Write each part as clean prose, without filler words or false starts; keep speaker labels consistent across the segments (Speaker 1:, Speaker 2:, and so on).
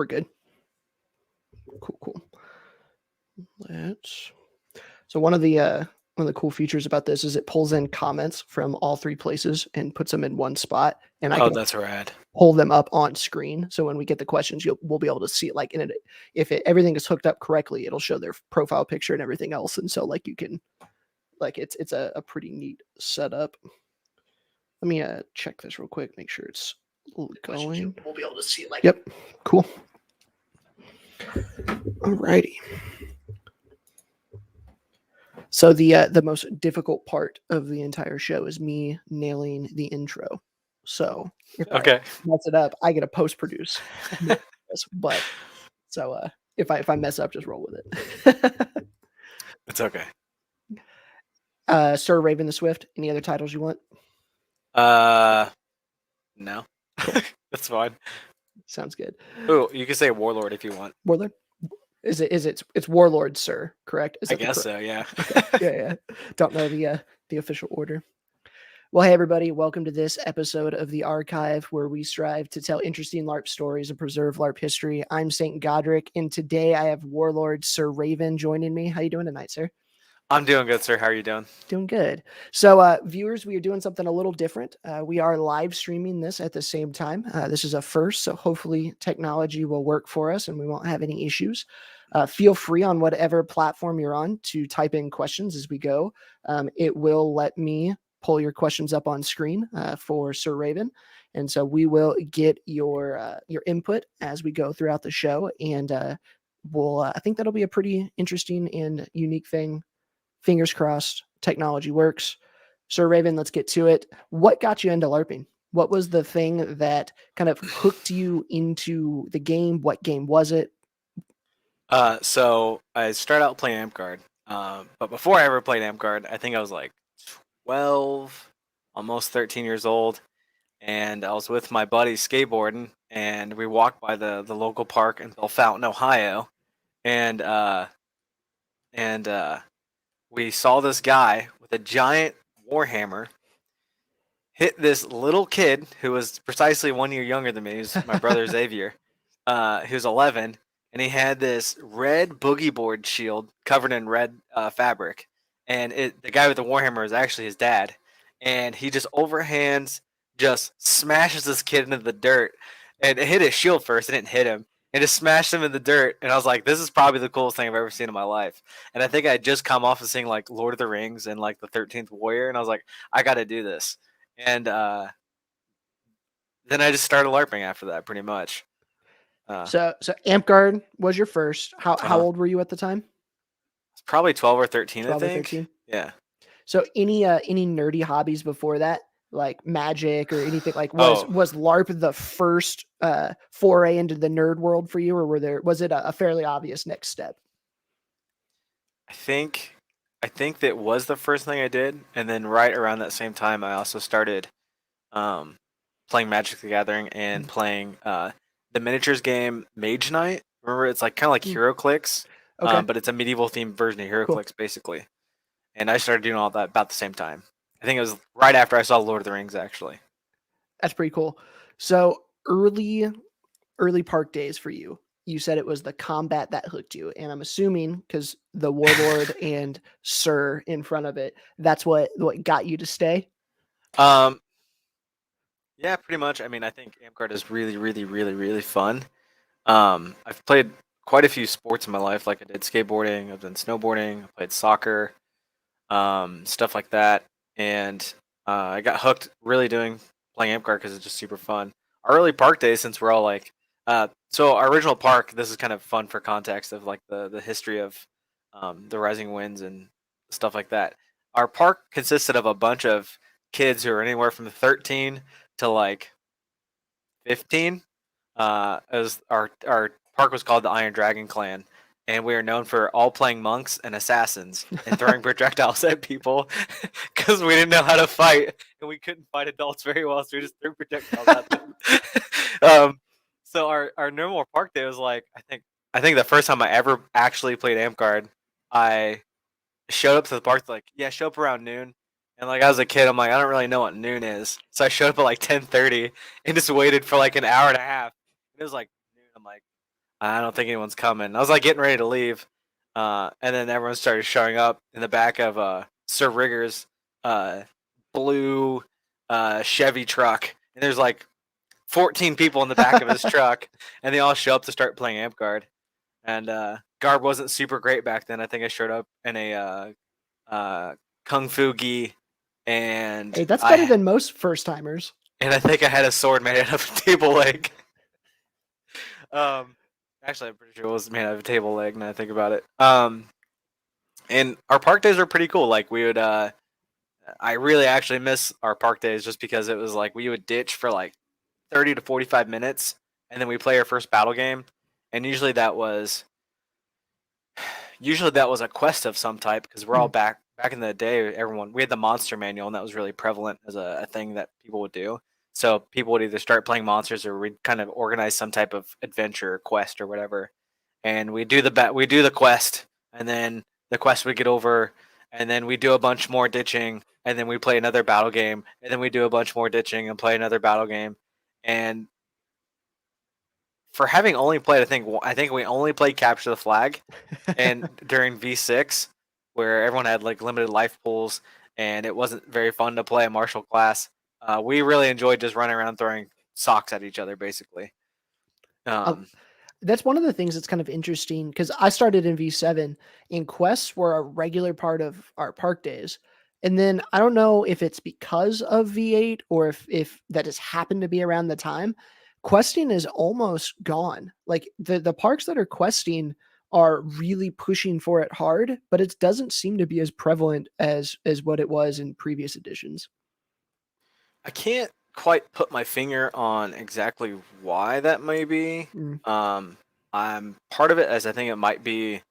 Speaker 1: We're good. Cool. So one of the cool features about this is it pulls in comments from all three places and puts them in one spot, and I can
Speaker 2: that's rad.
Speaker 1: pull them up on screen. So when we get the questions, we'll be able to see it. Like in it, if everything is hooked up correctly, it'll show their profile picture and everything else. And so like you can, like it's a pretty neat setup. Let me check this real quick, make sure it's going.
Speaker 2: We'll be able to see it. Like,
Speaker 1: yep, cool. Alrighty. So the most difficult part of the entire show is me nailing the intro. So if I mess it up, I get a post produce. But so if I mess up, just roll with it.
Speaker 2: It's okay.
Speaker 1: Sir Raven the Swift. Any other titles you want?
Speaker 2: No. That's fine.
Speaker 1: Sounds good.
Speaker 2: Oh, you can say Warlord if you want.
Speaker 1: Warlord. It's Warlord, sir, correct?
Speaker 2: I guess so, yeah.
Speaker 1: Yeah. Don't know the official order. Well, hey everybody, welcome to this episode of The Archive, where we strive to tell interesting LARP stories and preserve LARP history. I'm St. Godric, and today I have Warlord Sir Raven joining me. How you doing tonight, sir?
Speaker 2: I'm doing good, sir. How are you doing?
Speaker 1: Doing good. So, viewers, we are doing something a little different. We are live streaming this at the same time. This is a first, so hopefully technology will work for us and we won't have any issues. Feel free on whatever platform you're on to type in questions as we go. It will let me pull your questions up on screen for Sir Raven. And so we will get your input as we go throughout the show. And I think that'll be a pretty interesting and unique thing. Fingers crossed, technology works. Sir Raven, let's get to it. What got you into LARPing? What was the thing that kind of hooked you into the game? What game was it?
Speaker 2: So I started out playing Amp Guard. But before I ever played Amp Guard, I think I was like 12, almost 13 years old. And I was with my buddy skateboarding, and we walked by the local park in Bellefontaine, Ohio. And we saw this guy with a giant warhammer hit this little kid who was precisely 1 year younger than me. He was my brother Xavier. He was 11, and he had this red boogie board shield covered in red fabric. And the guy with the warhammer is actually his dad. And he just overhands, just smashes this kid into the dirt. And it hit his shield first. It didn't hit him. And just smashed him in the dirt. And I was like, this is probably the coolest thing I've ever seen in my life. And I think I had just come off of seeing like Lord of the Rings and like the 13th Warrior. And I was like, I got to do this. And then I just started LARPing after that, pretty much.
Speaker 1: So Amp Guard was your first. How old were you at the time?
Speaker 2: Probably 12 or 13,
Speaker 1: 12
Speaker 2: I think.
Speaker 1: Or 13?
Speaker 2: Yeah.
Speaker 1: So any nerdy hobbies before that? Like magic or anything? Like was LARP the first foray into the nerd world for you, or was it a fairly obvious next step?
Speaker 2: I think that was the first thing I did, and then right around that same time, I also started playing Magic the Gathering and playing the miniatures game Mage Knight. Remember, it's like kind of like HeroClix, but it's a medieval themed version of HeroClix, basically. And I started doing all that about the same time. I think it was right after I saw Lord of the Rings, actually.
Speaker 1: That's pretty cool. So early park days for you. You said it was the combat that hooked you, and I'm assuming because the Warlord and Sir in front of it, that's what got you to stay.
Speaker 2: Yeah, pretty much. I mean, I think Amp Guard is really, really, really, really fun. I've played quite a few sports in my life. Like I did skateboarding, I've done snowboarding, I played soccer, stuff like that. And I got hooked really playing Amp Guard because it's just super fun. Our early park days, since we're all like, so our original park, this is kind of fun for context of like the history of the Rising Winds and stuff like that. Our park consisted of a bunch of kids who are anywhere from 13 to like 15. As our park was called the Iron Dragon Clan, and we are known for all playing monks and assassins and throwing projectiles at people because we didn't know how to fight and we couldn't fight adults very well, so we just threw projectiles at them. So our normal park day was like, I think the first time I ever actually played Amp Guard, I showed up to the park like, yeah, show up around noon. And like I was a kid, I'm like, I don't really know what noon is. So I showed up at like 10:30 and just waited for like an hour and a half. It was like noon. I'm like, I don't think anyone's coming. I was like getting ready to leave, and then everyone started showing up in the back of Sir Rigger's uh, blue Chevy truck, and there's like 14 people in the back of his truck, and they all show up to start playing Amp Guard. And Garb wasn't super great back then. I think I showed up in a Kung Fu gi, and
Speaker 1: Hey, that's better than most first timers.
Speaker 2: I think I had a sword made out of a table leg. um, Actually, I'm pretty sure it was made out of a table leg. Now I think about it. And our park days were pretty cool. Like we would, I really actually miss our park days just because it was like we would ditch for like 30 to 45 minutes, and then we play our first battle game, and usually that was a quest of some type because we're all
Speaker 1: Mm.
Speaker 2: back in the day. Everyone we had the monster manual, and that was really prevalent as a thing that people would do. So people would either start playing monsters or we'd kind of organize some type of adventure or quest or whatever. And we do the quest, and then the quest would get over, and then we do a bunch more ditching, and then we play another battle game, and then we do a bunch more ditching and play another battle game. And for having only played, I think we only played Capture the Flag, and during V6, where everyone had like limited life pools, and it wasn't very fun to play a martial class. We really enjoyed just running around throwing socks at each other, basically.
Speaker 1: Um,
Speaker 2: Um,
Speaker 1: that's one of the things that's kind of interesting because I started in V7 and quests were a regular part of our park days. And then I don't know if it's because of V8 or if that just happened to be around the time. Questing is almost gone. Like the parks that are questing are really pushing for it hard, but it doesn't seem to be as prevalent as what it was in previous editions.
Speaker 2: I can't quite put my finger on exactly why that may be.
Speaker 1: Mm,
Speaker 2: Um, I'm part of it as I think it might be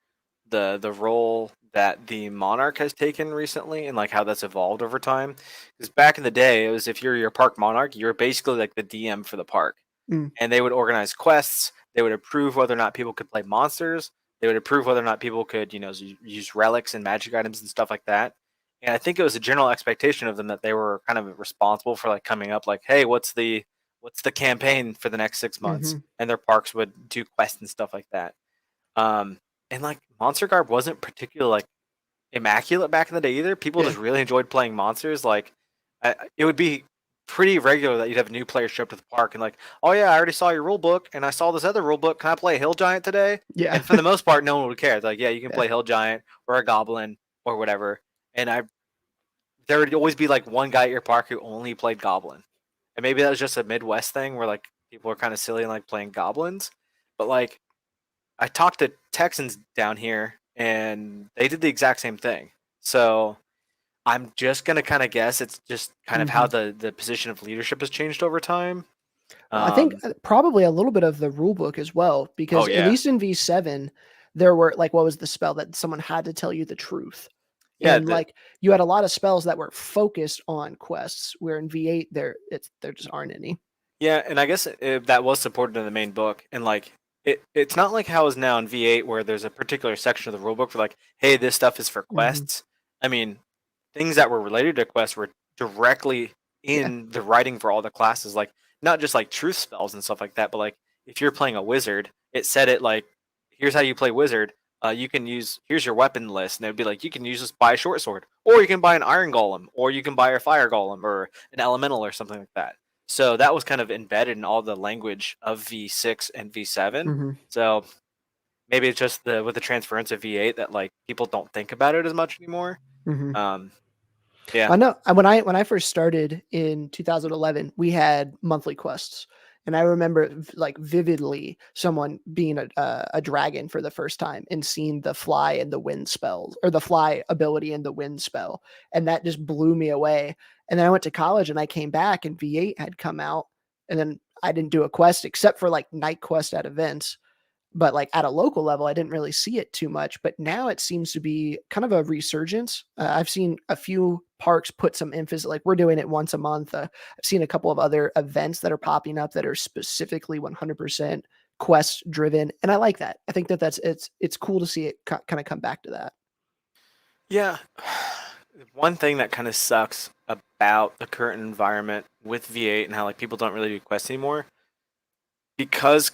Speaker 2: the role that the monarch has taken recently and like how that's evolved over time. Because back in the day, it was if you're your park monarch, you're basically like the DM for the park,
Speaker 1: mm,
Speaker 2: and they would organize quests. They would approve whether or not people could play monsters. They would approve whether or not people could, use relics and magic items and stuff like that. And I think it was a general expectation of them that they were kind of responsible for like coming up like, hey, what's the campaign for the next 6 months?
Speaker 1: mhm.
Speaker 2: And their parks would do quests and stuff like that. Um, and like Monster Garb wasn't particularly like immaculate back in the day either. People
Speaker 1: Yeah.
Speaker 2: just really enjoyed playing monsters. Like, it would be pretty regular that you'd have a new player show up to the park and like, oh yeah, I already saw your rule book and I saw this other rule book. Can I play a hill giant today?
Speaker 1: Yeah.
Speaker 2: And for the most part, no one would care. They're like, yeah, you can
Speaker 1: Yeah.
Speaker 2: play hill giant or a goblin or whatever. And there would always be like one guy at your park who only played goblin. And maybe that was just a Midwest thing where like people are kind of silly and like playing goblins. But like I talked to Texans down here, and they did the exact same thing. So I'm just gonna kind of guess it's just kind of how
Speaker 1: Mhm.
Speaker 2: the position of leadership has changed over time.
Speaker 1: Well, I think,
Speaker 2: Um,
Speaker 1: probably a little bit of the rule book as well,
Speaker 2: oh
Speaker 1: because at
Speaker 2: yeah,
Speaker 1: least in V7, there were like, what was the spell that someone had to tell you the truth?
Speaker 2: yeah,
Speaker 1: And, like, you had a lot of spells that were focused on quests, where in V8, there just aren't any.
Speaker 2: yeah, and I guess that was supported in the main book, and like it's not like how is now in V8 where there's a particular section of the rulebook for like, hey, this stuff is for
Speaker 1: Mhm.
Speaker 2: quests. I mean, things that were related to quests were directly
Speaker 1: Yeah.
Speaker 2: in the writing for all the classes, like not just like truth spells and stuff like that, but like if you're playing a wizard, it said it like, here's how you play wizard. You can use here's your weapon list, and it'd be like you can use this buy a short sword, or you can buy an iron golem, or you can buy a fire golem, or an elemental, or something like that. So that was kind of embedded in all the language of V6 and V7.
Speaker 1: Mhm.
Speaker 2: So maybe it's just the with the transference of V8 that like people don't think about it as much anymore.
Speaker 1: Mhm.
Speaker 2: Um, yeah,
Speaker 1: I know, when I first started in 2011, we had monthly quests, and I remember like vividly someone being a dragon for the first time and seeing the fly and the wind spells, or the fly ability and the wind spell, and that just blew me away. And then I went to college and I came back and V8 had come out, and then I didn't do a quest except for like night quest at events, but like at a local level, I didn't really see it too much. But now it seems to be kind of a resurgence. I've seen a few parks put some emphasis, like we're doing it once a month. I've seen a couple of other events that are popping up that are specifically 100% quest driven, and I like that. I think that it's cool to see it kind of come back to that.
Speaker 2: yeah. One thing that kind of sucks about the current environment with V8 and how like people don't really do quests anymore because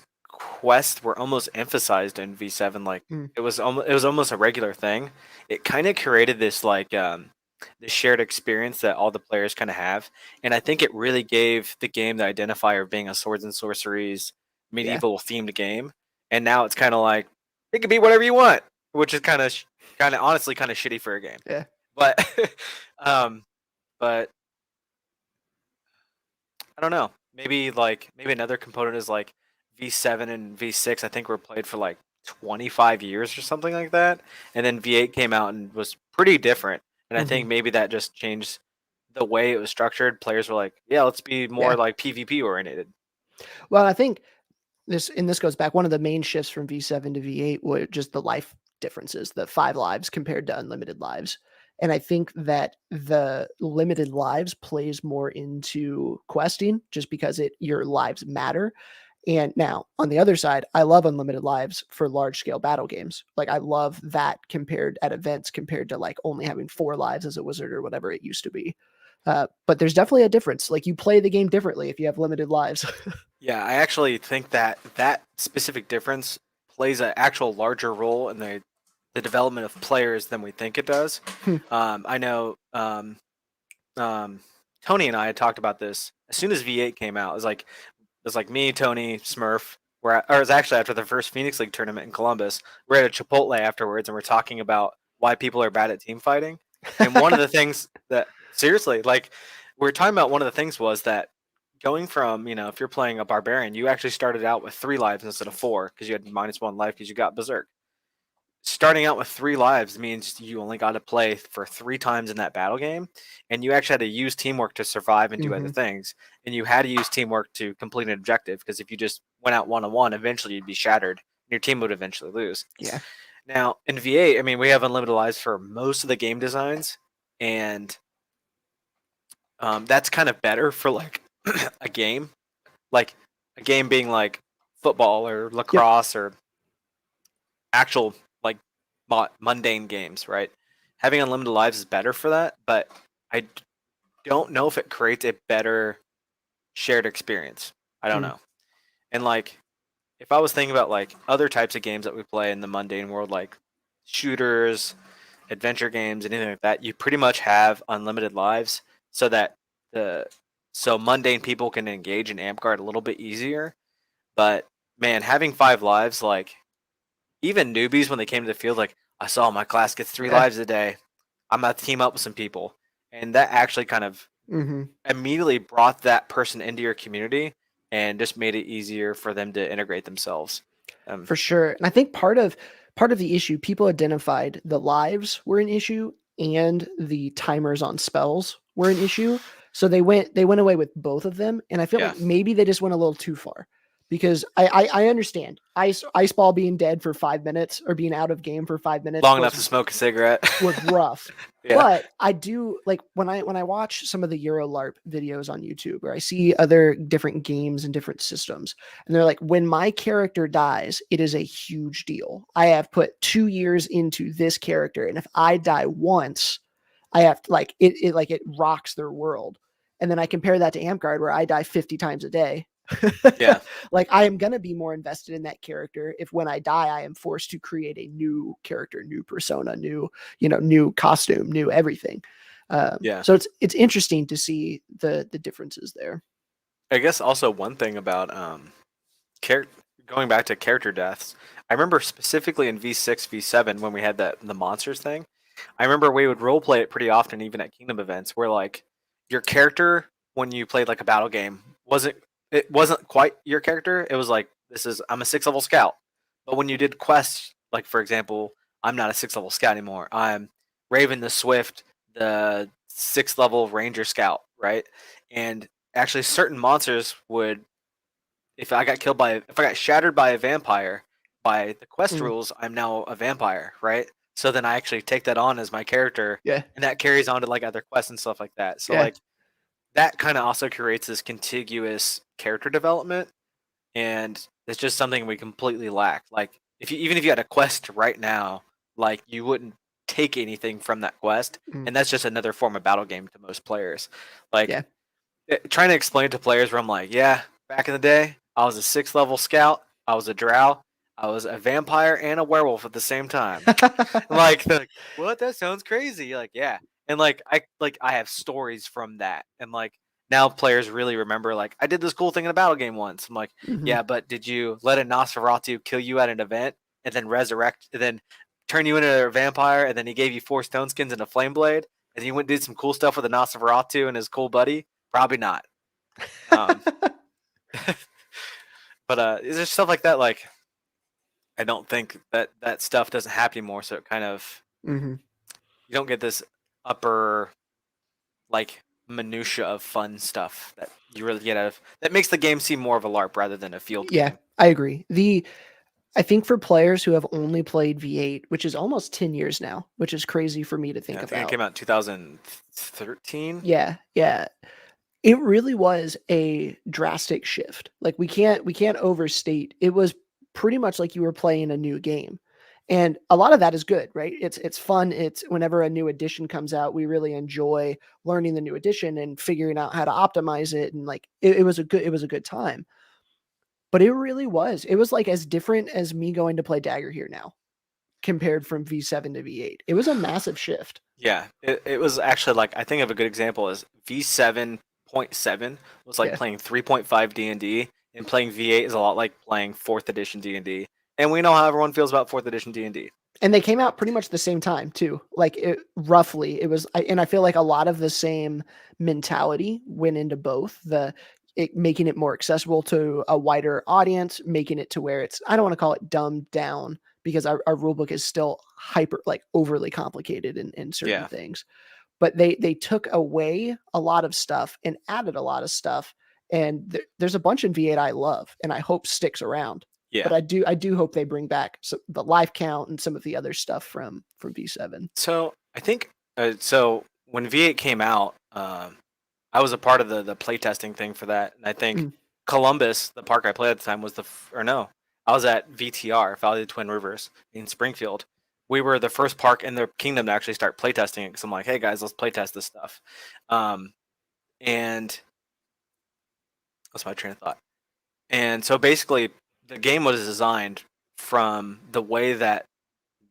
Speaker 2: quests were almost emphasized in V7. Like
Speaker 1: Mm,
Speaker 2: it was almost a regular thing. It kind of created this like this shared experience that all the players kind of have, and I think it really gave the game the identifier of being a swords and sorceries
Speaker 1: yeah,
Speaker 2: medieval themed game. And now it's kind of like it could be whatever you want, which is kind of honestly kind of shitty for a game.
Speaker 1: yeah.
Speaker 2: But um, but I don't know. Maybe another component is like V7 and V6. I think were played for like 25 years or something like that, and then V8 came out and was pretty different. And I
Speaker 1: Hmm.
Speaker 2: think maybe that just changed the way it was structured. Players were like, "Yeah, let's be more
Speaker 1: Yeah.
Speaker 2: like PvP oriented."
Speaker 1: Well, I think this goes back. One of the main shifts from V7 to V8 were just the life differences, the 5 lives compared to unlimited lives. And I think that the limited lives plays more into questing just because your lives matter. And now on the other side, I love unlimited lives for large scale battle games. Like I love that compared at events compared to like only having 4 lives as a wizard or whatever it used to be. But there's definitely a difference. Like you play the game differently if you have limited lives.
Speaker 2: Yeah, I actually think that that specific difference plays an actual larger role in the development of players than we think it does.
Speaker 1: Hmm.
Speaker 2: I know um, Tony and I had talked about this as soon as V8 came out. It was like me, Tony, Smurf. Or it was actually after the first Phoenix League tournament in Columbus. We're at a Chipotle afterwards, and we're talking about why people are bad at team fighting. And one of the things that seriously, like, we are talking about one of the things was that going from if you're playing a barbarian, you actually started out with 3 lives instead of 4 because you had -1 life because you got berserk. Starting out with 3 lives means you only got to play for 3 times in that battle game, and you actually had to use teamwork to survive and do other
Speaker 1: Hmm.
Speaker 2: things. And you had to use teamwork to complete an objective because if you just went out 1-on-1, eventually you'd be shattered. And your team would eventually lose.
Speaker 1: Yeah.
Speaker 2: Now in V8, I mean, we have unlimited lives for most of the game designs, and that's kind of better for like a game, like a game being like football or
Speaker 1: Yep.
Speaker 2: lacrosse or actual like mundane games, right? Having unlimited lives is better for that, but I don't know if it creates a better shared experience. I don't
Speaker 1: Mm.
Speaker 2: know. And like if I was thinking about like other types of games that we play in the mundane world, like shooters, adventure games, anything like that, you pretty much have unlimited lives so that the so mundane people can engage in Amp Guard a little bit easier. But man, having 5 lives, like even newbies when they came to the field, like I saw my class gets three
Speaker 1: Yeah.
Speaker 2: lives a day. I'm gonna team up with some people, and that actually kind of
Speaker 1: Hmm.
Speaker 2: immediately brought that person into your community and just made it easier for them to integrate themselves. Um,
Speaker 1: For sure. And I think part of the issue, people identified the lives were an issue and the timers on spells were an issue. So they went away with both of them. And I feel
Speaker 2: yeah,
Speaker 1: like maybe they just went a little too far. Because I understand ice ball being dead for 5 minutes or being out of game for 5 minutes
Speaker 2: long enough to smoke a cigarette.
Speaker 1: was rough.
Speaker 2: Yeah,
Speaker 1: But I do like when I watch some of the Euro LARP videos on YouTube or I see other different games and different systems, and they're like, when my character dies, it is a huge deal. I have put 2 years into this character, and if I die once, I have to like it rocks their world. And then I compare that to Amp where I die 50 times a day.
Speaker 2: yeah,
Speaker 1: Like I am gonna be more invested in that character if when I die I am forced to create a new character, new persona, new costume, new everything.
Speaker 2: yeah.
Speaker 1: So it's interesting to see the differences there.
Speaker 2: I guess also one thing about char- going back to character deaths, I remember specifically in V6, V7 when we had the monsters thing. I remember we would role play it pretty often, even at Kingdom events, where like your character when you played like a battle game wasn't quite your character. It was like I'm a 6th level scout, but when you did quests, like for example, I'm not a 6th level scout anymore. I'm Raven the Swift, the 6th level ranger scout, right? And actually, certain monsters would if I got shattered by a vampire, by the quest
Speaker 1: Mm,
Speaker 2: rules, I'm now a vampire, right? So then I actually take that on as my character,
Speaker 1: yeah,
Speaker 2: and that carries on to like other quests and stuff like that. So
Speaker 1: yeah.
Speaker 2: like that kind of also creates this contiguous character development, and it's just something we completely lack. Like even if you had a quest right now, like you wouldn't take anything from that quest,
Speaker 1: Mm,
Speaker 2: and that's just another form of battle game to most players. Like
Speaker 1: yeah.
Speaker 2: trying to explain to players where I'm like, yeah, back in the day, I was a 6th level scout. I was a drow, I was a vampire and a werewolf at the same time. Like, what? That sounds crazy. Like, yeah. And I have stories from that. And like now players really remember like I did this cool thing in a battle game once. I'm like,
Speaker 1: Mhm.
Speaker 2: yeah, but did you let a Nosferatu kill you at an event and then resurrect and then turn you into a vampire and then he gave you 4 stone skins and a flame blade and you went and did some cool stuff with a Nosferatu and his cool buddy? Probably not. Um but is there stuff like that like I don't think that stuff doesn't happen anymore, so it kind of
Speaker 1: Mhm.
Speaker 2: you don't get this upper like minutia of fun stuff that you really get out of that makes the game seem more of a LARP rather than a field
Speaker 1: Yeah,
Speaker 2: game.
Speaker 1: I agree. I think for players who have only played V8, which is almost 10 years now, which is crazy for me to
Speaker 2: Yeah,
Speaker 1: think
Speaker 2: I think it
Speaker 1: about.
Speaker 2: came out in 2013.
Speaker 1: Yeah, yeah. It really was a drastic shift. Like we can't overstate. It was pretty much like you were playing a new game. And a lot of that is good, right? It's fun. It's whenever a new edition comes out, we really enjoy learning the new edition and figuring out how to optimize it. And like it was a good time. But it really was. It was like as different as me going to play Dagger here now compared from V7 to V8. It was a massive shift.
Speaker 2: Yeah, it was actually like I think of a good example is V7.7 was like
Speaker 1: Yeah.
Speaker 2: playing 3.5 D&D and playing V8 is a lot like playing 4th edition D&D. And we know how everyone feels about 4th edition D&D.
Speaker 1: And they came out pretty much the same time too. Like roughly, it was, and I feel like a lot of the same mentality went into both making it more accessible to a wider audience, making it to where it's, I don't want to call it dumbed down because our rule book is still hyper, like overly complicated in certain
Speaker 2: Yeah.
Speaker 1: things. But they took away a lot of stuff and added a lot of stuff. And there's a bunch in V8 I love and I hope sticks around. But
Speaker 2: Yeah.
Speaker 1: I do hope they bring back the life count and some of the other stuff from V7.
Speaker 2: So I think so when V8 came out, I was a part of the playtesting thing for that, and I think
Speaker 1: Mm,
Speaker 2: Columbus, the park I played at the time, was or no, I was at VTR, Valley of the Twin Rivers in Springfield. We were the first park in the kingdom to actually start playtesting it because I'm like, hey guys, let's playtest this stuff. Um, and what's my train of thought? And so basically, the game was designed from the way that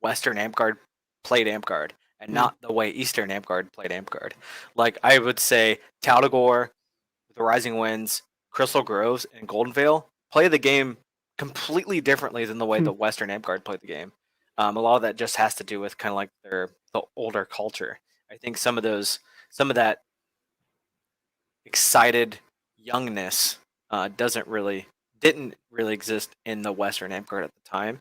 Speaker 2: Western Amtgard played Amtgard and
Speaker 1: mm,
Speaker 2: not the way Eastern Amtgard played Amtgard. Like I would say, Tal'Dagor, the Rising Winds, Crystal Groves, and Goldenvale play the game completely differently than the way
Speaker 1: mm,
Speaker 2: the Western Amtgard played the game. A lot of that just has to do with kind of like the older culture. I think some of that excited youngness didn't really exist in the Western Amtgard at the time,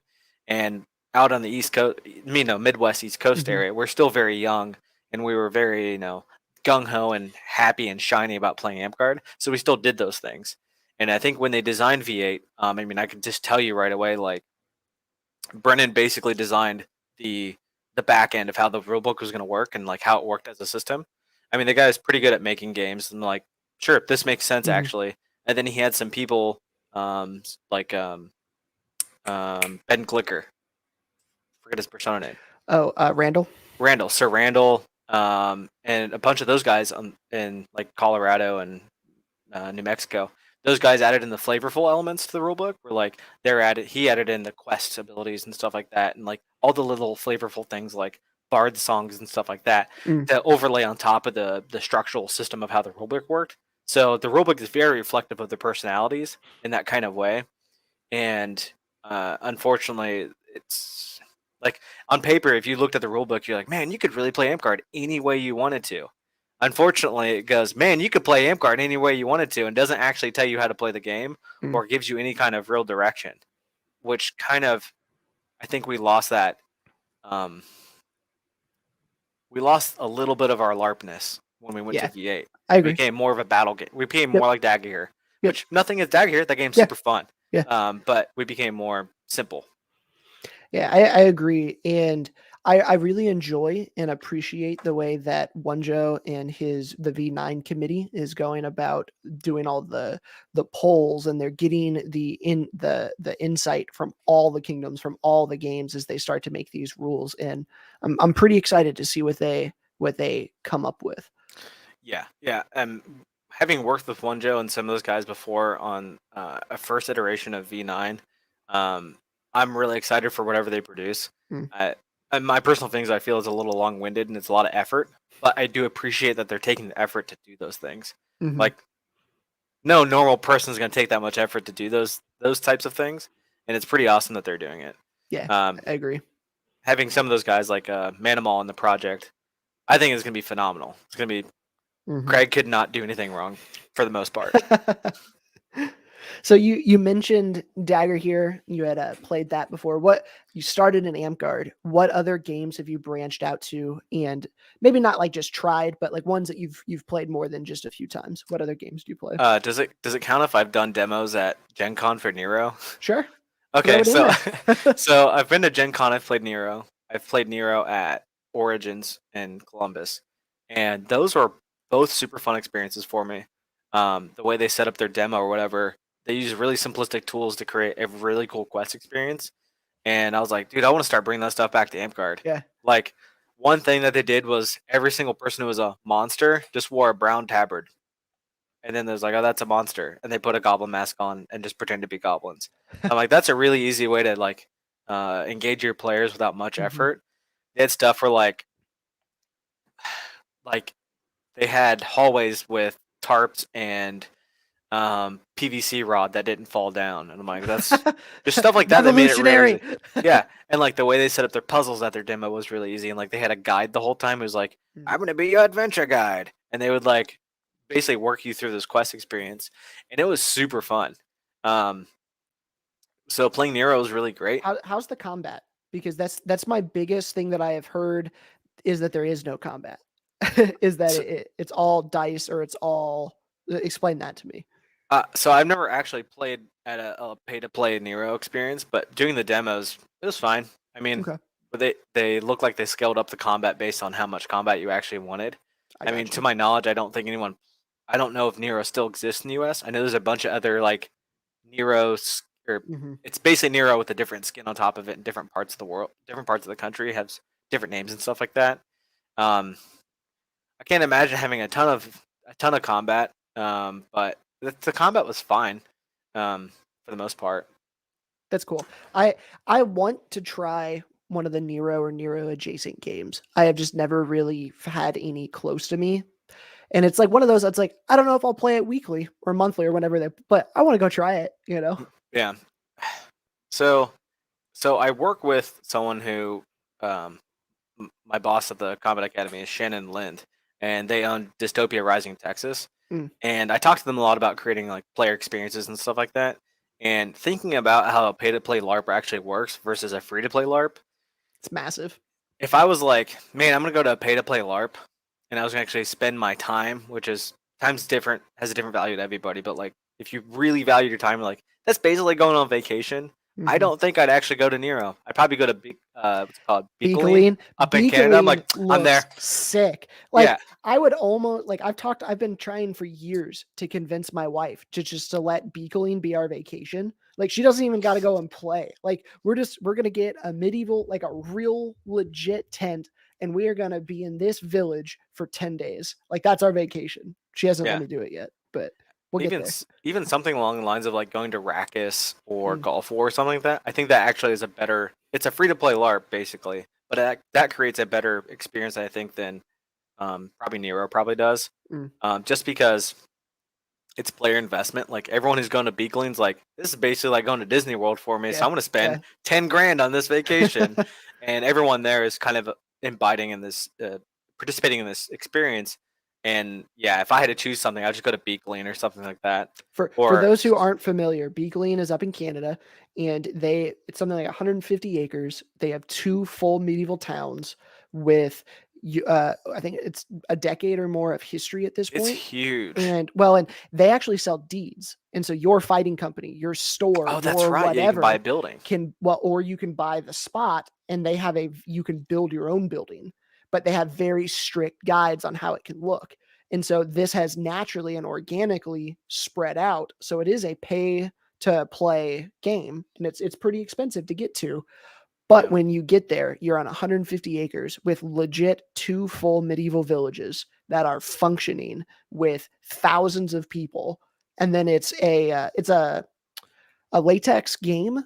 Speaker 2: and out on the East Coast, Midwest East Coast
Speaker 1: mhm,
Speaker 2: area, we're still very young, and we were very gung ho and happy and shiny about playing Amtgard, so we still did those things. And I think when they designed V8, I could just tell you right away, like Brennan basically designed the the back end of how the rulebook was going to work and like how it worked as a system. I mean, the guy is pretty good at making games and like, sure, this makes sense
Speaker 1: mhm.
Speaker 2: actually. And then he had some people, like Ben Glicker, forget his persona name,
Speaker 1: Oh, Randall.
Speaker 2: Sir Randall, and a bunch of those guys in like Colorado and New Mexico. Those guys added in the flavorful elements to the rulebook. Where like he added in the quest abilities and stuff like that, and like all the little flavorful things like bard songs and stuff like that
Speaker 1: Mm,
Speaker 2: to overlay on top of the structural system of how the rulebook worked. So the rulebook is very reflective of their personalities in that kind of way, and unfortunately, it's like on paper, if you looked at the rulebook, you're like, man, you could really play Amtgard any way you wanted to. Unfortunately, it goes, man, you could play Amtgard any way you wanted to, and doesn't actually tell you how to play the game
Speaker 1: mm.
Speaker 2: or gives you any kind of real direction. Which kind of, I think we lost that. Um, we lost a little bit of our LARPness when we went to
Speaker 1: Yeah,
Speaker 2: V8.
Speaker 1: I
Speaker 2: We
Speaker 1: agree.
Speaker 2: became more of a battle game. We became more
Speaker 1: Yep,
Speaker 2: like Dagger here,
Speaker 1: yep.
Speaker 2: which nothing is Dagger here. That game's
Speaker 1: Yeah,
Speaker 2: super fun.
Speaker 1: yeah.
Speaker 2: But we became more simple.
Speaker 1: Yeah, I agree. And I really enjoy and appreciate the way that Wonjo and the V9 committee is going about doing all the polls, and they're getting the insight from all the kingdoms, from all the games as they start to make these rules. And I'm pretty excited to see what they come up with.
Speaker 2: Yeah, yeah. Having worked with One Joe and some of those guys before on a first iteration of V9, I'm really excited for whatever they produce.
Speaker 1: Mm,
Speaker 2: I, and my personal things I feel is a little long winded and it's a lot of effort, but I do appreciate that they're taking the effort to do those things.
Speaker 1: mhm.
Speaker 2: Like no normal person is going to take that much effort to do those types of things, and it's pretty awesome that they're doing it.
Speaker 1: Yeah,
Speaker 2: Um,
Speaker 1: I agree.
Speaker 2: Having some of those guys like Manimal in the project, I think is going to be phenomenal. It's going to be
Speaker 1: Mhm.
Speaker 2: Craig could not do anything wrong for the most part.
Speaker 1: So you mentioned Dagger here. You had played that before. What you started in Amtgard. What other games have you branched out to? And maybe not like just tried, but like ones that you've played more than just a few times. What other games do you play?
Speaker 2: Does it count if I've done demos at Gen Con for Nero?
Speaker 1: Sure, throw
Speaker 2: Okay,
Speaker 1: it in
Speaker 2: so
Speaker 1: there.
Speaker 2: so I've been to Gen Con. I've played Nero. I've played Nero at Origins in Columbus, and those were both super fun experiences for me. The way they set up their demo or whatever, they use really simplistic tools to create a really cool quest experience. And I was like, dude, I want to start bringing that stuff back to Amtgard.
Speaker 1: Yeah.
Speaker 2: Like, one thing that they did was every single person who was a monster just wore a brown tabard. And then there's like, oh, that's a monster. And they put a goblin mask on and just pretend to be goblins. I'm like, that's a really easy way to like engage your players without much
Speaker 1: Mhm.
Speaker 2: effort. They had stuff where like they had hallways with tarps and PVC rod that didn't fall down. And I'm like, that's just stuff like that made it really
Speaker 1: Revolutionary.
Speaker 2: easy. Yeah. And like the way they set up their puzzles at their demo was really easy. And like they had a guide the whole time. It was like,
Speaker 1: Mm.
Speaker 2: I'm gonna be your adventure guide. And they would like basically work you through this quest experience. And it was super fun. Um so playing Nero was really great.
Speaker 1: How's the combat? Because that's my biggest thing that I have heard is that there is no combat. Is that
Speaker 2: So,
Speaker 1: it's all dice or it's all explain that to me.
Speaker 2: so I've never actually played at a pay to play Nero experience, but doing the demos, it was fine. I mean,
Speaker 1: Okay,
Speaker 2: but they look like they scaled up the combat based on how much combat you actually wanted.
Speaker 1: I
Speaker 2: I mean,
Speaker 1: got
Speaker 2: to
Speaker 1: you.
Speaker 2: my knowledge, I don't know if Nero still exists in the U.S. I know there's a bunch of other like Neros, or
Speaker 1: Mhm.
Speaker 2: it's basically Nero with a different skin on top of it in different parts of the world, different parts of the country have different names and stuff like that. Um, I can't imagine having a ton of combat, but the combat was fine, for the most part.
Speaker 1: That's cool. I want to try one of the Nero or Nero adjacent games. I have just never really had any close to me. And it's like one of those that's like, I don't know if I'll play it weekly or monthly or whenever they, but I want to go try it, you know?
Speaker 2: Yeah. So so I work with someone who, um, my boss at the Combat Academy is Shannon Lind, and they own Dystopia Rising Texas.
Speaker 1: Mm,
Speaker 2: And I talked to them a lot about creating like player experiences and stuff like that. And thinking about how a pay to play LARP actually works versus a free to play LARP,
Speaker 1: it's massive.
Speaker 2: if I was like, man, I'm gonna go to a pay to play LARP, and I was gonna actually spend my time, which is time's different, has a different value to everybody, but like if you really value your time, like that's basically going on vacation. I
Speaker 1: Mhm.
Speaker 2: don't think I'd actually go to Nero. I'd probably go to what's it called, Beakeleen
Speaker 1: Beakeline.
Speaker 2: up in Canada. I'm
Speaker 1: Beakeline
Speaker 2: like, I'm
Speaker 1: looks
Speaker 2: there.
Speaker 1: sick. Like
Speaker 2: Yeah,
Speaker 1: I would almost like I've been trying for years to convince my wife to just to let Beakeline be our vacation. Like she doesn't even got to go and play. Like we're gonna get a medieval, like a real legit tent, and we are gonna be in this village for 10 days. Like that's our vacation. She hasn't let
Speaker 2: yeah.
Speaker 1: me do it yet, but we'll get
Speaker 2: Even
Speaker 1: there.
Speaker 2: even something along the lines of like going to Rakkus or
Speaker 1: Mm,
Speaker 2: Golf War or something like that. I think that actually is a better. It's a free to play LARP basically, but that creates a better experience I think than probably Nero probably does.
Speaker 1: mm,
Speaker 2: Just because it's player investment. Like everyone who's going to Beakling's like, this is basically like going to Disney World for me. So
Speaker 1: yeah,
Speaker 2: I'm going to spend
Speaker 1: yeah.
Speaker 2: 10 grand on this vacation. And everyone there is kind of imbibing in this, participating in this experience. And yeah, if I had to choose something, I'd just go to Beakling or something like that.
Speaker 1: For
Speaker 2: Or
Speaker 1: those who aren't familiar, Beakeline is up in Canada, and it's something like 150 acres. They have two full medieval towns with I think it's a decade or more of history at this
Speaker 2: it's
Speaker 1: point.
Speaker 2: huge.
Speaker 1: And well, and they actually sell deeds, and so your fighting company, your store,
Speaker 2: Oh, that's
Speaker 1: your
Speaker 2: right. Yeah, you can buy a
Speaker 1: whatever
Speaker 2: building.
Speaker 1: can well, or you can buy the spot, and they have you can build your own building, but they have very strict guides on how it can look. And so this has naturally and organically spread out. So it is a pay to play game, and it's pretty expensive to get to. But
Speaker 2: Yeah.
Speaker 1: when you get there, you're on 150 acres with legit two full medieval villages that are functioning with thousands of people. And then it's a latex game,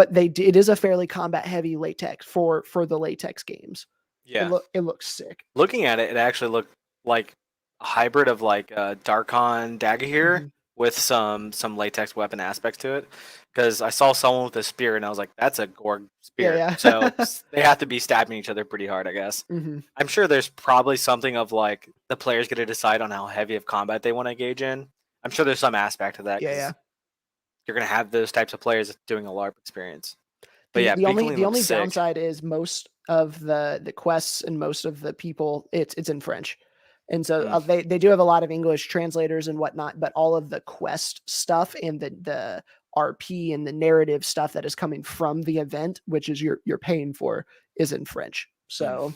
Speaker 1: but it is a fairly combat heavy latex for the latex games.
Speaker 2: Yeah.
Speaker 1: It looks sick.
Speaker 2: Looking at it, it actually looked like a hybrid of like Darkon Dagger with some latex weapon aspects to it. Because I saw someone with a spear and I was like, that's a Gorg spear.
Speaker 1: Yeah.
Speaker 2: So they have to be stabbing each other pretty hard, I guess. I'm sure there's probably something of like the players get to decide on how heavy of combat they want to engage in. I'm sure there's some aspect to that.
Speaker 1: Yeah.
Speaker 2: You're going to have those types of players doing a LARP experience. But
Speaker 1: The
Speaker 2: Beakling
Speaker 1: only
Speaker 2: looks sick.
Speaker 1: downside is most of the quests and most of the people it's in French, and so they do have a lot of English translators and whatnot, but all of the quest stuff and the RP and the narrative stuff that is coming from the event, which is you're paying for, is in French. So,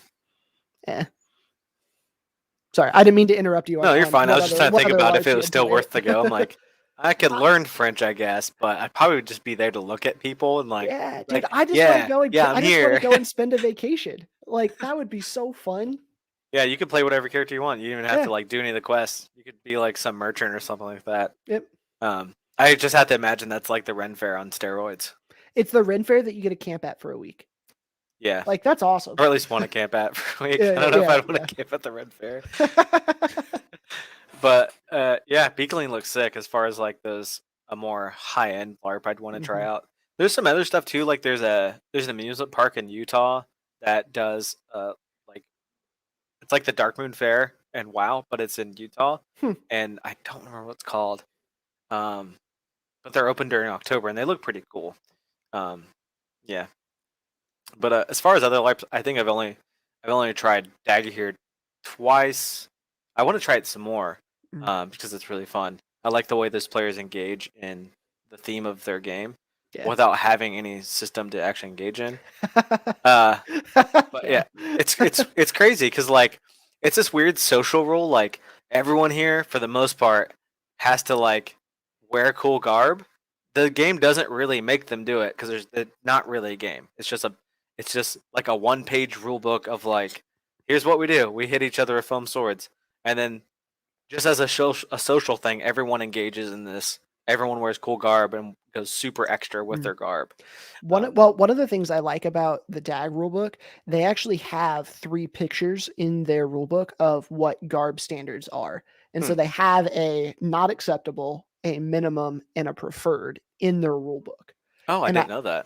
Speaker 1: sorry, I didn't mean to interrupt you.
Speaker 2: No, you're fine. I was just trying to think about if it was still worth the go. I'm like, I could learn French, I guess, but I probably would just be there to look at people and like,
Speaker 1: yeah, dude,
Speaker 2: like,
Speaker 1: I just want to go and
Speaker 2: I'm
Speaker 1: I just
Speaker 2: here.
Speaker 1: want to go and spend a vacation. Like that would be so fun.
Speaker 2: Yeah, you could play whatever character you want. You don't even have to like do any of the quests. You could be like some merchant or something like that.
Speaker 1: Yep.
Speaker 2: I just have to imagine that's like the Ren Fair on steroids.
Speaker 1: It's the Ren Fair that you get to camp at for a week.
Speaker 2: Yeah.
Speaker 1: Like that's awesome.
Speaker 2: Or at least want to camp at for a week. I don't know if I'd want to camp at the Ren Fair. But Beakling looks sick as far as like those a more high end LARP I'd want to try out. There's some other stuff too. Like there's an amusement park in Utah that does like it's like the Dark Moon Fair and WoW, but it's in Utah, and I don't remember what it's called. But they're open during October and they look pretty cool. Yeah. But as far as other LARPs, I think I've only tried Dagger here twice. I want to try it some more because it's really fun. I like the way those players engage in the theme of their game without having any system to actually engage in. But it's crazy because like it's this weird social rule. Like everyone here, for the most part, has to like wear cool garb. The game doesn't really make them do it because it's not really a game. It's just like a 1-page rule book of like, here's what we do. We hit each other with foam swords, and then just as a social thing, everyone engages in this. Everyone wears cool garb and goes super extra with their garb.
Speaker 1: One of the things I like about the DAG rulebook, they actually have 3 pictures in their rulebook of what garb standards are. And so they have a not acceptable, a minimum, and a preferred in their rulebook.
Speaker 2: Oh, I didn't know that.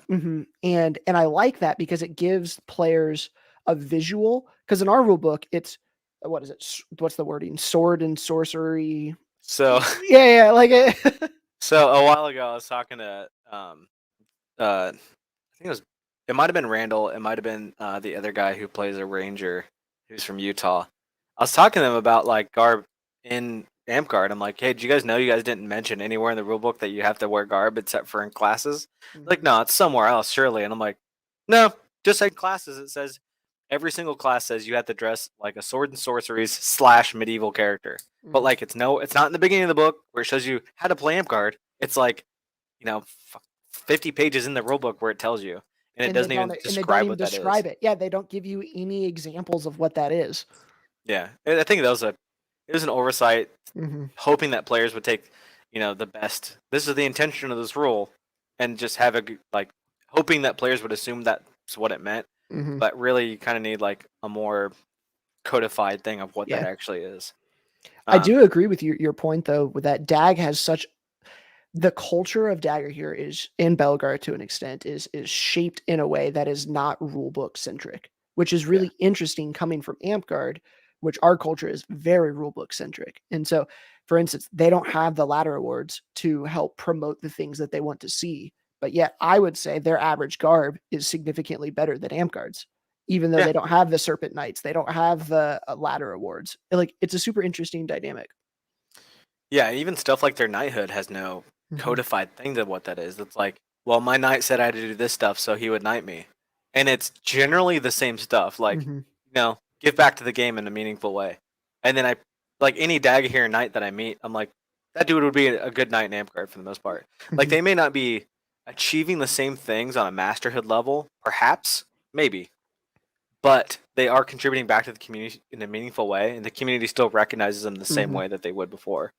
Speaker 1: And I like that because it gives players a visual. Because in our rulebook, it's what is it? What's the wording? Sword and sorcery.
Speaker 2: So
Speaker 1: like it.
Speaker 2: So a while ago, I was talking to I think it might have been Randall. It might have been the other guy who plays a ranger, who's from Utah. I was talking to them about like garb in Amp-Guard. I'm like, hey, do you guys know you guys didn't mention anywhere in the rulebook that you have to wear garb except for in classes? Like, no, it's somewhere else, surely. And I'm like, no, just like classes. It says every single class says you have to dress like a sword and sorceries / medieval character. But like, it's not in the beginning of the book where it shows you how to play Amp-Guard. It's like, 50 pages in the rulebook where it tells you, and it doesn't even describe what that is.
Speaker 1: Yeah, they don't give you any examples of what that is.
Speaker 2: Yeah, I think it was an oversight, hoping that players would take, the best. This is the intention of this rule, and just have hoping that players would assume that's what it meant. But really, you kind of need like a more codified thing of what that actually is.
Speaker 1: I do agree with your point though, with that DAG has such. The culture of Dagger here is in Belgar to an extent is shaped in a way that is not rulebook centric, which is really interesting coming from Amp-Guard, which our culture is very rulebook centric. And so, for instance, they don't have the ladder awards to help promote the things that they want to see. But yet I would say their average garb is significantly better than Amp-Guard's, even though they don't have the Serpent Knights. They don't have the ladder awards. Like, it's a super interesting dynamic.
Speaker 2: Yeah, even stuff like their knighthood has no codified thing to what that is. It's like, well, my knight said I had to do this stuff, so he would knight me. And it's generally the same stuff. Like, give back to the game in a meaningful way. And then like any Dagger here knight that I meet, I'm like, that dude would be a good knight in Amp-Guard for the most part. Like, they may not be achieving the same things on a masterhood level, perhaps, maybe. But they are contributing back to the community in a meaningful way, and the community still recognizes them the same way that they would before.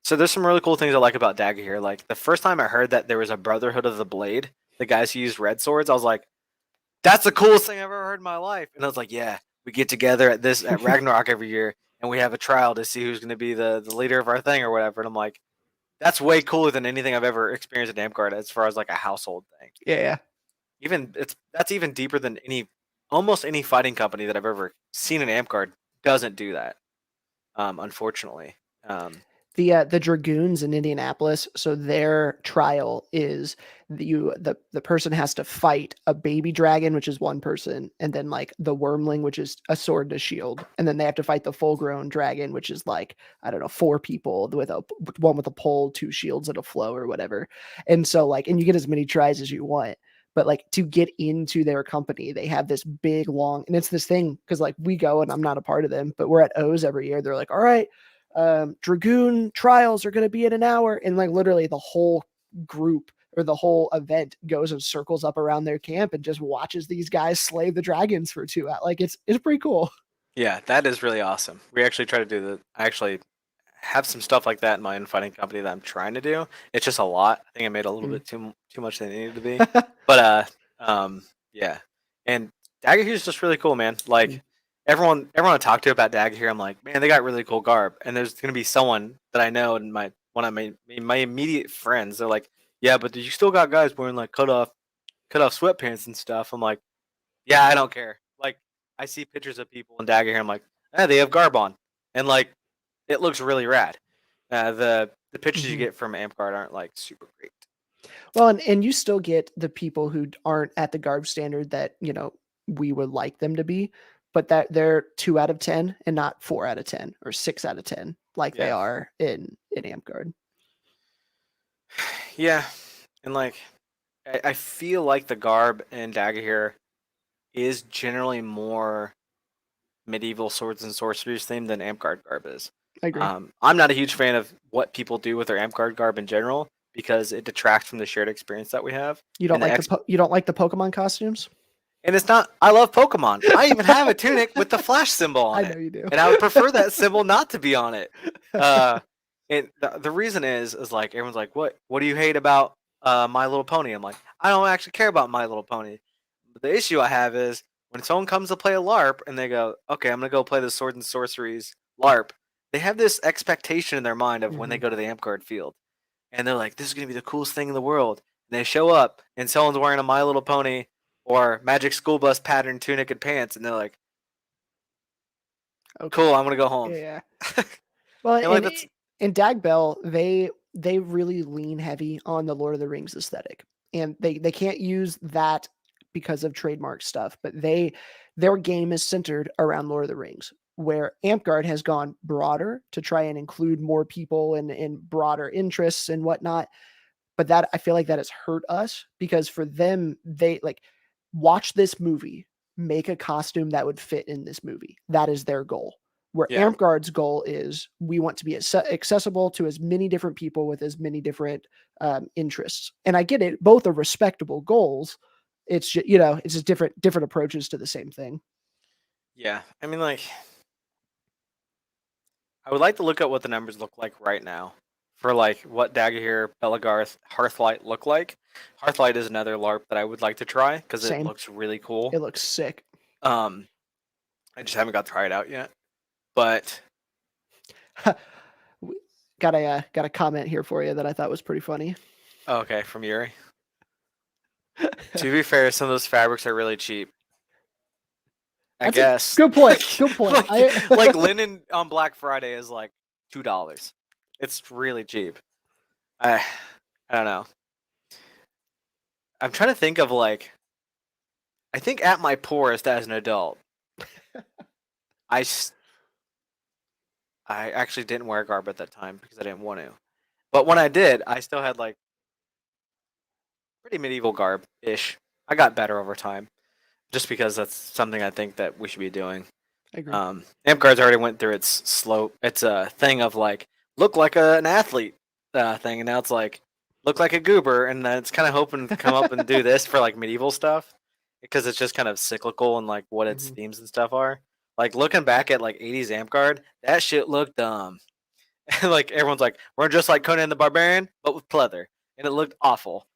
Speaker 2: So there's some really cool things I like about Dagger here. Like the first time I heard that there was a Brotherhood of the Blade, the guys who used red swords, I was like, that's the coolest thing I've ever heard in my life. And I was like, yeah, we get together at Ragnarok every year and we have a trial to see who's going to be the leader of our thing or whatever. And I'm like, that's way cooler than anything I've ever experienced at Amcard as far as like a household thing.
Speaker 1: Yeah.
Speaker 2: Even that's even deeper than almost any fighting company that I've ever seen in Amcard doesn't do that. Unfortunately.
Speaker 1: The Dragoons in Indianapolis, so their trial is the person has to fight a baby dragon, which is one person, and then like the wormling, which is a sword and a shield, and then they have to fight the full grown dragon, which is like, I don't know, 4 people with one with a pole, 2 shields, and a flow or whatever. And so like, and you get as many tries as you want. But like to get into their company, they have this big long, and it's this thing because like we go and I'm not a part of them, but we're at O's every year. They're like, all right, Dragoon trials are going to be in an hour, and like literally the whole group or the whole event goes and circles up around their camp and just watches these guys slay the dragons for 2 hours. Like it's pretty cool.
Speaker 2: Yeah, that is really awesome. We actually try to do the. I actually have some stuff like that in my infighting company that I'm trying to do. It's just a lot. I think I made a little bit too much than it needed to be. But yeah. And Dagger here is just really cool, man. Like everyone I talk to about Dagger here, I'm like, man, they got really cool garb. And there's gonna be someone that I know and one of my immediate friends. They're like, yeah, but you still got guys wearing like cut off sweatpants and stuff. I'm like, yeah, I don't care. Like I see pictures of people in Dagger here. I'm like, they have garb on, and like it looks really rad. The pictures you get from Amcard aren't like super great.
Speaker 1: Well, and you still get the people who aren't at the garb standard that we would like them to be, but that they're 2 out of 10 and not 4 out of 10 or 6 out of 10 like they are in Amcard.
Speaker 2: Yeah, and like I feel like the garb in Dagger here is generally more medieval swords and sorceries themed than Amcard garb is.
Speaker 1: I agree.
Speaker 2: I'm not a huge fan of what people do with their Amcard garb in general because it detracts from the shared experience that we have.
Speaker 1: You don't like you don't like the Pokemon costumes?
Speaker 2: And it's not. I love Pokemon. I even have a tunic with the flash symbol on it.
Speaker 1: I know you do.
Speaker 2: And I would prefer that symbol not to be on it. And the reason is like everyone's like, what do you hate about My Little Pony? I'm like, I don't actually care about My Little Pony. But the issue I have is when someone comes to play a LARP and they go, okay, I'm gonna go play the Swords and Sorceries LARP. They have this expectation in their mind of when they go to the Amcard field, and they're like, this is gonna be the coolest thing in the world. And they show up and someone's wearing a My Little Pony or Magic School Bus pattern tunic and pants, and they're like, okay, cool, I'm gonna go home.
Speaker 1: Yeah. Well, in Dag Bell, they really lean heavy on the Lord of the Rings aesthetic, and they can't use that because of trademark stuff, but their game is centered around Lord of the Rings, where Amcard has gone broader to try and include more people and broader interests and whatnot. But that, I feel like that has hurt us because for them, they like watch this movie, make a costume that would fit in this movie. That is their goal. Where Amcard's goal is we want to be accessible to as many different people with as many different interests. And I get it. Both are respectable goals. It's just, it's just different approaches to the same thing.
Speaker 2: Yeah. I mean, like, I would like to look at what the numbers look like right now for like what Dagger, Belagarth, Hearthlight look like. Hearthlight is another LARP that I would like to try because it looks really cool.
Speaker 1: It looks sick.
Speaker 2: I just haven't got to try it out yet. But
Speaker 1: got a comment here for you that I thought was pretty funny.
Speaker 2: Okay, from Yuri. To be fair, some of those fabrics are really cheap. I guess.
Speaker 1: Good point. Good point.
Speaker 2: like linen on Black Friday is like $2. It's really cheap. I don't know. I'm trying to think of like. I think at my poorest as an adult, I actually didn't wear garb at that time because I didn't want to. But when I did, I still had like pretty medieval garb-ish. I got better over time, just because that's something I think that we should be doing.
Speaker 1: I agree.
Speaker 2: Amcard's already went through its slope. It's a thing of like look like an athlete thing, and now it's like look like a goober, and then it's kind of hoping to come up and do this for like medieval stuff because it's just kind of cyclical and like what its themes and stuff are. Like looking back at like 80s Amcard, that shit looked dumb. And like everyone's like, we're just like Conan the Barbarian, but with pleather, and it looked awful.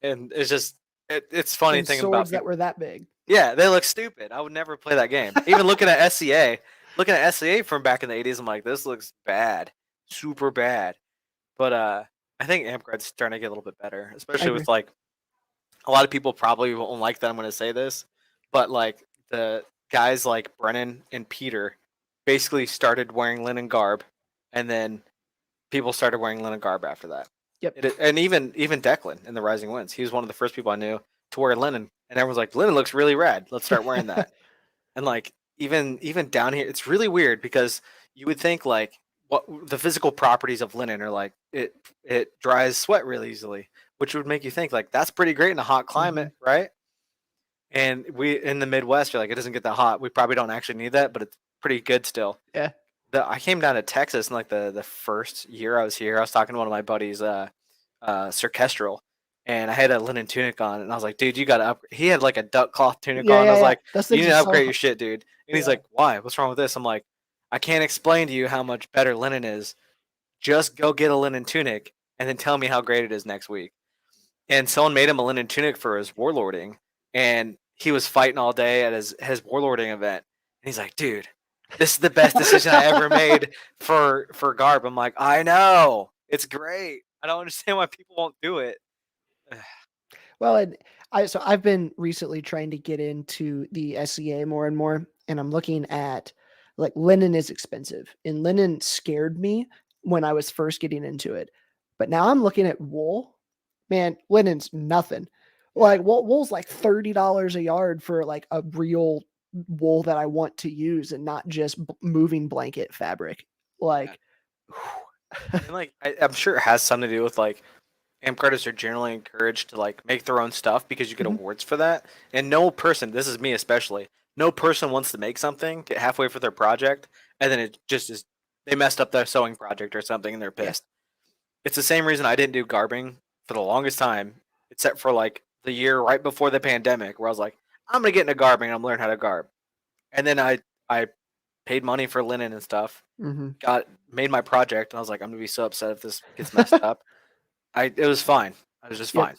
Speaker 2: And it's just it's funny
Speaker 1: And
Speaker 2: thinking about
Speaker 1: swords that
Speaker 2: people.
Speaker 1: were that big.
Speaker 2: Yeah, they look stupid. I would never play that game. Even looking at SCA from back in the 80s, I'm like, this looks bad, super bad. But I think Amtgard's starting to get a little bit better,
Speaker 1: I
Speaker 2: especially
Speaker 1: agree.
Speaker 2: with like a lot of people probably won't like that I'm going to say this, but like the guys like Brennan and Peter basically started wearing linen garb, and then people started wearing linen garb after that.
Speaker 1: Yep.
Speaker 2: And even Declan in the Rising Winds, he was one of the first people I knew to wear linen, and everyone's like, "Linen looks really rad. Let's start wearing that." And like even down here, it's really weird because you would think like what the physical properties of linen are like it dries sweat really easily, which would make you think like that's pretty great in a hot
Speaker 1: hmm
Speaker 2: climate, right? And we in the Midwest, you're like it doesn't get that hot. We probably don't actually need that, but it's pretty good still.
Speaker 1: Yeah.
Speaker 2: I came down to Texas in like the first year I was here. I was talking to one of my buddies, Sir Kestrel, and I had a linen tunic on, and I was like, "Dude, you got to upgrade." He had like a duck cloth tunic
Speaker 1: Yeah,
Speaker 2: on. I
Speaker 1: yeah,
Speaker 2: was
Speaker 1: yeah.
Speaker 2: like,
Speaker 1: Those
Speaker 2: "You
Speaker 1: things
Speaker 2: need
Speaker 1: are
Speaker 2: to
Speaker 1: so
Speaker 2: upgrade your
Speaker 1: hot.
Speaker 2: shit, dude." And he's
Speaker 1: Yeah.
Speaker 2: like, "Why? What's wrong with this?" I'm like, "I can't explain to you how much better linen is. Just go get a linen tunic, and then tell me how great it is next week." And someone made him a linen tunic for his warlording, and he was fighting all day at his warlording event. And he's like, "Dude, this is the best decision I ever made for garb." I'm like, "I know, it's great. I don't understand why people won't do it."
Speaker 1: Well, and I've been recently trying to get into the SEA more and more, and I'm looking at like linen is expensive, and linen scared me when I was first getting into it. But now I'm looking at wool. Man, linen's nothing.
Speaker 2: Yeah,
Speaker 1: Like wool's like $30 a yard for like a real wool that I want to use and not just moving blanket fabric.
Speaker 2: yeah,
Speaker 1: Like,
Speaker 2: and like I'm sure it has something to do with like amp artists are generally encouraged to like make their own stuff because you get
Speaker 1: mhm,
Speaker 2: awards for that. And no person, this is me especially, no person wants to make something, get halfway for their project, and then it just is they messed up their sewing project or something and they're
Speaker 1: yeah,
Speaker 2: pissed. It's the same reason I didn't do garbing for the longest time, except for like the year right before the pandemic, where I was like, I'm gonna get into garbing and I'm gonna learn how to garb. And then I paid money for linen and stuff,
Speaker 1: mhm.
Speaker 2: got made my project, and I was like, I'm gonna be so upset if this gets messed up. It was fine. I was just
Speaker 1: Yep.
Speaker 2: fine.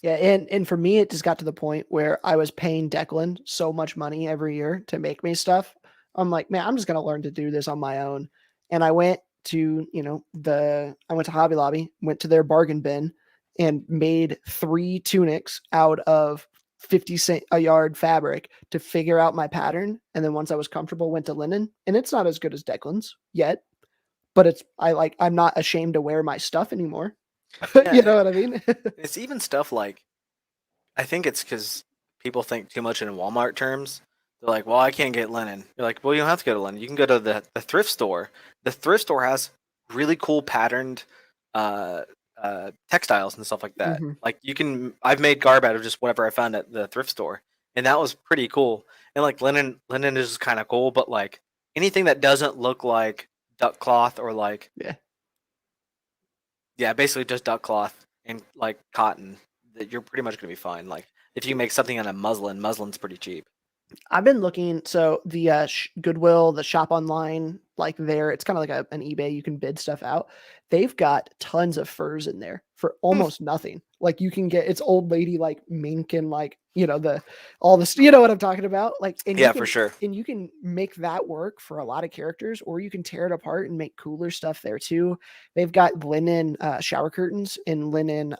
Speaker 1: Yeah, and for me, it just got to the point where I was paying Declan so much money every year to make me stuff. I'm like, man, I'm just gonna learn to do this on my own. And I went to, I went to Hobby Lobby, went to their bargain bin, and made 3 tunics out of 50 cent a yard fabric to figure out my pattern. And then once I was comfortable, went to linen. And it's not as good as Declan's yet, but I'm not ashamed to wear my stuff anymore. You
Speaker 2: Yeah,
Speaker 1: know what I mean?
Speaker 2: it's even stuff like I think it's because people think too much in Walmart terms. They're like, "Well, I can't get linen." You're like, "Well, you don't have to go to linen. You can go to the thrift store. The thrift store has really cool patterned uh, textiles and stuff like that.
Speaker 1: hmm
Speaker 2: Like you can, I've made garb out of just whatever I found at the thrift store, and that was pretty cool. And like linen is kind of cool, but like anything that doesn't look like duck cloth or like
Speaker 1: Yeah.
Speaker 2: yeah, basically just duck cloth and like cotton. That you're pretty much gonna be fine. Like if you make something out of muslin, muslin's pretty cheap.
Speaker 1: I've been looking. So the Goodwill, the shop online, like there, it's kind of like an eBay. You can bid stuff out. They've got tons of furs in there for
Speaker 2: Hmm,
Speaker 1: almost nothing. Like you can get it's old lady like mink and like the all this. You know what I'm talking about? Like
Speaker 2: yeah, for sure.
Speaker 1: and you can make that work for a lot of characters, or you can tear it apart and make cooler stuff there too. They've got linen shower curtains and linen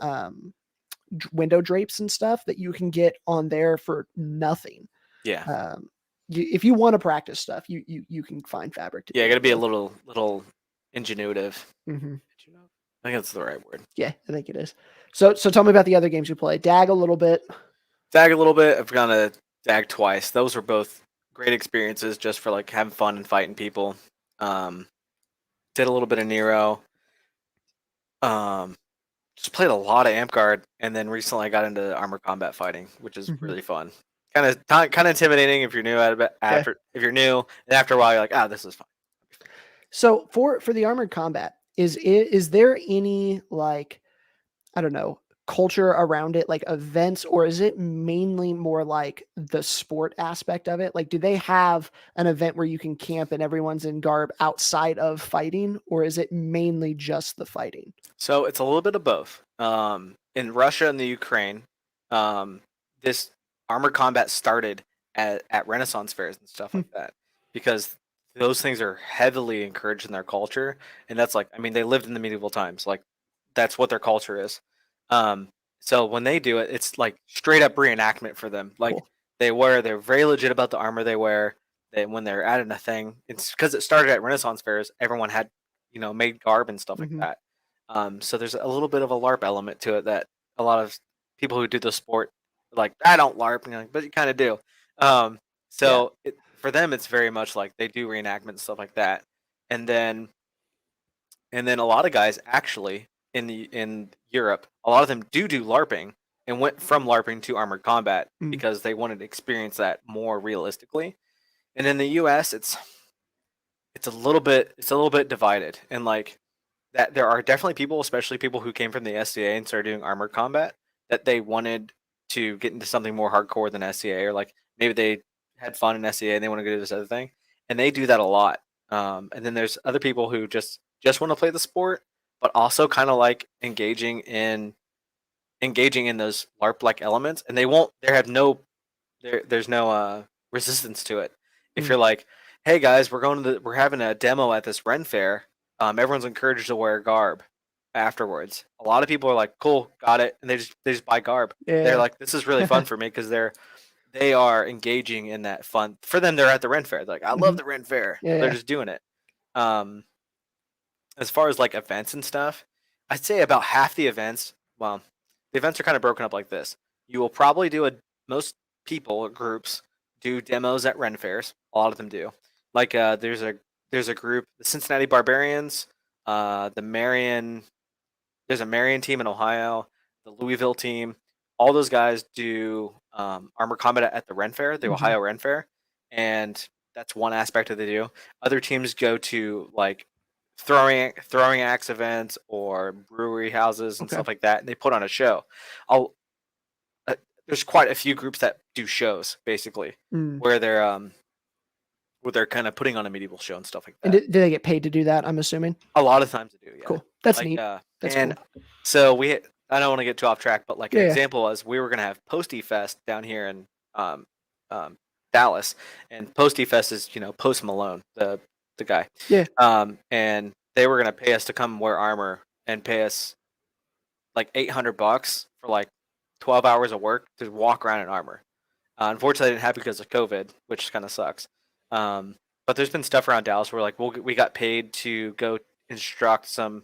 Speaker 1: window drapes and stuff that you can get on there for nothing.
Speaker 2: Yeah,
Speaker 1: um, if you want to practice stuff, you can find fabric to
Speaker 2: yeah.
Speaker 1: do
Speaker 2: Got to
Speaker 1: it
Speaker 2: be a
Speaker 1: with.
Speaker 2: little ingenuitive.
Speaker 1: hmm
Speaker 2: I think that's the right word.
Speaker 1: Yeah, I think it is. So tell me about the other games you play. Dag a little bit.
Speaker 2: Dag a little bit. I've gone to Dag twice. Those were both great experiences just for like having fun and fighting people. Um, did a little bit of Nero. Um, just played a lot of Amp and then recently I got into armor combat fighting, which is
Speaker 1: hmm
Speaker 2: really fun. Kind of intimidating if you're new at it.
Speaker 1: Yeah.
Speaker 2: After if you're new, and after a while you're like, ah, this is fun.
Speaker 1: So for the armored combat, is there any like I don't know culture around it, like events, or is it mainly more like the sport aspect of it? Like, do they have an event where you can camp and everyone's in garb outside of fighting, or is it mainly just the fighting?
Speaker 2: So it's a little bit of both. In Russia and the Ukraine, this armored combat started at Renaissance fairs and stuff
Speaker 1: Hmm,
Speaker 2: like that because those things are heavily encouraged in their culture, and that's like, I mean, they lived in the medieval times, like that's what their culture is. Um, so when they do it, it's like straight up reenactment for them. Like
Speaker 1: cool.
Speaker 2: they're very legit about the armor they wear. They when they're adding a thing, it's because it started at Renaissance fairs. Everyone had, made garb and stuff like
Speaker 1: Hmm.
Speaker 2: that. So there's a little bit of a LARP element to it that a lot of people who do the sport like, I don't LARP, and you're like, but you kind of do. Um,
Speaker 1: Yeah.
Speaker 2: for them, it's very much like they do reenactment and stuff like that, and then a lot of guys actually in Europe, a lot of them do LARPing and went from LARPing to armored combat
Speaker 1: Mm,
Speaker 2: because they wanted to experience that more realistically. And in the U.S., it's a little bit divided, and like that there are definitely people, especially people who came from the SCA and started doing armored combat, that they wanted to get into something more hardcore than SCA, or like maybe they had fun in SCA and they want to go do this other thing, and they do that a lot. And then there's other people who just want to play the sport, but also kind of like engaging in those LARP like elements, and they won't. There's no resistance to it. If
Speaker 1: mm.
Speaker 2: you're like, hey guys, we're having a demo at this Ren fair. Everyone's encouraged to wear garb afterwards. A lot of people are like, cool, got it, and they just buy garb. They're
Speaker 1: Yeah.
Speaker 2: like, this is really fun for me because they are engaging in that fun. For them, they're at the Ren fair. They're like, I love
Speaker 1: Hmm.
Speaker 2: the Ren fair.
Speaker 1: Yeah.
Speaker 2: They're
Speaker 1: Yeah.
Speaker 2: just doing it. Um, as far as like events and stuff, I'd say about half the events. Well, the events are kind of broken up like this. You will probably do a most people or groups do demos at Ren fairs. A lot of them do. Like there's a group, the Cincinnati Barbarians, the Marion. There's a Marion team in Ohio, the Louisville team. All those guys do armor combat at the Ren Fair, the
Speaker 1: Hmm.
Speaker 2: Ohio Ren Fair, and that's one aspect that they do. Other teams go to like throwing axe events or brewery houses and
Speaker 1: Okay.
Speaker 2: stuff like that, and they put on a show. I'll, uh, there's quite a few groups that do shows basically,
Speaker 1: Mm.
Speaker 2: where they're kind of putting on a medieval show and stuff like
Speaker 1: And
Speaker 2: that.
Speaker 1: do they get paid to do that? I'm assuming.
Speaker 2: A lot of times I do, yeah.
Speaker 1: Cool. That's
Speaker 2: Like,
Speaker 1: neat. That's
Speaker 2: and
Speaker 1: cool.
Speaker 2: so I don't want to get too off track, but like an
Speaker 1: Yeah. Yeah.
Speaker 2: example was we were gonna have Posty Fest down here in um, um, Dallas, and Posty Fest is Post Malone, the guy,
Speaker 1: Yeah.
Speaker 2: and they were gonna pay us to come wear armor and pay us like $800 for like 12 hours of work to walk around in armor. Unfortunately, I didn't have it because of COVID, which kind of sucks. Um, but there's been stuff around Dallas where like we got paid to go instruct some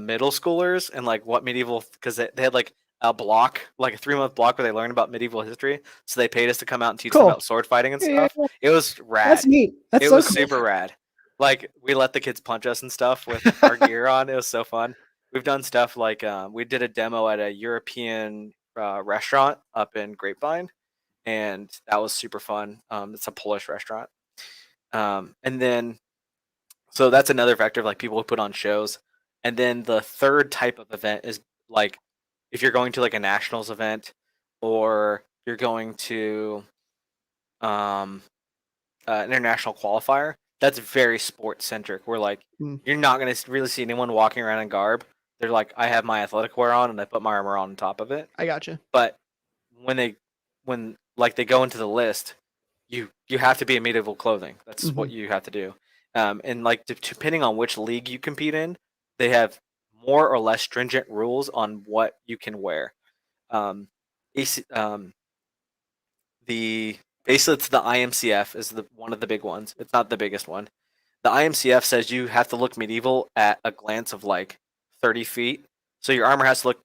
Speaker 2: middle schoolers and like what medieval, because they had like a block, like a 3-month block where they learned about medieval history. So they paid us to come out and teach them
Speaker 1: Cool.
Speaker 2: about sword fighting and
Speaker 1: Yeah. Yeah.
Speaker 2: stuff.
Speaker 1: Yeah.
Speaker 2: It was
Speaker 1: That's
Speaker 2: rad.
Speaker 1: neat. That's
Speaker 2: It
Speaker 1: so
Speaker 2: was
Speaker 1: cool.
Speaker 2: super rad. Like we let the kids punch us and stuff with our gear on. It was so fun. We've done stuff like we did a demo at a European restaurant up in Grapevine, and that was super fun. It's a Polish restaurant, and then so that's another factor of like people who put on shows. And then the third type of event is like if you're going to like a nationals event, or you're going to um, international qualifier. That's very sports centric. Where like
Speaker 1: Mm,
Speaker 2: you're not gonna really see anyone walking around in garb. They're like, I have my athletic wear on and I put my armor on top of it.
Speaker 1: I gotcha.
Speaker 2: But when they when like they go into the list, you have to be in medieval clothing. That's
Speaker 1: Hmm.
Speaker 2: what you have to do. And like depending on which league you compete in, they have more or less stringent rules on what you can wear. Um, AC, the basically it's the IMCF is the one of the big ones. It's not the biggest one. The IMCF says you have to look medieval at a glance of like 30 feet. So your armor has to look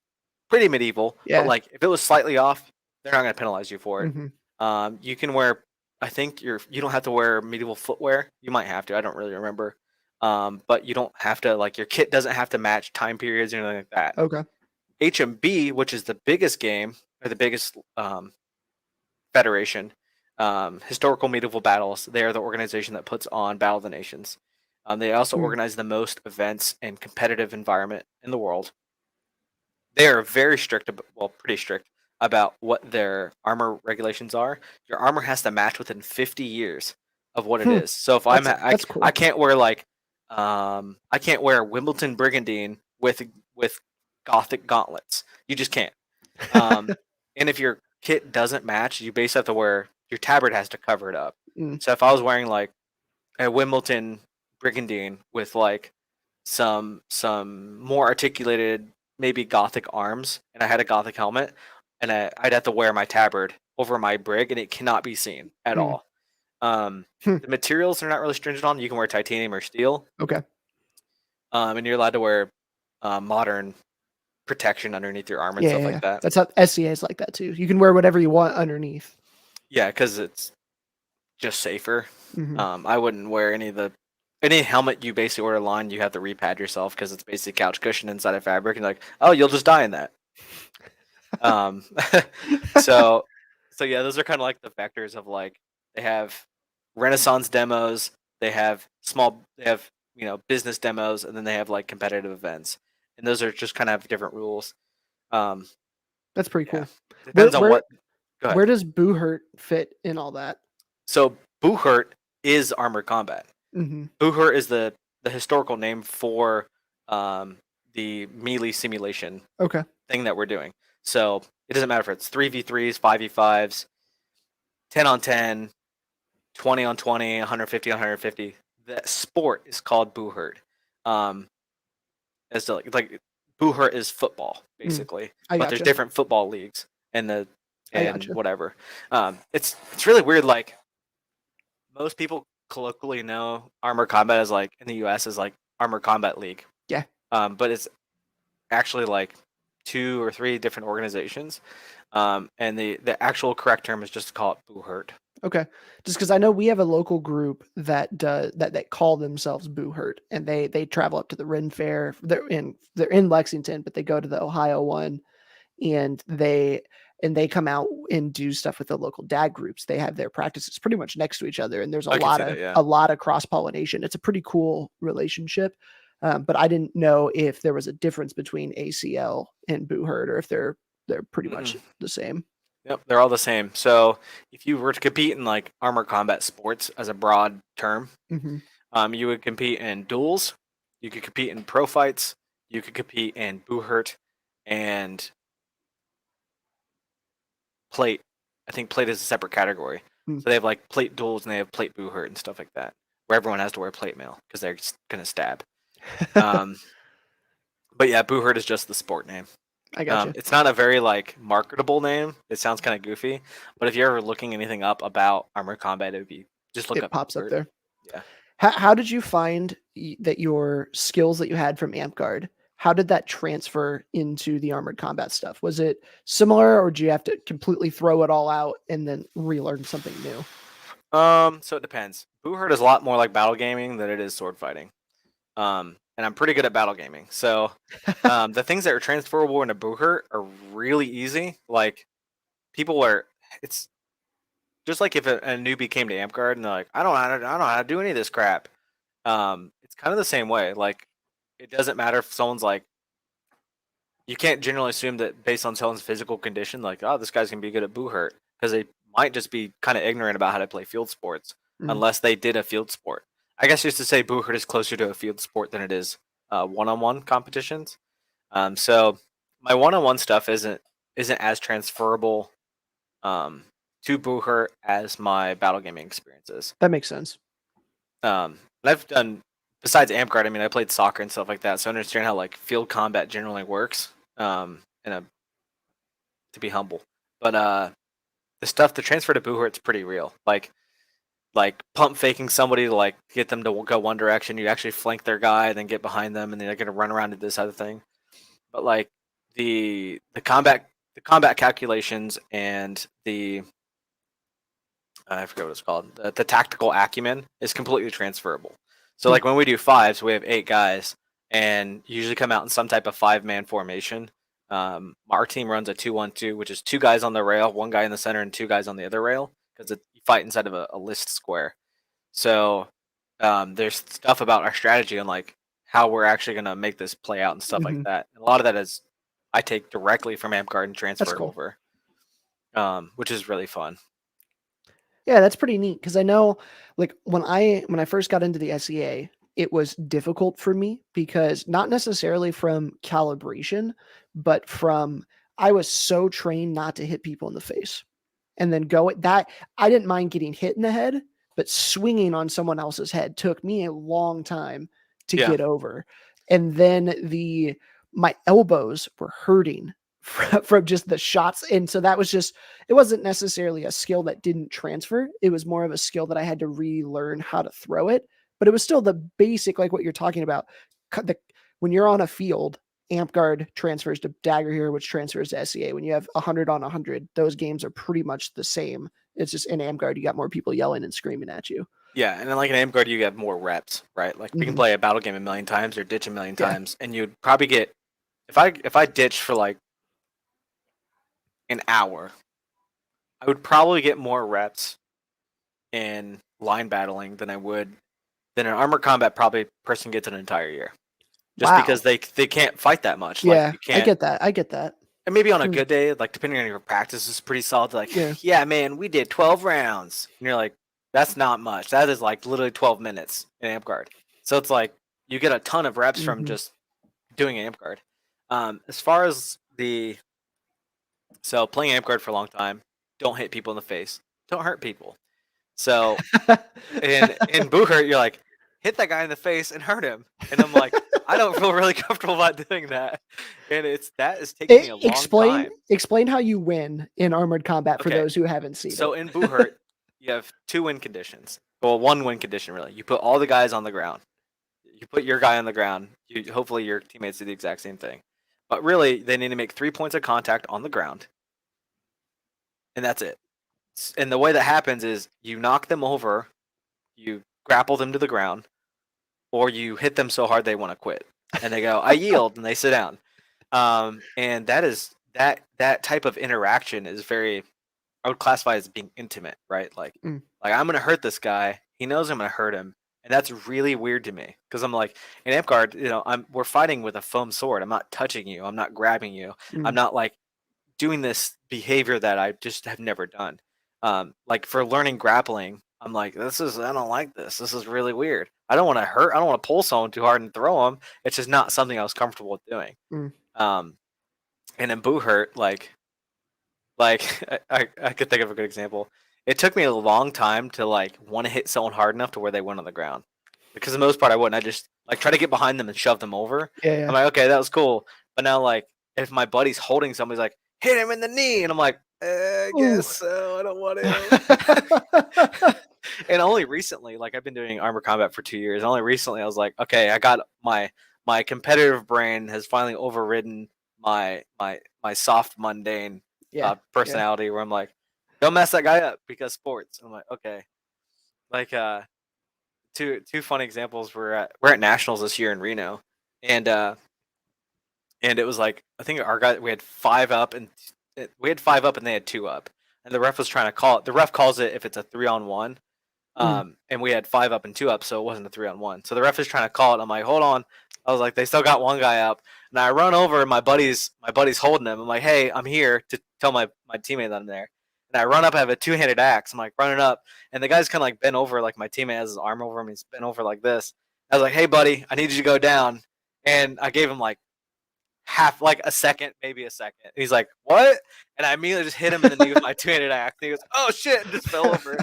Speaker 2: pretty medieval, but
Speaker 1: Yeah.
Speaker 2: like if it was slightly off, they're not going to penalize you for it.
Speaker 1: Hmm.
Speaker 2: You can wear, I think you don't have to wear medieval footwear. You might have to. I don't really remember. But you don't have to, like, your kit doesn't have to match time periods or anything like that.
Speaker 1: Okay.
Speaker 2: HMB, which is the biggest game or the biggest federation, historical medieval battles. They are the organization that puts on Battle of the Nations. They also
Speaker 1: Mm,
Speaker 2: organize the most events and competitive environment in the world. they are very strict, well, pretty strict about what their armor regulations are. Your armor has to match within 50 years of what it
Speaker 1: Hmm.
Speaker 2: is. So if
Speaker 1: That's
Speaker 2: I
Speaker 1: cool.
Speaker 2: can't wear like I can't wear Wimbledon Brigandine with Gothic gauntlets. You just can't. Um, and if your kit doesn't match, you basically have to wear your tabard has to cover it up.
Speaker 1: Mm,
Speaker 2: So if I was wearing like a Wimbledon Brigandine with like some more articulated maybe Gothic arms, and I had a Gothic helmet, and I'd have to wear my tabard over my brig, and it cannot be seen at
Speaker 1: mm,
Speaker 2: all. Um,
Speaker 1: hmm.
Speaker 2: the materials are not really stringent on. You can wear titanium or steel,
Speaker 1: Okay.
Speaker 2: and you're allowed to wear modern protection underneath your armor and
Speaker 1: Yeah,
Speaker 2: stuff
Speaker 1: yeah,
Speaker 2: like
Speaker 1: yeah.
Speaker 2: that.
Speaker 1: That's how SCA is like that too. You can wear whatever you want underneath.
Speaker 2: Yeah, because it's just safer.
Speaker 1: Hmm.
Speaker 2: I wouldn't wear any helmet you basically order online. You have to repad yourself because it's basically couch cushion inside of fabric, and like, oh, you'll just die in that. Um, so so yeah, those are kind of like the vectors of like they have Renaissance demos, they have business demos, and then they have like competitive events, and those are just kind of have different rules. Um,
Speaker 1: That's pretty
Speaker 2: yeah,
Speaker 1: cool. Where
Speaker 2: depends on
Speaker 1: where
Speaker 2: what. Go ahead.
Speaker 1: where does Boohurt fit in all that?
Speaker 2: So Buhurt is armored combat.
Speaker 1: Hmm.
Speaker 2: Buhurt is the historical name for um, the melee simulation
Speaker 1: Okay.
Speaker 2: thing that we're doing. So it doesn't matter if it's 3v3s, 5v5s, 10 on 10, 20 on 20, 150 on 150. The sport is called Buhurt. Um, as to like Buhurt is football
Speaker 1: Mm,
Speaker 2: basically,
Speaker 1: I
Speaker 2: but there's
Speaker 1: gotcha.
Speaker 2: different football leagues
Speaker 1: I
Speaker 2: and
Speaker 1: gotcha.
Speaker 2: whatever. It's really weird. Like most people colloquially know Armor Combat as like in the U.S. as like Armor Combat League,
Speaker 1: Yeah.
Speaker 2: but it's actually like two or three different organizations, and the actual correct term is just to call it Buhurt.
Speaker 1: Okay. Just because I know we have a local group that call themselves Boohurt, and they travel up to the Ren Fair. They're in Lexington, but they go to the Ohio one, and they come out and do stuff with the local dad groups. They have their practices pretty much next to each other, and there's a
Speaker 2: I can
Speaker 1: lot
Speaker 2: see
Speaker 1: of
Speaker 2: that, yeah.
Speaker 1: a lot of cross pollination. It's a pretty cool relationship. But I didn't know if there was a difference between ACL and Boohurt, or if they're pretty
Speaker 2: Mm-mm.
Speaker 1: much the same.
Speaker 2: Yep, they're all the same. So if you were to compete in like armor combat sports as a broad term,
Speaker 1: Hmm.
Speaker 2: you would compete in duels, you could compete in pro fights, you could compete in Buhurt, and plate. I think plate is a separate category.
Speaker 1: Mm.
Speaker 2: So they have like plate duels and they have plate Buhurt and stuff like that, where everyone has to wear plate mail because they're just gonna stab. Um, but yeah, Buhurt is just the sport name.
Speaker 1: I gotcha.
Speaker 2: It's not a very like marketable name. It sounds kind of goofy, but if you're ever looking anything up about armored combat, it would be just look
Speaker 1: It
Speaker 2: up
Speaker 1: pops up
Speaker 2: Buhurt.
Speaker 1: there.
Speaker 2: Yeah.
Speaker 1: How did you find that your skills that you had from Amp how did that transfer into the armored combat stuff? Was it similar, or do you have to completely throw it all out and then relearn something new?
Speaker 2: So it depends. Buhurt is a lot more like battle gaming than it is sword fighting. And I'm pretty good at battle gaming. So, the things that are transferable into Buhurt are really easy. Like people are, it's just like if a newbie came to Amp and they're like, I don't know how to do any of this crap. It's kind of the same way. Like it doesn't matter if someone's like, you can't generally assume that based on someone's physical condition, like, oh, this guy's gonna be good at Buhurt because they might just be kind of ignorant about how to play field sports
Speaker 1: Mm,
Speaker 2: unless they did a field sport. I guess just to say Buhurt is closer to a field sport than it is one-on-one competitions. So my one-on-one stuff isn't as transferable um, to Buhurt as my battle gaming experiences.
Speaker 1: that makes sense.
Speaker 2: And I've done besides Amp I mean, I played soccer and stuff like that, so I understand how like field combat generally works. And to be humble, but the transfer to Buhurt's pretty real. Like pump faking somebody to like get them to go one direction. You actually flank their guy, then get behind them, and then they're gonna run around to this other thing. But like the combat calculations and the I forget what it's called. The tactical acumen is completely transferable. So
Speaker 1: Hmm.
Speaker 2: like when we do fives, we have 8 guys, and usually come out in some type of 5-man formation. Our team runs a 2-1-2, which is 2 guys on the rail, 1 guy in the center, and 2 guys on the other rail, because you fight inside of a list square. So there's stuff about our strategy and like how we're actually gonna make this play out and stuff like
Speaker 1: Hmm.
Speaker 2: that. And a lot of that is I take directly from Amp Guard and
Speaker 1: That's
Speaker 2: transfer it
Speaker 1: cool.
Speaker 2: over, which is really fun.
Speaker 1: Yeah, that's pretty neat because I know, like when I first got into the SEA, it was difficult for me because not necessarily from calibration, but from I was so trained not to hit people in the face, and then go at that. I didn't mind getting hit in the head, but swinging on someone else's head took me a long time to
Speaker 2: Yeah.
Speaker 1: get over, and then my elbows were hurting from just the shots, and so that was just it wasn't necessarily a skill that didn't transfer. It was more of a skill that I had to relearn how to throw it. But it was still the basic, like what you're talking about. When you're on a field, Amp Guard transfers to Dagger Hero, which transfers to SEA. When you have 100 on 100, those games are pretty much the same. It's just in Amp Guard, you got more people yelling and screaming at you.
Speaker 2: Yeah, and then like in Amp Guard, you get more reps, right? Like we can play a battle game a million times or ditch a million
Speaker 1: Yeah.
Speaker 2: times, and you'd probably get if I ditched for like an hour, I would probably get more reps in line battling than I would than an armor combat probably person gets an entire year. Just
Speaker 1: Wow.
Speaker 2: because they can't fight that much. Like
Speaker 1: Yeah,
Speaker 2: you
Speaker 1: I
Speaker 2: can't.
Speaker 1: get that. I get that.
Speaker 2: And maybe on a good day, like depending on your practice, is pretty solid. Like,
Speaker 1: Yeah.
Speaker 2: yeah, man, we did 12 rounds, and you're like, that's not much. That is like literally 12 minutes in Amp Guard. So it's like you get a ton of reps from just doing Amp Guard. As far as playing Amp Guard for a long time, don't hit people in the face, don't hurt people. So in Boo Hurt, you're like, hit that guy in the face and hurt him, and I'm like, I don't feel really comfortable about doing that, and that is taking me a long time.
Speaker 1: Explain how you win in Armored Combat for
Speaker 2: Okay,
Speaker 1: those who haven't seen
Speaker 2: so
Speaker 1: it.
Speaker 2: in Boo Hurt, you have 2 win conditions. Well, 1 win condition really. You put all the guys on the ground. You put your guy on the ground. Hopefully your teammates do the exact same thing. But really, they need to make 3 points of contact on the ground, and that's it. And the way that happens is you knock them over, you grapple them to the ground, or you hit them so hard they want to quit, and they go, "I yield," and they sit down. And that type of interaction is very, I would classify as being intimate, right? Like I'm gonna hurt this guy. He knows I'm gonna hurt him, and that's really weird to me because I'm like in Amp Guard, we're fighting with a foam sword. I'm not touching you. I'm not grabbing you. I'm not like doing this behavior that I just have never done. Like for learning grappling, I'm like, I don't like this. This is really weird. I don't want to hurt. I don't want to pull someone too hard and throw them. It's just not something I was comfortable with doing. And in Boo Hurt, I could think of a good example. It took me a long time to like want to hit someone hard enough to where they went on the ground. Because for the most part I wouldn't. I just like try to get behind them and shove them over.
Speaker 1: Yeah.
Speaker 2: I'm like, okay, that was cool. But now like if my buddy's holding somebody's like, hit him in the knee, and I'm like, I guess so. I don't want to. And only recently, like I've been doing armor combat for 2 years. Only recently I was like, okay, I got my competitive brain has finally overridden my soft mundane personality where I'm like, don't mess that guy up because sports. I'm like, okay. Like two fun examples. We're at nationals this year in Reno, and it was like I think our guy we had 5 up and they had 2 up, and the ref was trying to call it. The ref calls it if it's a 3-on-1. And we had 5 up and 2 up, so it wasn't a 3-on-1. So the ref is trying to call it. I'm like, hold on. I was like, they still got 1 guy up, and I run over, and my buddy's holding him. I'm like, hey, I'm here to tell my teammate that I'm there. And I run up, I have a 2-handed axe. I'm like running up, and the guy's kind of like bent over, like my teammate has his arm over him. He's bent over like this. I was like, hey, buddy, I need you to go down. And I gave him like like a second, maybe a second. And he's like, what? And I immediately just hit him in the knee with my 2-handed axe. And he goes, oh shit, and just fell over.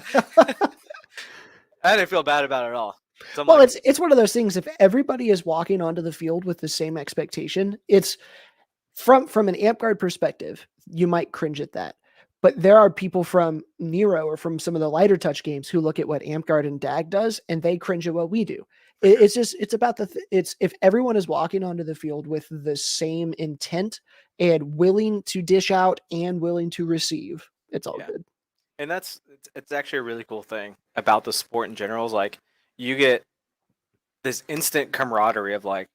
Speaker 2: I didn't feel bad about it at all. So
Speaker 1: well, like, it's one of those things. If everybody is walking onto the field with the same expectation, it's from an Amp Guard perspective, you might cringe at that. But there are people from Nero or from some of the lighter touch games who look at what Amp Guard and DAG does, and they cringe at what we do. It's about it's if everyone is walking onto the field with the same intent and willing to dish out and willing to receive, it's all good.
Speaker 2: And it's actually a really cool thing about the sport in general. Is like you get this instant camaraderie of like,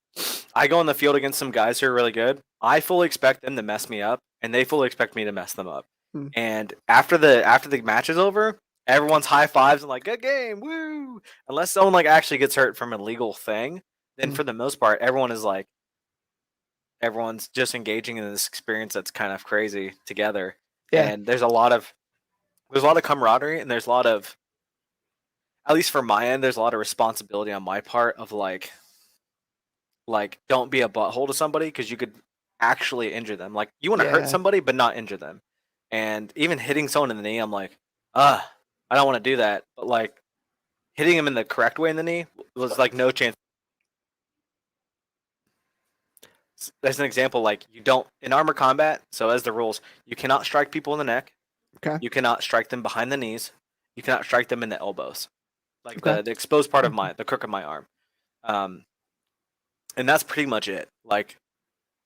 Speaker 2: I go in the field against some guys who are really good. I fully expect them to mess me up, and they fully expect me to mess them up. And after the match is over, everyone's high fives and like, good game, woo! Unless someone like actually gets hurt from a legal thing, then for the most part, everyone is like, everyone's just engaging in this experience that's kind of crazy together.
Speaker 1: Yeah.
Speaker 2: And there's a lot of camaraderie, and there's a lot of, at least for my end, there's a lot of responsibility on my part of like don't be a butthole to somebody because you could actually injure them. Like you want to hurt
Speaker 1: Yeah.
Speaker 2: somebody but not injure them. And even hitting someone in the knee, I'm like, I don't want to do that. But like hitting him in the correct way in the knee was like no chance. There's an example, like you don't in armor combat. So as the rules, you cannot strike people in the neck.
Speaker 1: Okay.
Speaker 2: You cannot strike them behind the knees. You cannot strike them in the elbows, like
Speaker 1: Okay.
Speaker 2: the exposed part of the crook of my arm. Um, and that's pretty much it. Like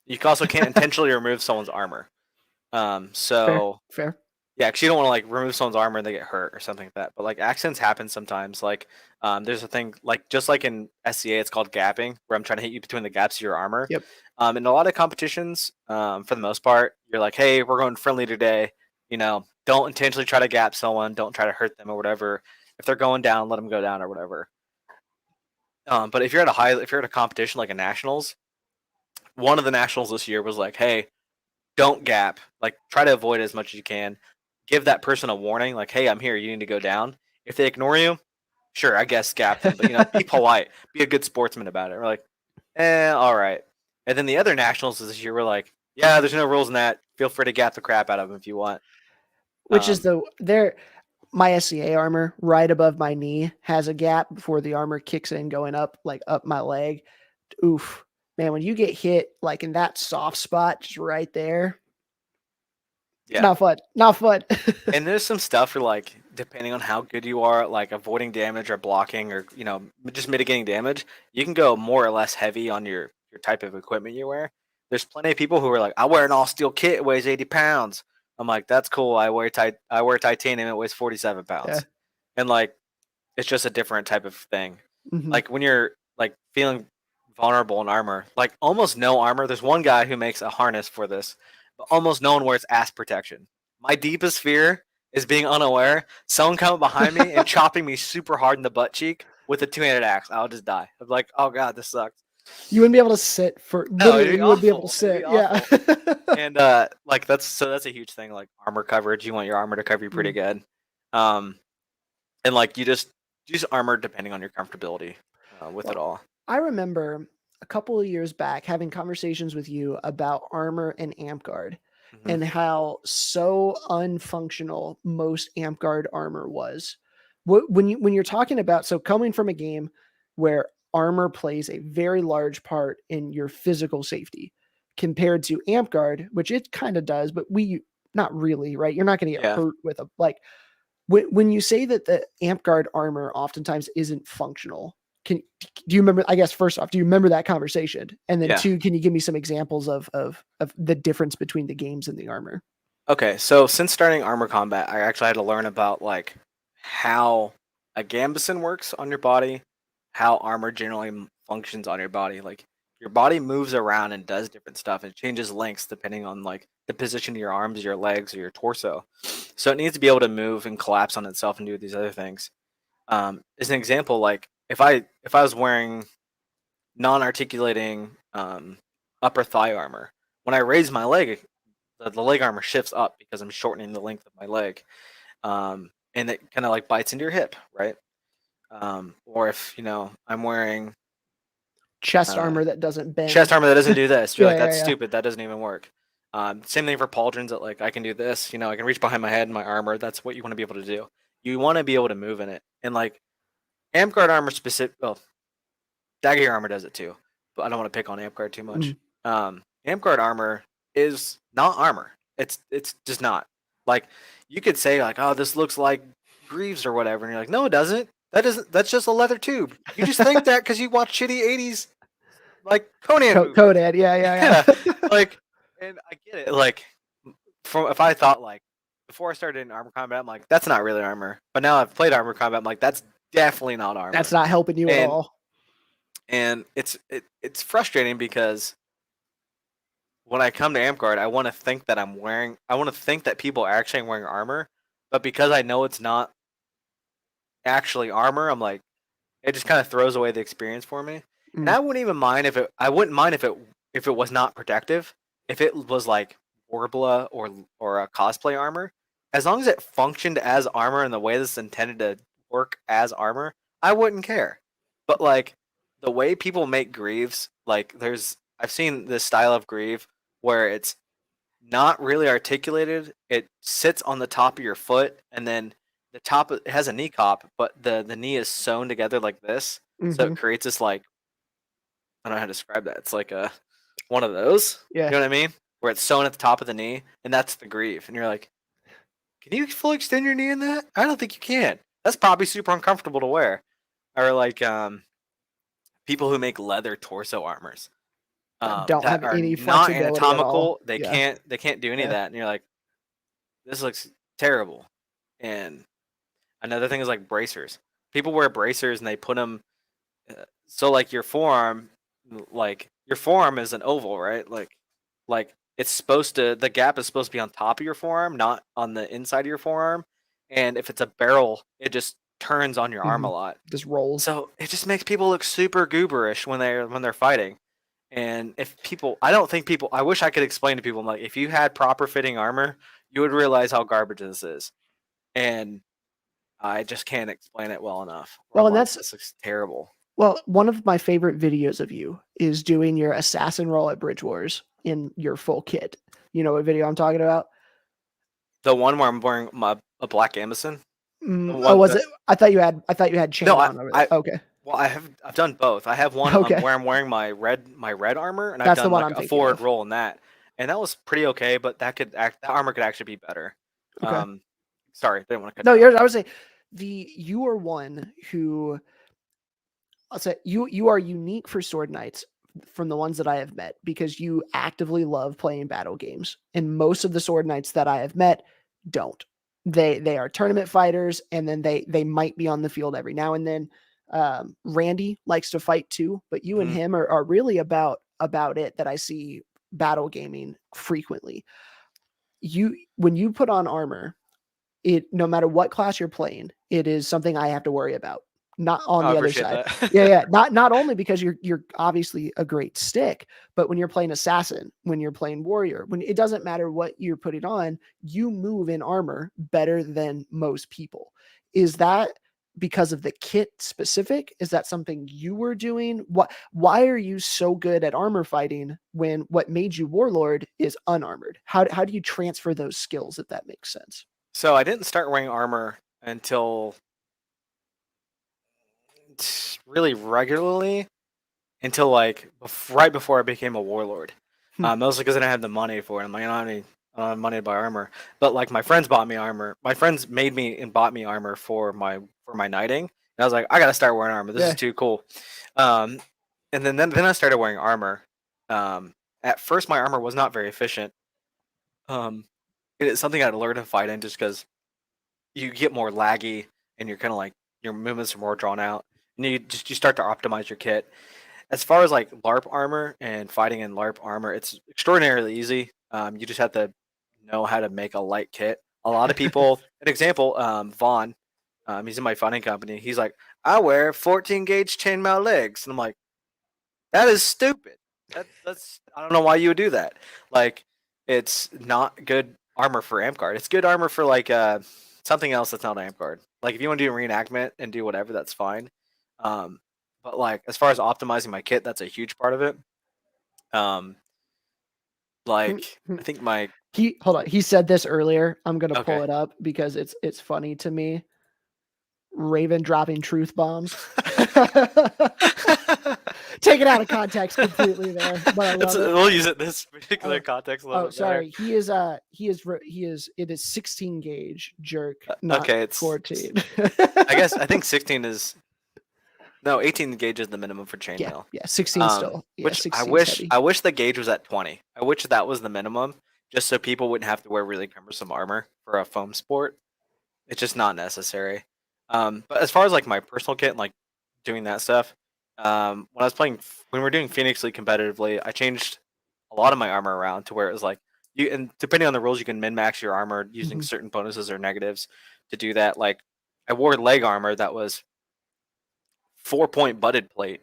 Speaker 2: you also can't intentionally remove someone's armor.
Speaker 1: Fair.
Speaker 2: So
Speaker 1: Fair.
Speaker 2: yeah, because you don't want to like remove someone's armor and they get hurt or something like that. But like accidents happen sometimes. Like there's a thing like just like in SCA, it's called gapping, where I'm trying to hit you between the gaps of your armor.
Speaker 1: Yep.
Speaker 2: In a lot of competitions, for the most part, you're like, hey, we're going friendly today. You know, don't intentionally try to gap someone. Don't try to hurt them or whatever. If they're going down, let them go down or whatever. But if you're at a competition like a nationals, one of the nationals this year was like, hey, don't gap. Like try to avoid it as much as you can. Give that person a warning, like, hey, I'm here. You need to go down. If they ignore you, sure, I guess gap them. But be polite. Be a good sportsman about it. We're like, all right. And then the other nationals this year were like, yeah, there's no rules in that. Feel free to gap the crap out of them if you want.
Speaker 1: Which is my SCA armor right above my knee has a gap before the armor kicks in going up, like up my leg. Oof, man, when you get hit like in that soft spot, just right there,
Speaker 2: Yeah.
Speaker 1: not fun. Not fun.
Speaker 2: And there's some stuff where like, depending on how good you are at like avoiding damage or blocking or just mitigating damage, you can go more or less heavy on your type of equipment you wear. There's plenty of people who are like, I wear an all steel kit, it weighs 80 pounds. I'm like, that's cool. I wear titanium, it weighs 47 pounds.
Speaker 1: Yeah.
Speaker 2: And like it's just a different type of thing.
Speaker 1: Mhm.
Speaker 2: Like when you're like feeling vulnerable in armor, like almost no armor. There's one guy who makes a harness for this, but almost no one wears ass protection. My deepest fear is being unaware, someone coming behind me and chopping me super hard in the butt cheek with a two-handed axe. I'll just die. I'm like, oh god, this sucks.
Speaker 1: You wouldn't be able to sit for
Speaker 2: No, it'd
Speaker 1: literally.
Speaker 2: be
Speaker 1: You wouldn't be able to
Speaker 2: awful. It'd
Speaker 1: sit.
Speaker 2: be
Speaker 1: Yeah.
Speaker 2: awful. And like that's a huge thing. Like armor coverage, you want your armor to cover you pretty good. And like you just use armor depending on your comfortability with it all.
Speaker 1: I remember a couple of years back having conversations with you about armor and amp guard and how so unfunctional most amp guard armor was. When you're talking about, so coming from a game where armor plays a very large part in your physical safety compared to amp guard, which it kind of does, but not really, right? You're not going to get hurt with a like when you say that the amp guard armor oftentimes isn't functional. Do you remember, I guess, first off, do you remember that conversation? And then two, can you give me some examples of the difference between the games and the armor?
Speaker 2: Okay, so since starting armor combat, I actually had to learn about like how a gambeson works on your body, how armor generally functions on your body. Like your body moves around and does different stuff and changes lengths depending on like the position of your arms, your legs, or your torso. So it needs to be able to move and collapse on itself and do these other things. As an example, like if I was wearing non-articulating upper thigh armor, when I raise my leg, the leg armor shifts up because I'm shortening the length of my leg, and it kind of like bites into your hip, right? Or if I'm wearing
Speaker 1: chest armor that doesn't bend,
Speaker 2: chest armor that doesn't do this, you're like, that's
Speaker 1: yeah.
Speaker 2: stupid. That doesn't even work. Same thing for pauldrons. That like I can do this. I can reach behind my head in my armor. That's what you want to be able to do. You want to be able to move in it, and like amp guard armor specific. Well, dagger armor does it too, but I don't want to pick on amp guard too much. Amp guard armor is not armor. It's just not. Like you could say like, oh, this looks like greaves or whatever, and you're like, no, it doesn't. That's just a leather tube. You just think that because you watch shitty '80s like Conan movies.
Speaker 1: Conan, yeah.
Speaker 2: Like, and I get it. Like, if I thought like before I started in armor combat, I'm like, that's not really armor. But now I've played armor combat, I'm like, that's definitely not armor.
Speaker 1: That's not helping you at all.
Speaker 2: And it's frustrating because when I come to amp guard, I want to think that people are actually wearing armor, but because I know it's not actually armor, I'm like, it just kind of throws away the experience for me. And I wouldn't mind if if it was not protective, if it was like Warbler or a cosplay armor, as long as it functioned as armor in the way this intended to work as armor, I wouldn't care. But like the way people make greaves, like I've seen this style of greave where it's not really articulated. It sits on the top of your foot, and then it has a knee cop, but the knee is sewn together like this, so
Speaker 1: Hmm.
Speaker 2: it creates this like I don't know how to describe that. It's like a one of those.
Speaker 1: Yeah.
Speaker 2: You know what I mean? Where it's sewn at the top of the knee, and that's the greave. And you're like, can you fully extend your knee in that? I don't think you can. That's probably super uncomfortable to wear. Or like people who make leather torso armors
Speaker 1: That don't
Speaker 2: that
Speaker 1: have
Speaker 2: are
Speaker 1: any
Speaker 2: not
Speaker 1: flexibility at all.
Speaker 2: anatomical. They
Speaker 1: Yeah.
Speaker 2: can't do any of
Speaker 1: Yeah.
Speaker 2: that. And you're like, this looks terrible. And another thing is like bracers. People wear bracers and they put them so like your forearm is an oval, right? Like it's supposed to the gap is supposed to be on top of your forearm, not on the inside of your forearm. And if it's a barrel, it just turns on your arm
Speaker 1: Hmm.
Speaker 2: a lot.
Speaker 1: Just rolls.
Speaker 2: So it just makes people look super gooberish when they're fighting. And if people, I don't think people, I wish I could explain to people like if you had proper fitting armor, you would realize how garbage this is. And I just can't explain it well enough. Where
Speaker 1: Well,
Speaker 2: I'm
Speaker 1: and
Speaker 2: like,
Speaker 1: that's
Speaker 2: this looks terrible.
Speaker 1: well, one of my favorite videos of you is doing your assassin roll at Bridge Wars in your full kit. You know what video I'm talking about?
Speaker 2: The one where I'm wearing a black Amazon. The
Speaker 1: Oh,
Speaker 2: one
Speaker 1: was
Speaker 2: that
Speaker 1: it? I thought you had
Speaker 2: no,
Speaker 1: chain on over there. Okay.
Speaker 2: well, I've done both. I have one
Speaker 1: Okay.
Speaker 2: where I'm wearing my red armor, and I've
Speaker 1: That's the
Speaker 2: done
Speaker 1: one
Speaker 2: like
Speaker 1: I'm
Speaker 2: a
Speaker 1: thinking
Speaker 2: forward
Speaker 1: of.
Speaker 2: roll in that, and that was pretty okay. But that armor could actually be better.
Speaker 1: Okay.
Speaker 2: Um, sorry, didn't want to cut
Speaker 1: No,
Speaker 2: you off.
Speaker 1: I would say you are one who I'll say you are unique for Sword Knights from the ones that I have met because you actively love playing battle games. And most of the Sword Knights that I have met don't. They are tournament fighters, and then they might be on the field every now and then. Randy likes to fight too, but you and
Speaker 2: Mhm.
Speaker 1: him are really about it that I see battle gaming frequently. You when you put on armor, it no matter what class you're playing, it is something I have to worry about. Not on
Speaker 2: I
Speaker 1: the other
Speaker 2: appreciate
Speaker 1: side. Yeah,
Speaker 2: that.
Speaker 1: yeah. Not only because you're obviously a great stick, but when you're playing assassin, when you're playing warrior, when it doesn't matter what you're putting on, you move in armor better than most people. Is that because of the kit specific? Is that something you were doing? Why are you so good at armor fighting when what made you warlord is unarmored? How do you transfer those skills if that makes sense?
Speaker 2: So I didn't start wearing armor until really regularly until like right before I became a warlord.
Speaker 1: Hmm.
Speaker 2: Mostly because I didn't have the money for it. I'm like, I don't have money to buy armor. But like my friends bought me armor. My friends made me and bought me armor for my knighting. And I was like, I gotta start wearing armor. This is
Speaker 1: Yeah.
Speaker 2: too cool. Um, and then I started wearing armor. Um, at first my armor was not very efficient. Um, it's something I had to learn to fight in just because you get more laggy and you're kind of like your movements are more drawn out. And you start to optimize your kit. As far as like Larp armor and fighting in Larp armor, it's extraordinarily easy. You just have to know how to make a light kit. A lot of people, an example, Vaughn, he's in my fighting company. He's like, I wear 14 gauge chainmail legs, and I'm like, that is stupid. That's I don't know why you would do that. Like, it's not good armor for amp guard. It's good armor for like something else that's not amp guard. Like if you want to do reenactment and do whatever, that's fine. Um, but like as far as optimizing my kit, that's a huge part of it. Um, like I think my
Speaker 1: He hold on. He said this earlier. I'm gonna pull
Speaker 2: okay.
Speaker 1: it up because it's funny to me. Raven dropping truth bombs. Take it out of context completely there, but I love it.
Speaker 2: We'll use it in this particular
Speaker 1: Oh,
Speaker 2: context a little bit better.
Speaker 1: sorry. It is 16 gauge jerk, not
Speaker 2: Okay, it's
Speaker 1: 14.
Speaker 2: I think 16 is no 18 gauge is the minimum for
Speaker 1: Yeah,
Speaker 2: chainmail.
Speaker 1: yeah, 16 still. Yeah,
Speaker 2: Which
Speaker 1: 16's heavy.
Speaker 2: I wish the gauge was at 20. I wish that was the minimum, just so people wouldn't have to wear really cumbersome armor for a foam sport. It's just not necessary. But as far as like my personal kit, and, like doing that stuff, when I was playing, when we were doing Phoenix League competitively, I changed a lot of my armor around to where it was like you, and depending on the rules, you can min max your armor using
Speaker 1: Mhm.
Speaker 2: certain bonuses or negatives to do that. Like I wore leg armor that was 4-point butted plate,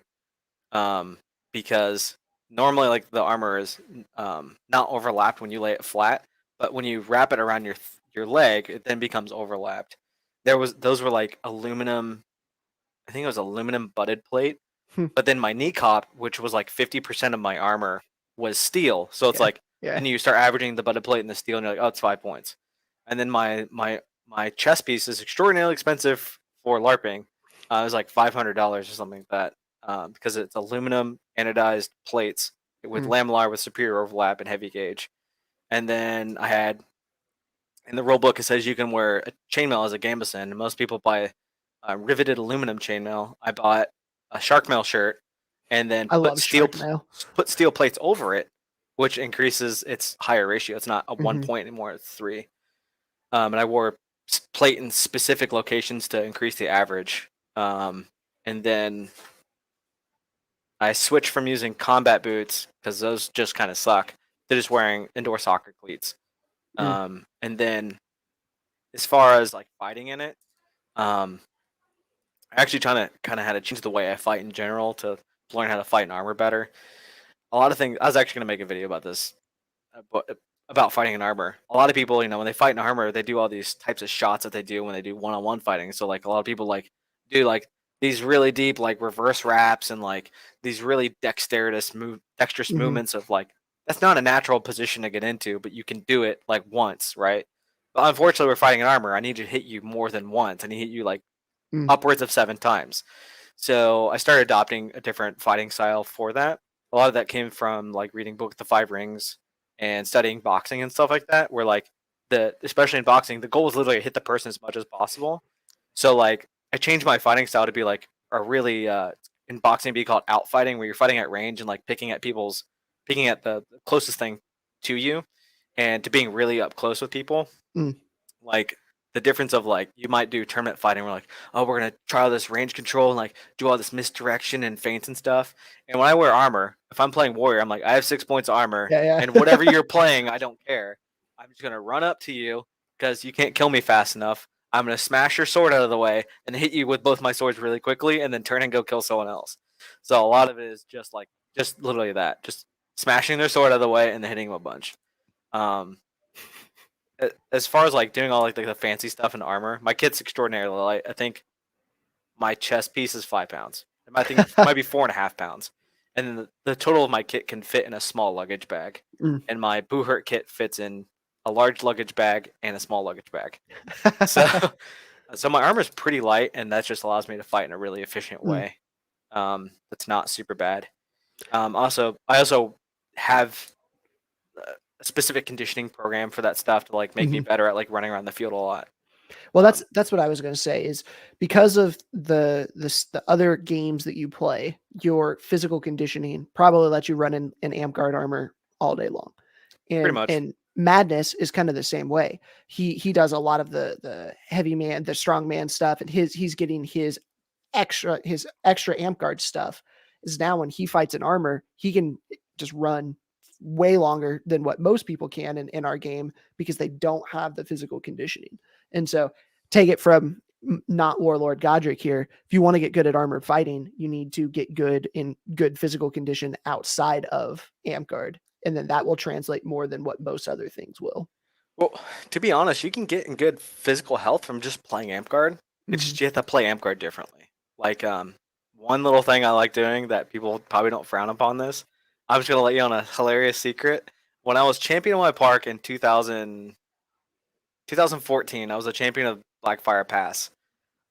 Speaker 2: because normally like the armor is not overlapped when you lay it flat, but when you wrap it around your leg, it then becomes overlapped. Those were like aluminum. I think it was aluminum butted plate.
Speaker 1: Hmm.
Speaker 2: But then my knee cop, which was like 50% of my armor, was steel. So it's
Speaker 1: Yeah.
Speaker 2: like
Speaker 1: Yeah.
Speaker 2: then you start averaging the butted plate and the steel, and you're like, oh, it's 5 points. And then my chest piece is extraordinarily expensive for LARPing. It was like $500 or something like that, because it's aluminum anodized plates with
Speaker 1: Mm.
Speaker 2: lamellar with superior overlap and heavy gauge. And then I had in the rule book it says you can wear a chainmail as a gambeson, and most people buy riveted aluminum chainmail. I bought a shark mail shirt, and then
Speaker 1: I love shark mail.
Speaker 2: put steel plates over it, which increases its higher ratio. It's not a one
Speaker 1: Hmm.
Speaker 2: point anymore; it's three. And I wore plate in specific locations to increase the average. And then I switched from using combat boots because those just kind of suck to just wearing indoor soccer cleats.
Speaker 1: Mm.
Speaker 2: And then as far as like fighting in it, um, I actually trying to kind of had to change the way I fight in general to learn how to fight in armor better. A lot of things. I was actually gonna make a video about this, about fighting in armor. A lot of people, when they fight in armor, they do all these types of shots that they do when they do one-on-one fighting. So like a lot of people like do like these really deep like reverse wraps and like these really dexterous
Speaker 1: Hmm.
Speaker 2: movements of like that's not a natural position to get into, but you can do it like once, right? But unfortunately, we're fighting in armor. I need to hit you more than once. I need to hit you like
Speaker 1: Mm.
Speaker 2: upwards of 7 times. So I started adopting a different fighting style for that. A lot of that came from like reading Book of the Five Rings and studying boxing and stuff like that. Where like especially in boxing, the goal is literally to hit the person as much as possible. So like I changed my fighting style to be like a really in boxing be called out fighting, where you're fighting at range and like picking at the closest thing to you, and to being really up close with people.
Speaker 1: Mm.
Speaker 2: Like the difference of like you might do tournament fighting, we're like, oh, we're gonna try all this range control and like do all this misdirection and feints and stuff. And when I wear armor, if I'm playing warrior, I'm like, I have 6 points of armor,
Speaker 1: Yeah.
Speaker 2: and whatever
Speaker 1: Yeah.
Speaker 2: you're playing, I don't care. I'm just gonna run up to you because you can't kill me fast enough. I'm gonna smash your sword out of the way and hit you with both my swords really quickly, and then turn and go kill someone else. So a lot of it is just literally that, just smashing their sword out of the way and then hitting them a bunch. Um, as far as like doing all like the fancy stuff in armor, my kit's extraordinarily light. I think my chest piece is 5 pounds. I think it might be 4.5 pounds, and then the total of my kit can fit in a small luggage bag.
Speaker 1: Mm.
Speaker 2: And my Boo Hurt kit fits in a large luggage bag and a small luggage bag. So, so my armor is pretty light, and that just allows me to fight in a really efficient
Speaker 1: Mm.
Speaker 2: way. That's not super bad. I also have a specific conditioning program for that stuff to like make me
Speaker 1: Hmm.
Speaker 2: better at like running around the field a lot.
Speaker 1: Well,
Speaker 2: Um,
Speaker 1: that's what I was going to say is because of the other games that you play, your physical conditioning probably lets you run in amp guard armor all day long.
Speaker 2: Pretty
Speaker 1: And
Speaker 2: much.
Speaker 1: and Madness is kind of the same way. He does a lot of the heavy man, the strong man stuff, and he's getting his extra amp guard stuff is now when he fights in armor, he can just run way longer than what most people can in our game because they don't have the physical conditioning. And so take it from not Warlord Godric here. If you want to get good at armored fighting, you need to get good in good physical condition outside of amp guard. And then that will translate more than what most other things will.
Speaker 2: Well, to be honest, you can get in good physical health from just playing amp guard. It's
Speaker 1: Mhm.
Speaker 2: just you have to play amp guard differently. Like one little thing I like doing that people probably don't frown upon this. I'm just gonna let you on a hilarious secret. When I was champion of my park in 2014, I was a champion of Blackfire Pass.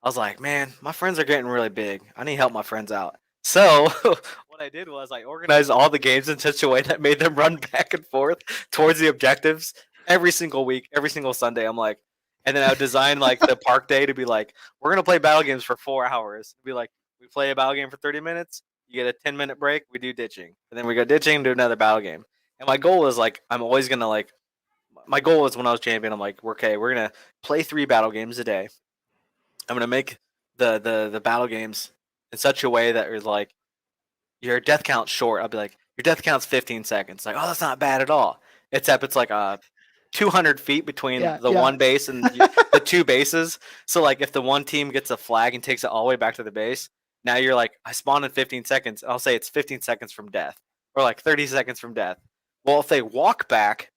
Speaker 2: I was like, man, my friends are getting really big. I need to help my friends out. So what I did was I organized all the games in such a way that made them run back and forth towards the objectives every single week, every single Sunday. I'm like, and then I would design like the park day to be like, we're gonna play battle games for 4 hours. It'd be like, we play a battle game for 30 minutes. You get a 10-minute break. We do ditching, and then we go ditching and do another battle game. And my goal is like, I'm always gonna like. My goal was when I was champion. I'm like, okay, we're gonna play 3 battle games a day. I'm gonna make the battle games in such a way that is like your death count short. I'll be like, your death count's 15 seconds. Like, oh, that's not bad at all. Except it's like 200 feet between
Speaker 1: Yeah,
Speaker 2: the
Speaker 1: yeah.
Speaker 2: one base and the two bases. So like, if the one team gets a flag and takes it all the way back to the base, now you're like, I spawned in 15 seconds. I'll say it's 15 seconds from death. or like 30 seconds from death. Well, if they walk back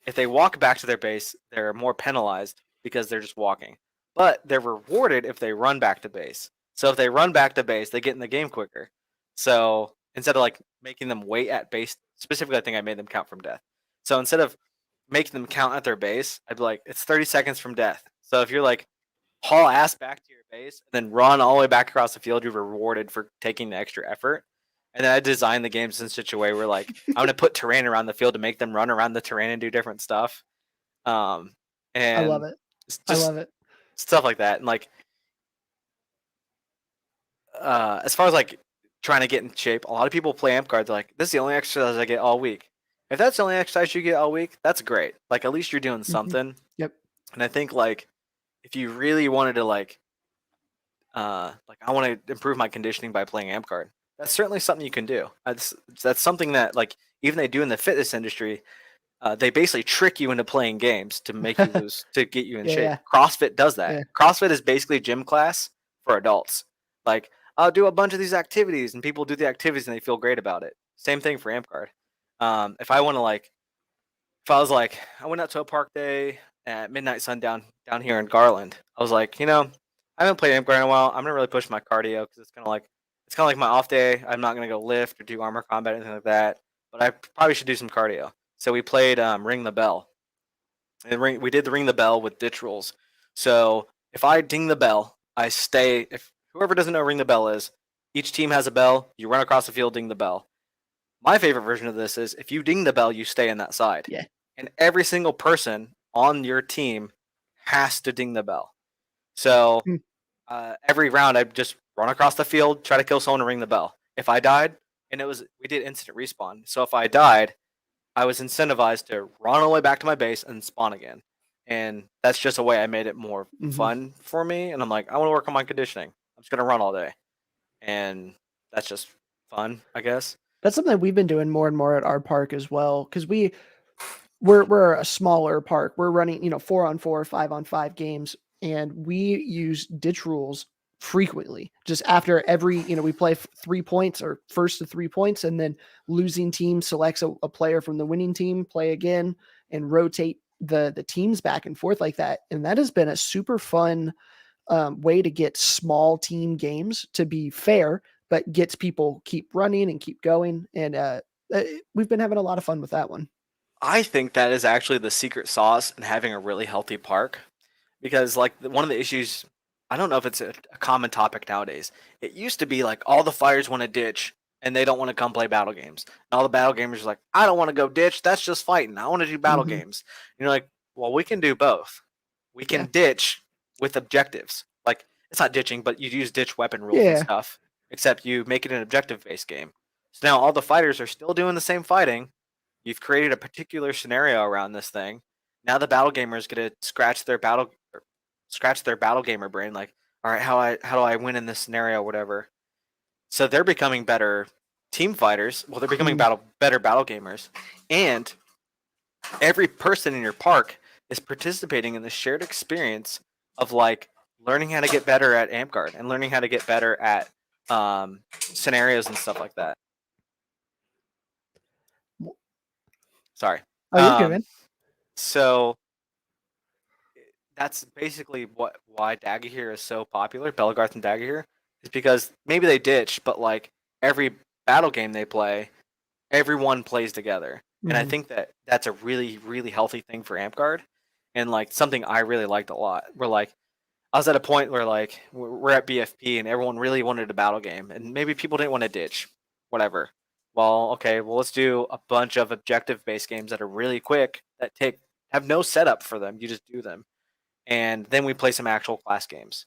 Speaker 2: to their base, they're more penalized because they're just walking. But they're rewarded if they run back to base. So if they run back to base, they get in the game quicker. So instead of like making them wait at base, specifically, I think I made them count from death. So instead of making them count at their base, I'd be like, it's 30 seconds from death. So if you're like haul ass back to your base and then run all the way back across the field, you're rewarded for taking the extra effort. And then I designed the games in such a way where like I'm gonna put terrain around the field to make them run around the terrain and do different stuff. Um,
Speaker 1: I love
Speaker 2: and
Speaker 1: it.
Speaker 2: it's
Speaker 1: I
Speaker 2: just
Speaker 1: love it.
Speaker 2: stuff like that. And like as far as like trying to get in shape, a lot of people play amp cards like this is the only exercise I get all week. If that's the only exercise you get all week, that's great. Like at least you're doing
Speaker 1: Mhm.
Speaker 2: something.
Speaker 1: Yep.
Speaker 2: And I think like if you really wanted to like I want to improve my conditioning by playing amp card. That's certainly something you can do. That's something that like even they do in the fitness industry. They basically trick you into playing games to make you lose to get you in
Speaker 1: Yeah,
Speaker 2: shape.
Speaker 1: yeah,
Speaker 2: CrossFit does that.
Speaker 1: yeah.
Speaker 2: CrossFit is basically gym class for adults. Like I'll do a bunch of these activities and people do the activities and they feel great about it. Same thing for amp card. If I want to like if I was like, I went out to a park day at midnight sundown down here in Garland. I was like, I haven't played Amp in a while. I'm gonna really push my cardio because it's kind of like my off day. I'm not gonna go lift or do armor combat or anything like that. But I probably should do some cardio. So we played Ring the Bell, and we did the Ring the Bell with ditch rules. So if I ding the bell, I stay. If whoever doesn't know Ring the Bell is, each team has a bell. You run across the field, ding the bell. My favorite version of this is if you ding the bell, you stay in that side.
Speaker 1: Yeah.
Speaker 2: And every single person on your team has to ding the bell. So
Speaker 1: Hmm.
Speaker 2: every round, I just run across the field, try to kill someone and ring the bell. If I died, and we did instant respawn. So if I died, I was incentivized to run all the way back to my base and spawn again. And that's just a way I made it more
Speaker 1: Mhm.
Speaker 2: fun for me. And I'm like, I want to work on my conditioning. I'm just going to run all day. And that's just fun, I guess.
Speaker 1: That's something we've been doing more and more at our park as well because we're a smaller park. We're running 4-on-4, 5-on-5 games, and we use ditch rules frequently. Just after every we play 3 points or first to 3 points, and then losing team selects a player from the winning team, play again, and rotate the teams back and forth like that. And that has been a super fun way to get small team games to be fair, but gets people keep running and keep going. And we've been having a lot of fun with that one.
Speaker 2: I think that is actually the secret sauce in having a really healthy park because like one of the issues I don't know if it's a common topic nowadays. It used to be like all the fighters want to ditch and they don't want to come play battle games. And all the battle gamers are like, I don't want to go ditch. That's just fighting. I want to do battle
Speaker 1: Mhm.
Speaker 2: games. And you're like, well, we can do both. We can
Speaker 1: Yeah.
Speaker 2: ditch with objectives. Like it's not ditching, but you use ditch weapon rules and
Speaker 1: Yeah.
Speaker 2: stuff. Except you make it an objective based game. So now all the fighters are still doing the same fighting. You've created a particular scenario around this thing. Now the battle gamers get to scratch their battle gamer brain, like, all right, how do I win in this scenario, whatever. So they're becoming better team fighters. Well, they're becoming
Speaker 1: Mm.
Speaker 2: better battle gamers, and every person in your park is participating in the shared experience of like learning how to get better at amp guard and learning how to get better at scenarios and stuff like that. Sorry.
Speaker 1: Oh, you're good, man.
Speaker 2: So that's basically why Dagahir is so popular, Belgarth and Dagahir, is because maybe they ditch, but like every battle game they play, everyone plays together. And I
Speaker 1: Mhm.
Speaker 2: think that that's a really, really healthy thing for Amp and like something I really liked a lot. Where like I was at a point where like we're at BFP and everyone really wanted a battle game, and maybe people didn't want to ditch, whatever. Well, okay, well let's do a bunch of objective based games that are really quick that have no setup for them. You just do them, and then we play some actual class games,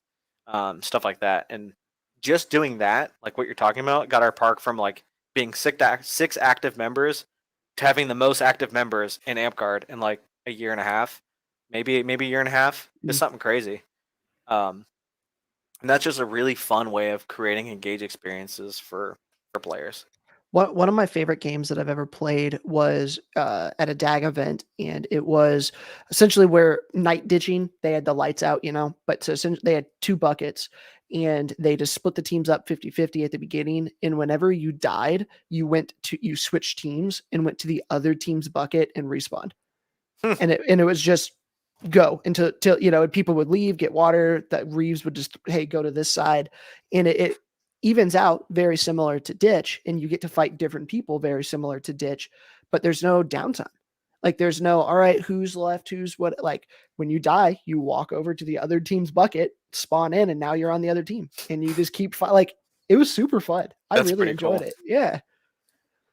Speaker 2: stuff like that. And just doing that, like what you're talking about, got our park from like being six active members to having the most active members in AmpGuard in like a year and a half, maybe a year and a half. It's
Speaker 1: Mm.
Speaker 2: something crazy. Um, and that's just a really fun way of creating engaged experiences for players.
Speaker 1: One of my favorite games that I've ever played was at a DAG event, and it was essentially where night ditching. They had the lights out, but so they had 2 buckets, and they just split the teams up 50-50 at the beginning. And whenever you died, you switched teams and went to the other team's bucket and respawned. And it was just go until and people would leave, get water. That Reeves would just, hey, go to this side, and it evens out very similar to Ditch, and you get to fight different people very similar to Ditch, but there's no downtime. Like there's no, all right, who's left, who's what. Like when you die, you walk over to the other team's bucket, spawn in, and now you're on the other team, and you just keep like it was super fun. I
Speaker 2: That's
Speaker 1: really
Speaker 2: pretty
Speaker 1: enjoyed
Speaker 2: cool.
Speaker 1: it. Yeah.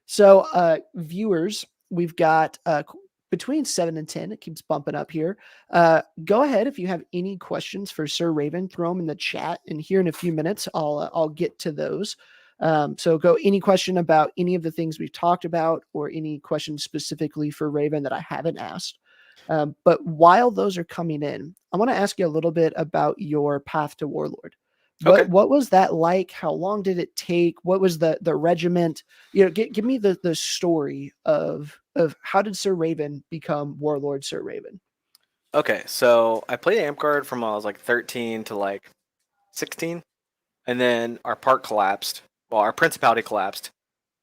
Speaker 1: So, viewers, we've got between 7 and 10. It keeps bumping up here. Go ahead if you have any questions for Sir Raven, throw them in the chat. And here in a few minutes, I'll get to those. So, go any question about any of the things we've talked about, or any questions specifically for Raven that I haven't asked. But while those are coming in, I want to ask you a little bit about your path to Warlord.
Speaker 2: Okay.
Speaker 1: What was that like? How long did it take? What was the regiment? Give me the story of how did Sir Raven become Warlord Sir Raven?
Speaker 2: Okay, so I played Amp from when I was like 13 to like 16, and then our park collapsed. Well, our principality collapsed,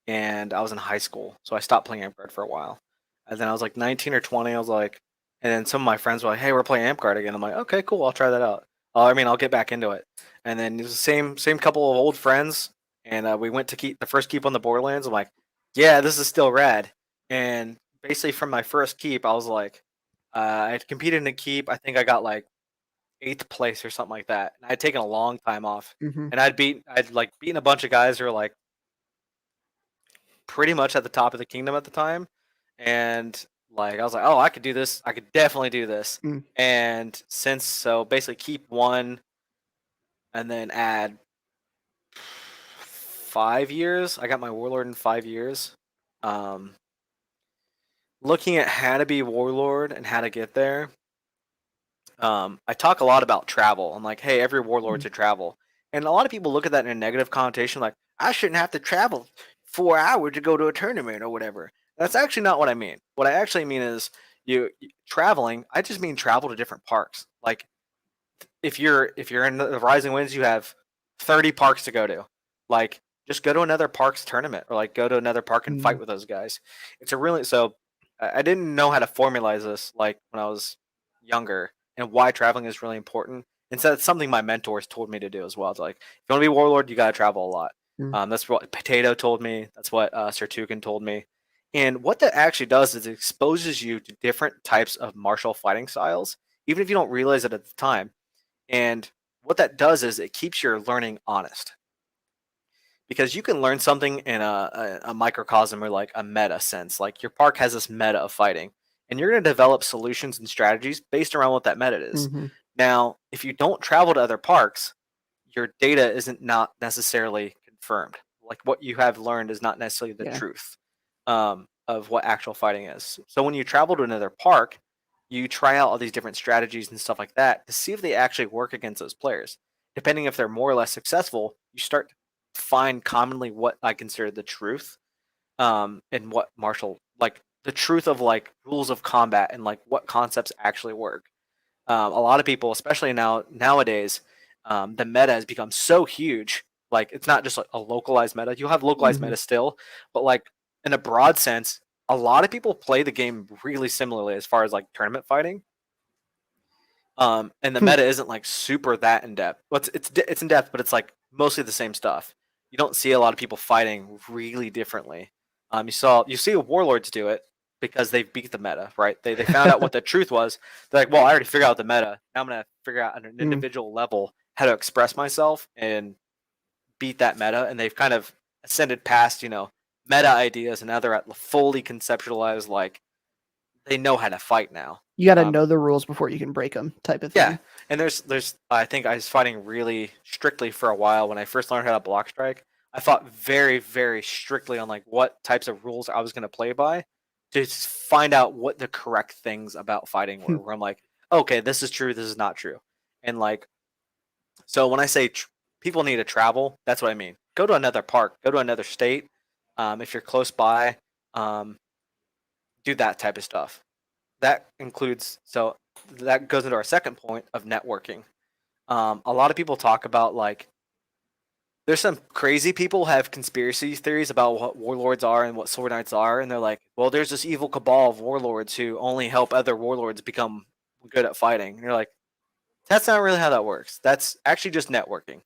Speaker 2: and I was in high school, so I stopped playing Amp for a while. And then I was like 19 or 20. I was like, and then some of my friends were like, "Hey, we're playing Amp again." I'm like, "Okay, cool. I'll try that out." I'll get back into it. And then it was the same couple of old friends, and we went to keep the first keep on the Borderlands. I'm like, "Yeah, this is still rad." And basically, from my first keep, I was like, I competed in a keep. I think I got like 8th place or something like that. And I'd taken a long time off,
Speaker 1: Mm-hmm.
Speaker 2: and I'd like beaten a bunch of guys who were like pretty much at the top of the kingdom at the time, and like I was like, oh, I could do this. I could definitely do this.
Speaker 1: Mm.
Speaker 2: And since so basically keep one and then add 5 years. I got my warlord in 5 years. Um, Looking at how to be warlord and how to get there. I talk a lot about travel. I'm like, hey, every warlord
Speaker 1: Mm.
Speaker 2: should travel, and a lot of people look at that in a negative connotation, like I shouldn't have to travel 4 hours to go to a tournament or whatever. That's actually not what I mean. What I actually mean is traveling. I just mean travel to different parks. Like if you're in the Rising Winds, you have 30 parks to go to. Like just go to another park's tournament, or like go to another park and fight
Speaker 1: Mm.
Speaker 2: with those guys. It's a really so I didn't know how to formalize this like when I was younger, and why traveling is really important. And so it's something my mentors told me to do as well. It's like if you want to be warlord, you got to travel a lot.
Speaker 1: Mm.
Speaker 2: That's what Potato told me. That's what Sir Tukin told me. And what that actually does is it exposes you to different types of martial fighting styles, even if you don't realize it at the time. And what that does is it keeps your learning honest, because you can learn something in a microcosm or like a meta sense. Like your park has this meta of fighting, and you're going to develop solutions and strategies based around what that meta is.
Speaker 1: Mm-hmm.
Speaker 2: Now, if you don't travel to other parks, your data isn't not necessarily confirmed. Like what you have learned is not necessarily the
Speaker 1: Yeah.
Speaker 2: truth of what actual fighting is. So when you travel to another park, you try out all these different strategies and stuff like that to see if they actually work against those players. Depending if they're more or less successful, you start to find commonly what I consider the truth, and what martial like the truth of like rules of combat and like what concepts actually work. A lot of people, especially nowadays, the meta has become so huge. Like it's not just like a localized meta. You'll have localized
Speaker 1: Mm-hmm.
Speaker 2: meta still, but like in a broad sense, a lot of people play the game really similarly as far as like tournament fighting. And the
Speaker 1: Hmm.
Speaker 2: meta isn't like super that in depth. Well, it's in depth, but it's like mostly the same stuff. You don't see a lot of people fighting really differently. You see warlords do it because they beat the meta, right? They found out what the truth was. They're like, well, I already figured out the meta. Now I'm gonna figure out at an
Speaker 1: Mm.
Speaker 2: individual level how to express myself and beat that meta. And they've kind of ascended past, meta ideas, and now they're at fully conceptualized. Like they know how to fight now.
Speaker 1: You got to
Speaker 2: Um,
Speaker 1: know the rules before you can break them, type of
Speaker 2: Yeah,
Speaker 1: thing.
Speaker 2: and there's I think I was fighting really strictly for a while when I first learned how to block strike. I fought very very strictly on like what types of rules I was going to play by to find out what the correct things about fighting were. Where I'm like, okay, this is true, this is not true, and like so when I say people need to travel, that's what I mean. Go to another park, go to another state. If you're close by, um, do that type of stuff. That includes so that goes into our second point of networking. A lot of people talk about like there's some crazy people have conspiracy theories about what warlords are and what sword knights are, and they're like, well, there's this evil cabal of warlords who only help other warlords become good at fighting. And you're like, that's not really how that works. That's actually just networking.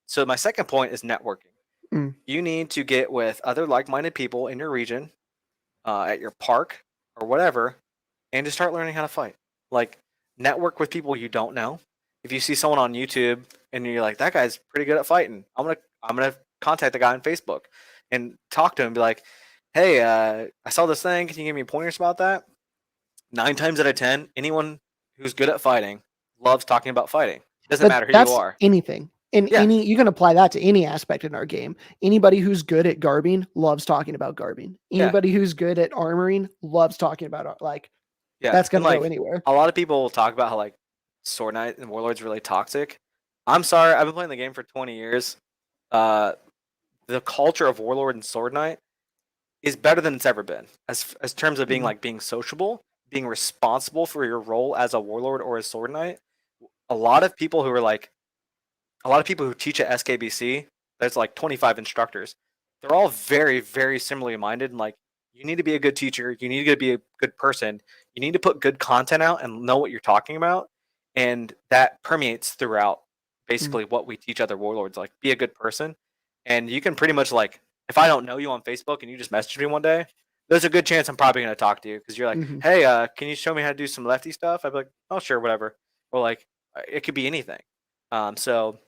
Speaker 2: So my second point is networking.
Speaker 1: Mm.
Speaker 2: You need to get with other like-minded people in your region, at your park or whatever, and just start learning how to fight. Like network with people you don't know. If you see someone on YouTube and you're like, that guy's pretty good at fighting, I'm gonna contact the guy on Facebook and talk to him and be like, hey, I saw this thing. Can you give me pointers about that? 9 times out of 10, anyone who's good at fighting loves talking about fighting. Doesn't
Speaker 1: But
Speaker 2: matter who you
Speaker 1: that's
Speaker 2: are.
Speaker 1: anything. In
Speaker 2: Yeah,
Speaker 1: any, you can apply that to any aspect in our game. Anybody who's good at garbing loves talking about garbing.
Speaker 2: yeah,
Speaker 1: Anybody who's good at armoring loves talking about like
Speaker 2: yeah.
Speaker 1: that's
Speaker 2: And
Speaker 1: gonna go
Speaker 2: like
Speaker 1: anywhere.
Speaker 2: a lot of people will talk about how like Sword Knight and Warlord's really toxic. I'm sorry, I've been playing the game for 20 years. Uh, the culture of Warlord and Sword Knight is better than it's ever been. As terms of being
Speaker 1: Mhm.
Speaker 2: like being sociable, being responsible for your role as a Warlord or a Sword Knight. A lot of people who are like a lot of people who teach at SKBC, there's like 25 instructors. They're all very, very similarly minded. And like, you need to be a good teacher. You need to be a good person. You need to put good content out and know what you're talking about. And that permeates throughout
Speaker 1: Mm.
Speaker 2: basically what we teach other warlords. Like, be a good person. And you can pretty much like, if I don't know you on Facebook and you just message me one day, there's a good chance I'm probably going to talk to you because you're like,
Speaker 1: Mhm.
Speaker 2: hey, can you show me how to do some lefty stuff? I'd be like, oh, sure, whatever. Or like, it could be anything. So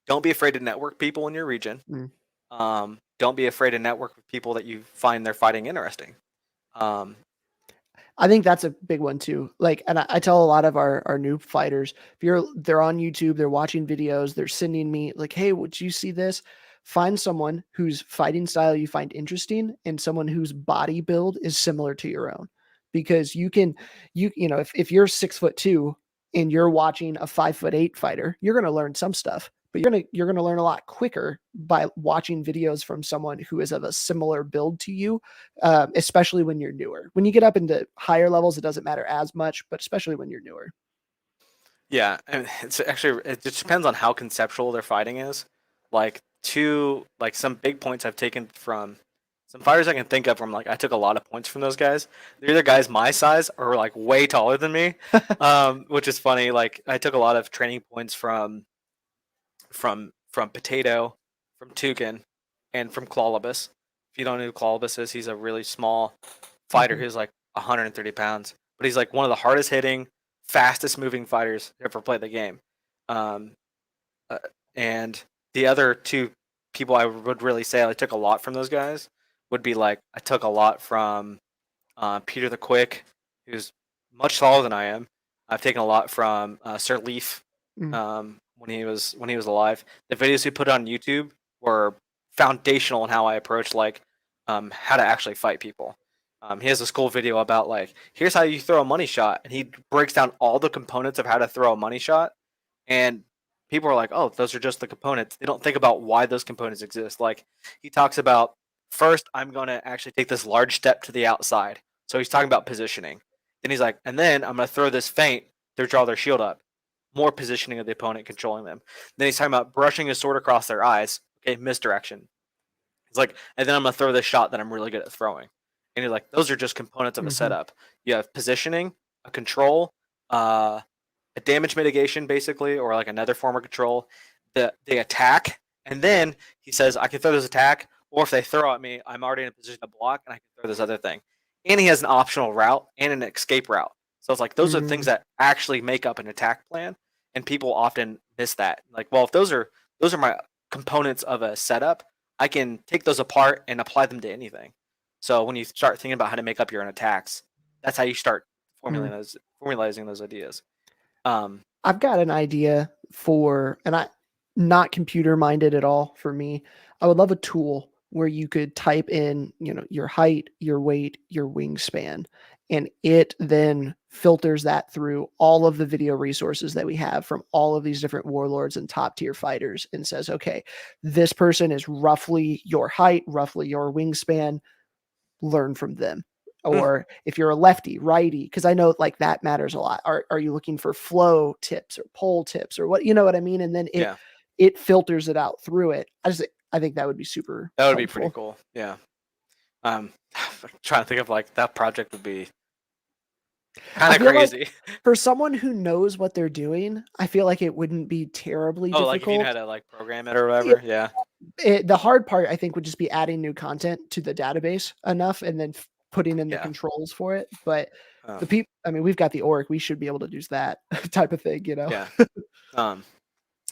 Speaker 2: don't be afraid to network people in your region.
Speaker 1: Mm.
Speaker 2: Don't be afraid to network with people that you find their fighting interesting. Um,
Speaker 1: I think that's a big one too. Like, and I tell a lot of our new fighters, if they're on YouTube, they're watching videos, they're sending me like, hey, would you see this? Find someone whose fighting style you find interesting and someone whose body build is similar to your own. Because you know, if you're 6'2" and you're watching a 5'8" fighter, you're gonna learn some stuff, but you're gonna learn a lot quicker by watching videos from someone who is of a similar build to you, especially when you're newer. When you get up into higher levels, it doesn't matter as much, but especially when you're newer.
Speaker 2: yeah, and it's actually it just depends on how conceptual their fighting is. Like some big points I've taken from some fighters I can think of from like I took a lot of points from those guys. They're either guys my size or like way taller than me, which is funny. Like I took a lot of training points from Potato, from Toucan, and from Clawlibus. If you don't know who Clawlibus is, he's a really small fighter
Speaker 1: Mhm.
Speaker 2: who's like 130 pounds, but he's like one of the hardest hitting, fastest moving fighters to ever play the game. Um, uh, and the other two people I would really say I took a lot from those guys would be like I took a lot from Peter the Quick, who's much taller than I am. I've taken a lot from Sir Leaf,
Speaker 1: Mm.
Speaker 2: when he was alive. The videos he put on YouTube were foundational in how I approach like how to actually fight people. He has this cool video about like here's how you throw a money shot, and he breaks down all the components of how to throw a money shot. And people are like, oh, those are just the components. They don't think about why those components exist. Like he talks about first, I'm going to actually take this large step to the outside. So he's talking about positioning. Then he's like, and then I'm going to throw this feint to draw their shield up. More positioning of the opponent, controlling them. Then he's talking about brushing his sword across their eyes. Okay, misdirection. He's like, and then I'm going to throw this shot that I'm really good at throwing. And he's like, those are just components of a
Speaker 1: Mhm.
Speaker 2: setup. You have positioning, a control, a damage mitigation basically, or like another form of control. The attack, and then he says I can throw this attack, or if they throw at me, I'm already in a position to block, and I can throw this other thing. And he has an optional route and an escape route. So it's like those are the things
Speaker 1: Mm.
Speaker 2: that actually make up an attack plan, and people often miss that. Like, well, if those are my components of a setup, I can take those apart and apply them to anything. So when you start thinking about how to make up your own attacks, that's how you start
Speaker 1: Mm.
Speaker 2: formalizing those ideas. Um,
Speaker 1: I've got an idea for, and I not computer minded at all for me. I would love a tool where you could type in, you know, your height, your weight, your wingspan, and it then filters that through all of the video resources that we have from all of these different warlords and top tier fighters and says, okay, this person is roughly your height, roughly your wingspan, learn from them. or if you're a lefty, righty, because I know like that matters a lot. Are you looking for flow tips or pole tips or what, you know what I mean? And then
Speaker 2: Yeah,
Speaker 1: it filters it out through it. I think that would be super
Speaker 2: that would be pretty
Speaker 1: helpful.
Speaker 2: cool. Yeah. Trying to think of like that project would be kind
Speaker 1: I
Speaker 2: of
Speaker 1: feel like
Speaker 2: crazy.
Speaker 1: for someone who knows what they're doing, I feel like it wouldn't be terribly
Speaker 2: Oh, like if you
Speaker 1: difficult.
Speaker 2: had to like program it or whatever. Yeah.
Speaker 1: The hard part, I think, would just be adding new content to the database enough and then putting in the
Speaker 2: Yeah.
Speaker 1: controls for it. But
Speaker 2: Um,
Speaker 1: the people, I mean, we've got the org. We should be able to do that type of thing, you know?
Speaker 2: yeah. Um,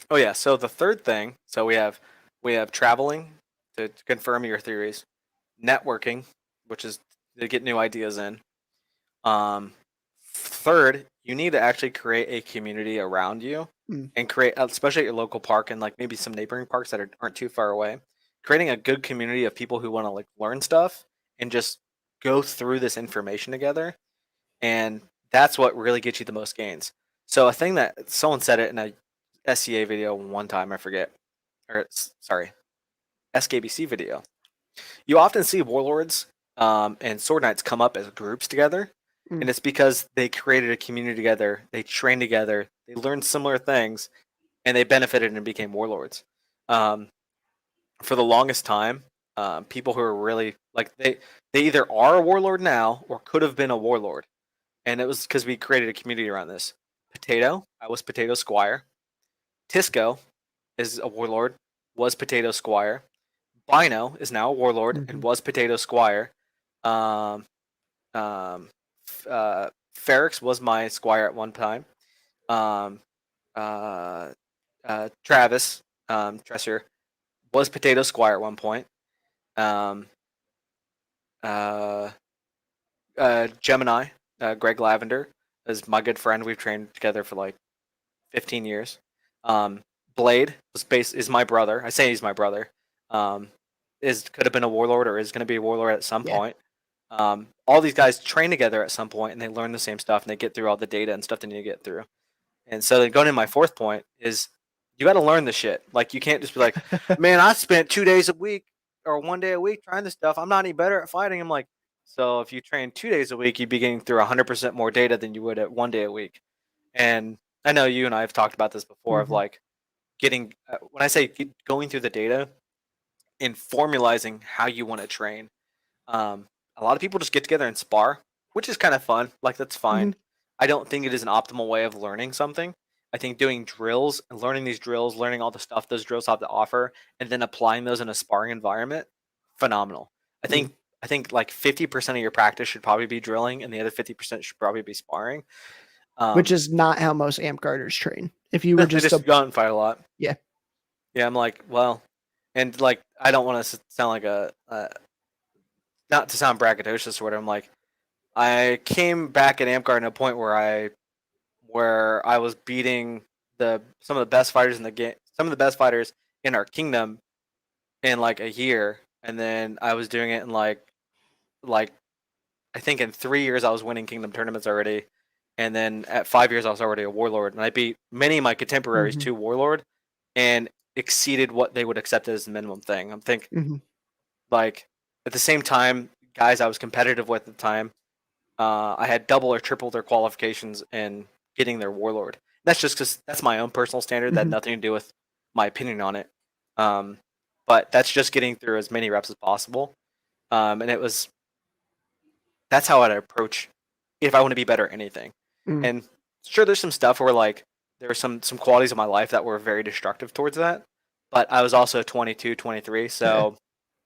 Speaker 2: oh yeah. So the third thing. So we have traveling to confirm your theories, networking, which is to get new ideas in. Third, you need to actually create a community around you
Speaker 1: Mm,
Speaker 2: and create, especially at your local park and like maybe some neighboring parks that aren't too far away. Creating a good community of people who want to like learn stuff and just go through this information together, and that's what really gets you the most gains. So a thing that someone said it in a SCA video one time, I forget, or sorry, SKBC video. You often see warlords and sword knights come up as groups together,
Speaker 1: mm,
Speaker 2: and it's because they created a community together, they trained together, they learned similar things, and they benefited and became warlords. Um, for the longest time, people who are really like they either are a warlord now or could have been a warlord, and it was because we created a community around this. Potato, I was Potato Squire. Tisco is a warlord, was Potato Squire. Bino is now a warlord and
Speaker 1: mhm,
Speaker 2: was Potato Squire. Um, um, Ferrix was my squire at one time. Um, uh, Travis Tresser was Potato Squire at one point. Um, uh, Gemini, Greg Lavender is my good friend. We've trained together for like 15 years. Um, Blade is my brother. I say he's my brother. Um, is could have been a warlord or is going to be a warlord at some
Speaker 1: yeah.
Speaker 2: point. All these guys train together at some point and they learn the same stuff and they get through all the data and stuff they need to get through. And so then going to my fourth point is you got to learn the shit. Like you can't just be like, man, I spent 2 days a week or one day a week trying this stuff. I'm not any better at fighting. I'm like, so if you train 2 days a week, you'd be getting through 100% more data than you would at one day a week. And I know you and I have talked about this before of
Speaker 1: Mhm,
Speaker 2: like getting, when I say going through the data and formalizing how you want to train. Um, a lot of people just get together and spar, which is kind of fun. Like that's
Speaker 1: mhm,
Speaker 2: fine. I don't think it is an optimal way of learning something. I think doing drills and learning these drills, learning all the stuff those drills have to offer, and then applying those in a sparring environment, phenomenal. I
Speaker 1: mm.
Speaker 2: think I think like 50% of your practice should probably be drilling, and the other 50% should probably be sparring.
Speaker 1: Which
Speaker 2: Um,
Speaker 1: is not how most amp guarders train. If you were
Speaker 2: they
Speaker 1: just a
Speaker 2: just go out and fight a lot.
Speaker 1: yeah.
Speaker 2: Yeah, I'm like, well, and like I don't want to sound like not to sound braggadocious or whatever. I'm like, I came back at Amp at a point where I was beating the some of the best fighters in the game, some of the best fighters in our kingdom in like a year, and then I was doing it in like I think in 3 years I was winning kingdom tournaments already, and then at 5 years I was already a warlord, and I beat many of my contemporaries
Speaker 1: Mhm,
Speaker 2: to warlord, and exceeded what they would accept as the minimum thing. I'm think
Speaker 1: mhm,
Speaker 2: like at the same time, guys I was competitive with at the time, I had double or triple their qualifications in getting their warlord. That's just because that's my own personal standard. That had
Speaker 1: mhm,
Speaker 2: nothing to do with my opinion on it. Um, but that's just getting through as many reps as possible. And that's how I'd approach if I want to be better at anything.
Speaker 1: mm.
Speaker 2: And sure, there's some stuff where like there are some qualities of my life that were very destructive towards that. But I was also 22, 23,
Speaker 1: Yeah,
Speaker 2: so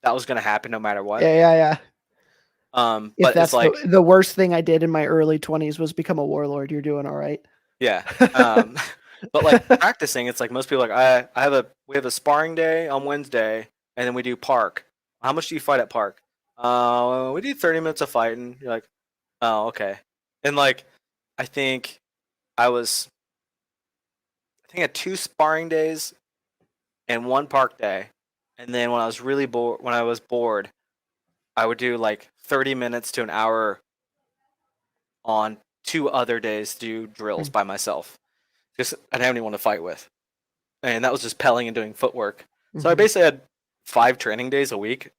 Speaker 2: that was going to happen no matter what.
Speaker 1: yeah. If
Speaker 2: But it's
Speaker 1: that's
Speaker 2: like,
Speaker 1: the worst thing I did in my early 20s was become a warlord, you're doing all right.
Speaker 2: yeah. Um, but like practicing, it's like most people are like we have a sparring day on Wednesday, and then we do park. How much do you fight at park? We do 30 minutes of fighting. You're like, oh, okay. And like, I think I was, I think I had 2 sparring days and 1 park day, and then when I was really bored, I would do like 30 minutes to an hour on 2 other days to do drills
Speaker 1: Mm,
Speaker 2: by myself. Just I didn't have anyone to fight with. And that was just pelling and doing footwork. So I
Speaker 1: mhm,
Speaker 2: basically had 5 training days a week,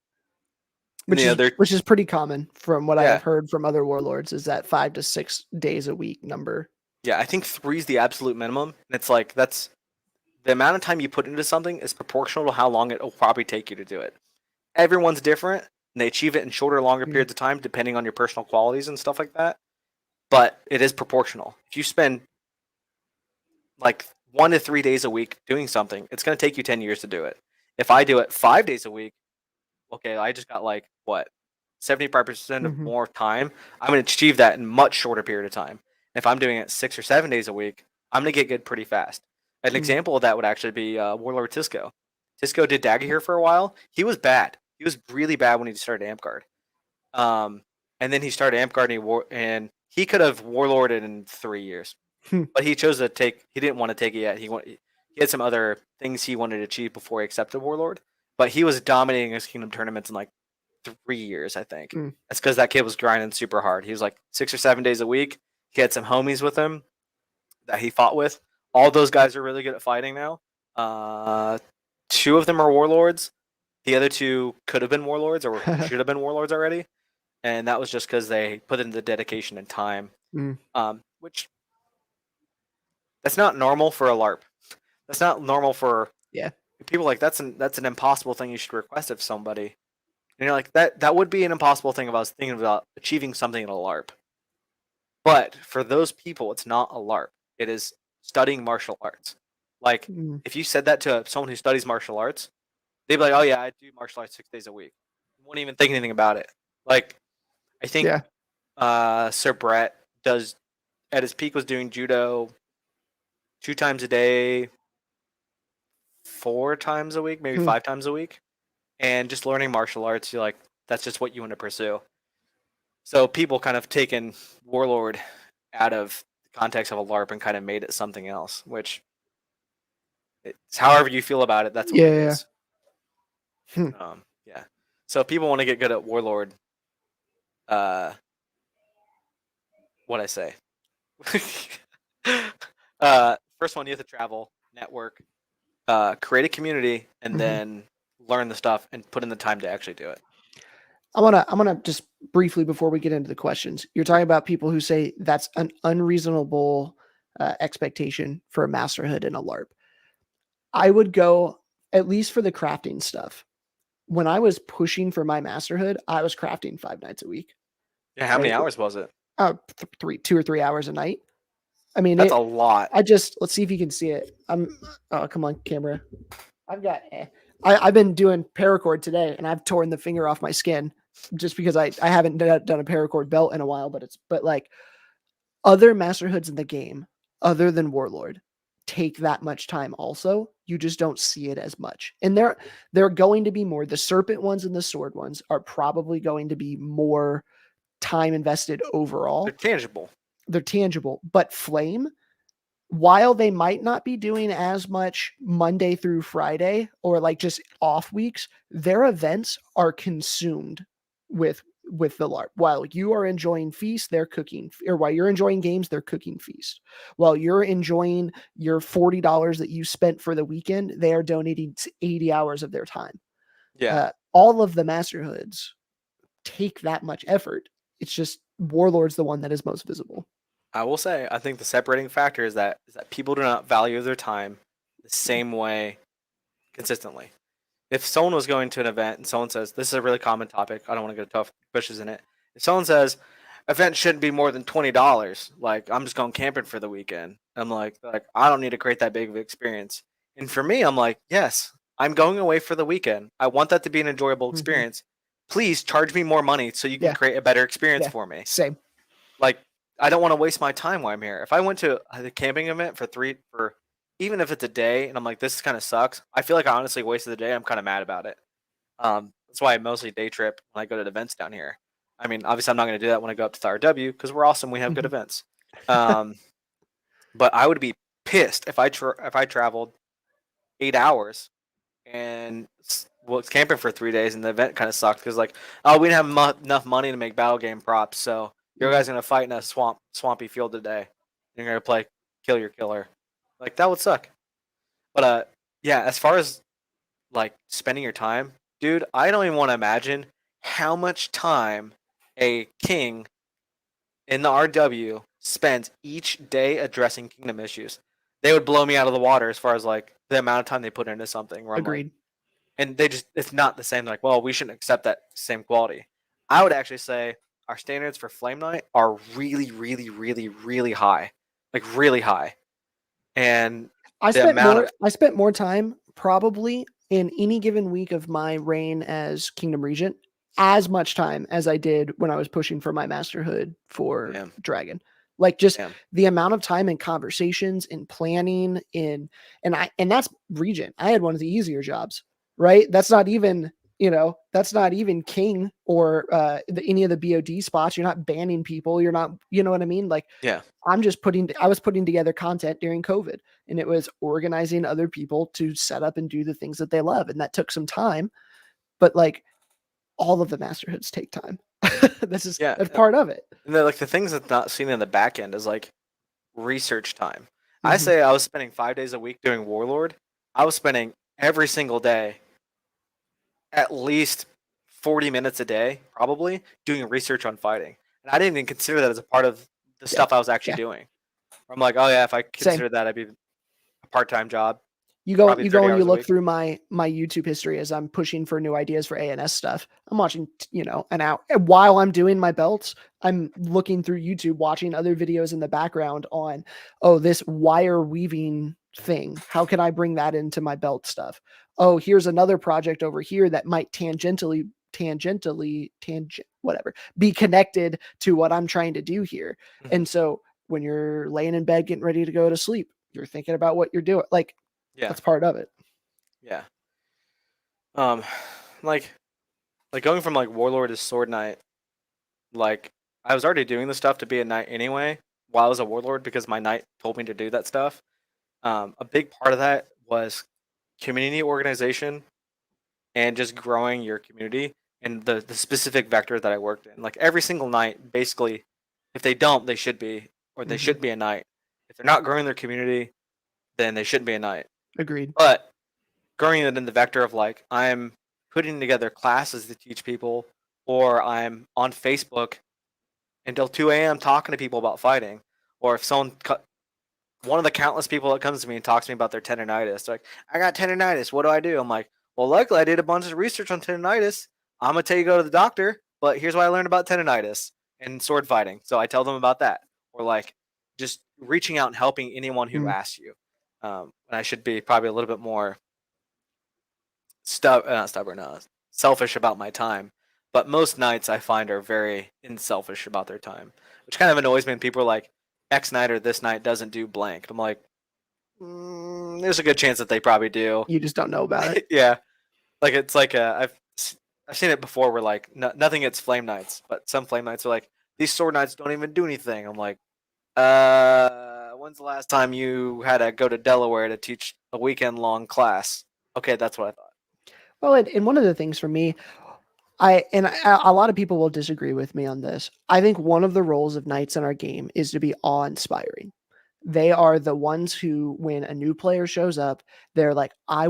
Speaker 2: And the other,
Speaker 1: which is pretty common from what I
Speaker 2: yeah,
Speaker 1: have heard from other warlords, is that 5 to 6 days a week number.
Speaker 2: yeah, I think 3 is the absolute minimum. And it's like that's the amount of time you put into something is proportional to how long it will probably take you to do it. Everyone's different, and they achieve it in shorter or longer
Speaker 1: Mm.
Speaker 2: periods of time depending on your personal qualities and stuff like that. But it is proportional. If you spend like 1 to 3 days a week doing something, it's going to take you 10 years to do it. If I do it 5 days a week, okay, I just got like what 75% of
Speaker 1: Mhm.
Speaker 2: more time. I'm going to achieve that in much shorter period of time. If I'm doing it 6 or 7 days a week, I'm going to get good pretty fast. An
Speaker 1: Mm.
Speaker 2: example of that would actually be Warlord Tisco. Tisco did Dagger here for a while. He was bad. He was really bad when he started Amp Guard. Um, and then he started Amp Guard and he could have Warlorded in 3 years,
Speaker 1: Hmm.
Speaker 2: but he chose to take. He didn't want to take it yet. He had some other things he wanted to achieve before he accepted Warlord. But he was dominating his Kingdom tournaments in like 3 years, I think.
Speaker 1: Mm.
Speaker 2: That's because that kid was grinding super hard. He was like 6 or 7 days a week. He had some homies with him that he fought with. All those guys are really good at fighting now. Uh, Two of them are warlords. The other two could have been warlords or should have been warlords already, and that was just because they put in the dedication and time.
Speaker 1: Mm.
Speaker 2: Which that's not normal for a LARP. That's not normal for
Speaker 1: Yeah.
Speaker 2: people. Like that's an impossible thing you should request of somebody. And you're like that would be an impossible thing if I was thinking about achieving something in a LARP. But for those people, it's not a LARP. It is studying martial arts. Like
Speaker 1: Mm.
Speaker 2: if you said that to someone who studies martial arts, they'd be like, "Oh yeah, I do martial arts 6 days a week." Won't even think anything about it. Like I think
Speaker 1: Yeah.
Speaker 2: Sir Brett does at his peak was doing judo 2 times a day, 4 times a week, maybe
Speaker 1: Hmm.
Speaker 2: 5 times a week, and just learning martial arts. You're like, that's just what you want to pursue. So people kind of taken Warlord out of the context of a LARP and kind of made it something else, which it's however you feel about it, that's what
Speaker 1: Yeah.
Speaker 2: it
Speaker 1: Yeah.
Speaker 2: is.
Speaker 1: Hmm.
Speaker 2: Yeah. So if people want to get good at Warlord, uh, what I say. First one, you have to travel, network, create a community, and
Speaker 1: Mhm.
Speaker 2: then learn the stuff and put in the time to actually do it.
Speaker 1: I wanna just briefly before we get into the questions. You're talking about people who say that's an unreasonable expectation for a masterhood in a LARP. I would go at least for the crafting stuff. When I was pushing for my masterhood, I was crafting 5 nights a week.
Speaker 2: Yeah, how many
Speaker 1: Right?
Speaker 2: hours was it?
Speaker 1: 2 or 3 hours a night. I mean,
Speaker 2: That's a lot.
Speaker 1: let's see if you can see it. Oh, come on, camera. I've got, I've been doing paracord today and I've torn the finger off my skin just because I haven't done a paracord belt in a while, but like other masterhoods in the game, other than Warlord, take that much time also. You just don't see it as much. And they're going to be more, the serpent ones and the sword ones are probably going to be more time invested
Speaker 2: They're
Speaker 1: overall.
Speaker 2: tangible.
Speaker 1: They're tangible, but Flame, while they might not be doing as much Monday through Friday or like just off weeks, their events are consumed with the LARP. While you are enjoying feast, they're cooking, or while you're enjoying games, they're cooking feast. While you're enjoying your $40 that you spent for the weekend, they are donating 80 hours of their time.
Speaker 2: Yeah,
Speaker 1: All of the masterhoods take that much effort. It's just Warlord's the one that is most visible.
Speaker 2: I will say I think the separating factor is that people do not value their time the same way consistently. If someone was going to an event and someone says this is a really common topic, I don't want to go tough pushes in it. If someone says event shouldn't be more than $20, like I'm just going camping for the weekend, I'm like I don't need to create that big of an experience. And for me, I'm like, yes, I'm going away for the weekend. I want that to be an enjoyable
Speaker 1: Mhm.
Speaker 2: experience. Please charge me more money so you can
Speaker 1: Yeah,
Speaker 2: create a better experience
Speaker 1: yeah,
Speaker 2: for me.
Speaker 1: same.
Speaker 2: Like I don't want to waste my time while I'm here. If I went to a camping event for even if it's a day and I'm like this kind of sucks, I feel like I honestly wasted the day. I'm kind of mad about it. That's why I mostly day trip when I go to events down here. I mean, obviously I'm not going to do that when I go up to the RW because we're awesome. We have good
Speaker 1: Mhm.
Speaker 2: events. Um, but I would be pissed if I traveled 8 hours and was camping for 3 days and the event kind of sucked because like oh we didn't have enough money to make battle game props, so your
Speaker 1: Mm.
Speaker 2: guys gonna fight in a swampy field today. You're gonna play kill your killer, like that would suck. But yeah, as far as like spending your time, dude, I don't even want to imagine how much time a king in the RW spends each day addressing kingdom issues, they would blow me out of the water as far as like the amount of time they put into something. Where I'm like,
Speaker 1: Agreed.
Speaker 2: and they just it's not the same. Like, well, we shouldn't accept that same quality. I would actually say our standards for Flame Knight are really, really, really, really high, like really high, and the amount of
Speaker 1: I spent more time probably in any given week of my reign as Kingdom Regent, as much time as I did when I was pushing for my masterhood for
Speaker 2: damn,
Speaker 1: Dragon. Like just
Speaker 2: damn,
Speaker 1: the amount of time in conversations, in planning, and that's Regent. I had one of the easier jobs, right? That's not even, that's not even king or any of the BOD spots. You're not banning people. You're not, you know what I mean? Like
Speaker 2: yeah,
Speaker 1: I was putting together content during COVID, and it was organizing other people to set up and do the things that they love. And that took some time, but like all of the masterhoods take time.
Speaker 2: yeah.
Speaker 1: That's part of it.
Speaker 2: And then like the things that's not seen in the back end is like research time. I
Speaker 1: Mhm.
Speaker 2: say I was spending 5 days a week doing Warlord. I was spending every single day at least 40 minutes a day, probably, doing research on fighting. And I didn't even consider that as a part of the
Speaker 1: Yeah.
Speaker 2: stuff I was actually
Speaker 1: Yeah.
Speaker 2: doing. I'm like, oh yeah, if I
Speaker 1: Same.
Speaker 2: considered that, I'd be a part-time job,
Speaker 1: You go
Speaker 2: probably
Speaker 1: you go
Speaker 2: 30
Speaker 1: and you
Speaker 2: hours a
Speaker 1: look
Speaker 2: week.
Speaker 1: through my YouTube history as I'm pushing for new ideas for ANS stuff. I'm watching, an hour while I'm doing my belts. I'm looking through YouTube, watching other videos in the background on, oh, this wire weaving thing. How can I bring that into my belt stuff? Oh, here's another project over here that might whatever, be connected to what I'm trying to do here.
Speaker 2: Mhm.
Speaker 1: And so when you're laying in bed getting ready to go to sleep, you're thinking about what you're doing. Like
Speaker 2: Yeah,
Speaker 1: that's part of it.
Speaker 2: yeah. Um, like going from like Warlord to Sword Knight, like I was already doing the stuff to be a knight anyway while I was a Warlord because my knight told me to do that stuff. A big part of that was community organization and just growing your community and the specific vector that I worked in. Like every single night, basically, if they don't, they should be, or they
Speaker 1: Mhm.
Speaker 2: should be a knight. If they're not growing their community, then they shouldn't be a knight.
Speaker 1: Agreed.
Speaker 2: But growing it in the vector of like I'm putting together classes to teach people, or I'm on Facebook until 2 a.m. talking to people about fighting, or if one of the countless people that comes to me and talks to me about their tendonitis. Like, I got tendonitis. What do I do? I'm like, well, luckily I did a bunch of research on tendonitis. I'm gonna tell you to go to the doctor, but here's what I learned about tendonitis and sword fighting. So I tell them about that. Or like just reaching out and helping anyone who
Speaker 1: Mm.
Speaker 2: asks you. And I should be probably a little bit more not stubborn, selfish about my time. But most knights I find are very unselfish about their time, which kind of annoys me when people are like, X night or this night doesn't do blank. I'm like, there's a good chance that they probably do.
Speaker 1: You just don't know about it.
Speaker 2: Yeah, like it's like I've seen it before where like nothing gets flame knights, but some flame knights are like these sword knights don't even do anything. I'm like, when's the last time you had to go to Delaware to teach a weekend long class? Okay, that's what I thought.
Speaker 1: Well, and one of the things for me, a lot of people will disagree with me on this. I think one of the roles of knights in our game is to be awe-inspiring. They are the ones who, when a new player shows up, they're like, I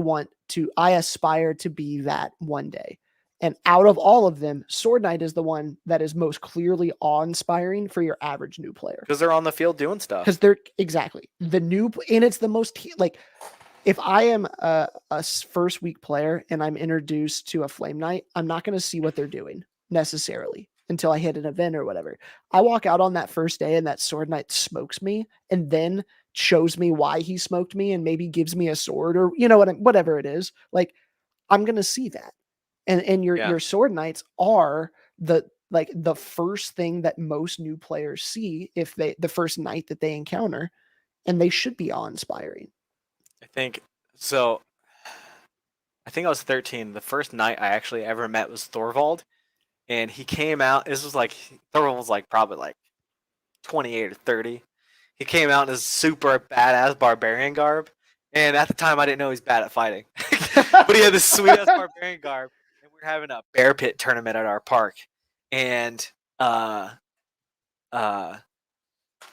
Speaker 1: aspire to be that one day. And out of all of them, Sword Knight is the one that is most clearly awe-inspiring for your average new player.
Speaker 2: Because they're on the field doing
Speaker 1: Because
Speaker 2: stuff.
Speaker 1: they're exactly and it's the most like if I am a first week player and I'm introduced to a Flame Knight, I'm not going to see what they're doing necessarily until I hit an event or whatever. I walk out on that first day and that Sword Knight smokes me and then shows me why he smoked me and maybe gives me a sword or whatever it is. Like I'm going to see that. And
Speaker 2: Yeah,
Speaker 1: your Sword Knights are the first thing that most new players see if the first knight that they encounter, and they should be awe-inspiring.
Speaker 2: I think so. I think I was 13. The first night I actually ever met was Thorvald, and he came out. This was like Thorvald was like probably like 28 or 30. He came out in his super badass barbarian garb, and at the time I didn't know he was bad at fighting, but he had this sweet ass barbarian garb, and we were having a bear pit tournament at our park, and uh, uh,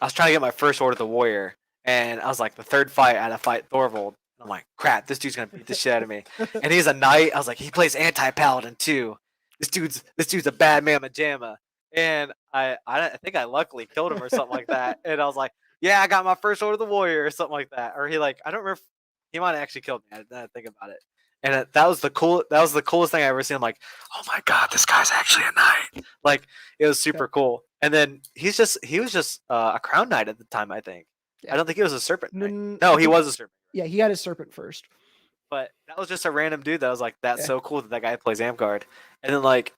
Speaker 2: I was trying to get my first order of the warrior, and I was like the third fight I had to fight Thorvald. I'm like, crap, this dude's gonna beat the shit out of me, and he's a knight. I was like, he plays anti paladin too, this dude's a bad mamma jamma. And I think I luckily killed him or something like that. And I was like, yeah, I got my first Sword of the Warrior or something like that. Or he like, I don't remember if he might have actually killed me. I didn't think about it. And that was the coolest thing I ever seen. I'm like, oh my god, this guy's actually a knight. Like it was super cool. And then he was just a crown knight at the time. I think.
Speaker 1: Yeah.
Speaker 2: I don't think he was a serpent knight.
Speaker 1: I
Speaker 2: No, he
Speaker 1: think-
Speaker 2: was a serpent.
Speaker 1: Yeah, he got his serpent first.
Speaker 2: But that was just a random dude that was like, that's
Speaker 1: Yeah.
Speaker 2: so cool that guy plays Amguard. And then like,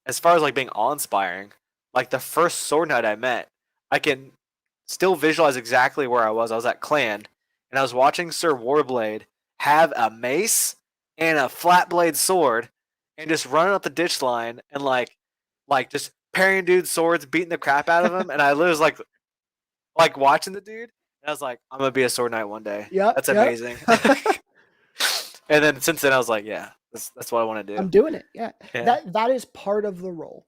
Speaker 2: as far as like being awe-inspiring, like the first sword knight I met, I can still visualize exactly where I was. I was at Clan, and I was watching Sir Warblade have a mace and a flat blade sword, and just running up the ditch line and like just parrying dudes' swords, beating the crap out of him. And I was like watching the dude, and I was like, I'm gonna be a sword knight one day.
Speaker 1: Yep,
Speaker 2: That's
Speaker 1: yep.
Speaker 2: amazing. And then since then, I was like, yeah, that's what I want to do.
Speaker 1: I'm doing it. Yeah.
Speaker 2: Yeah.
Speaker 1: That is part of the role.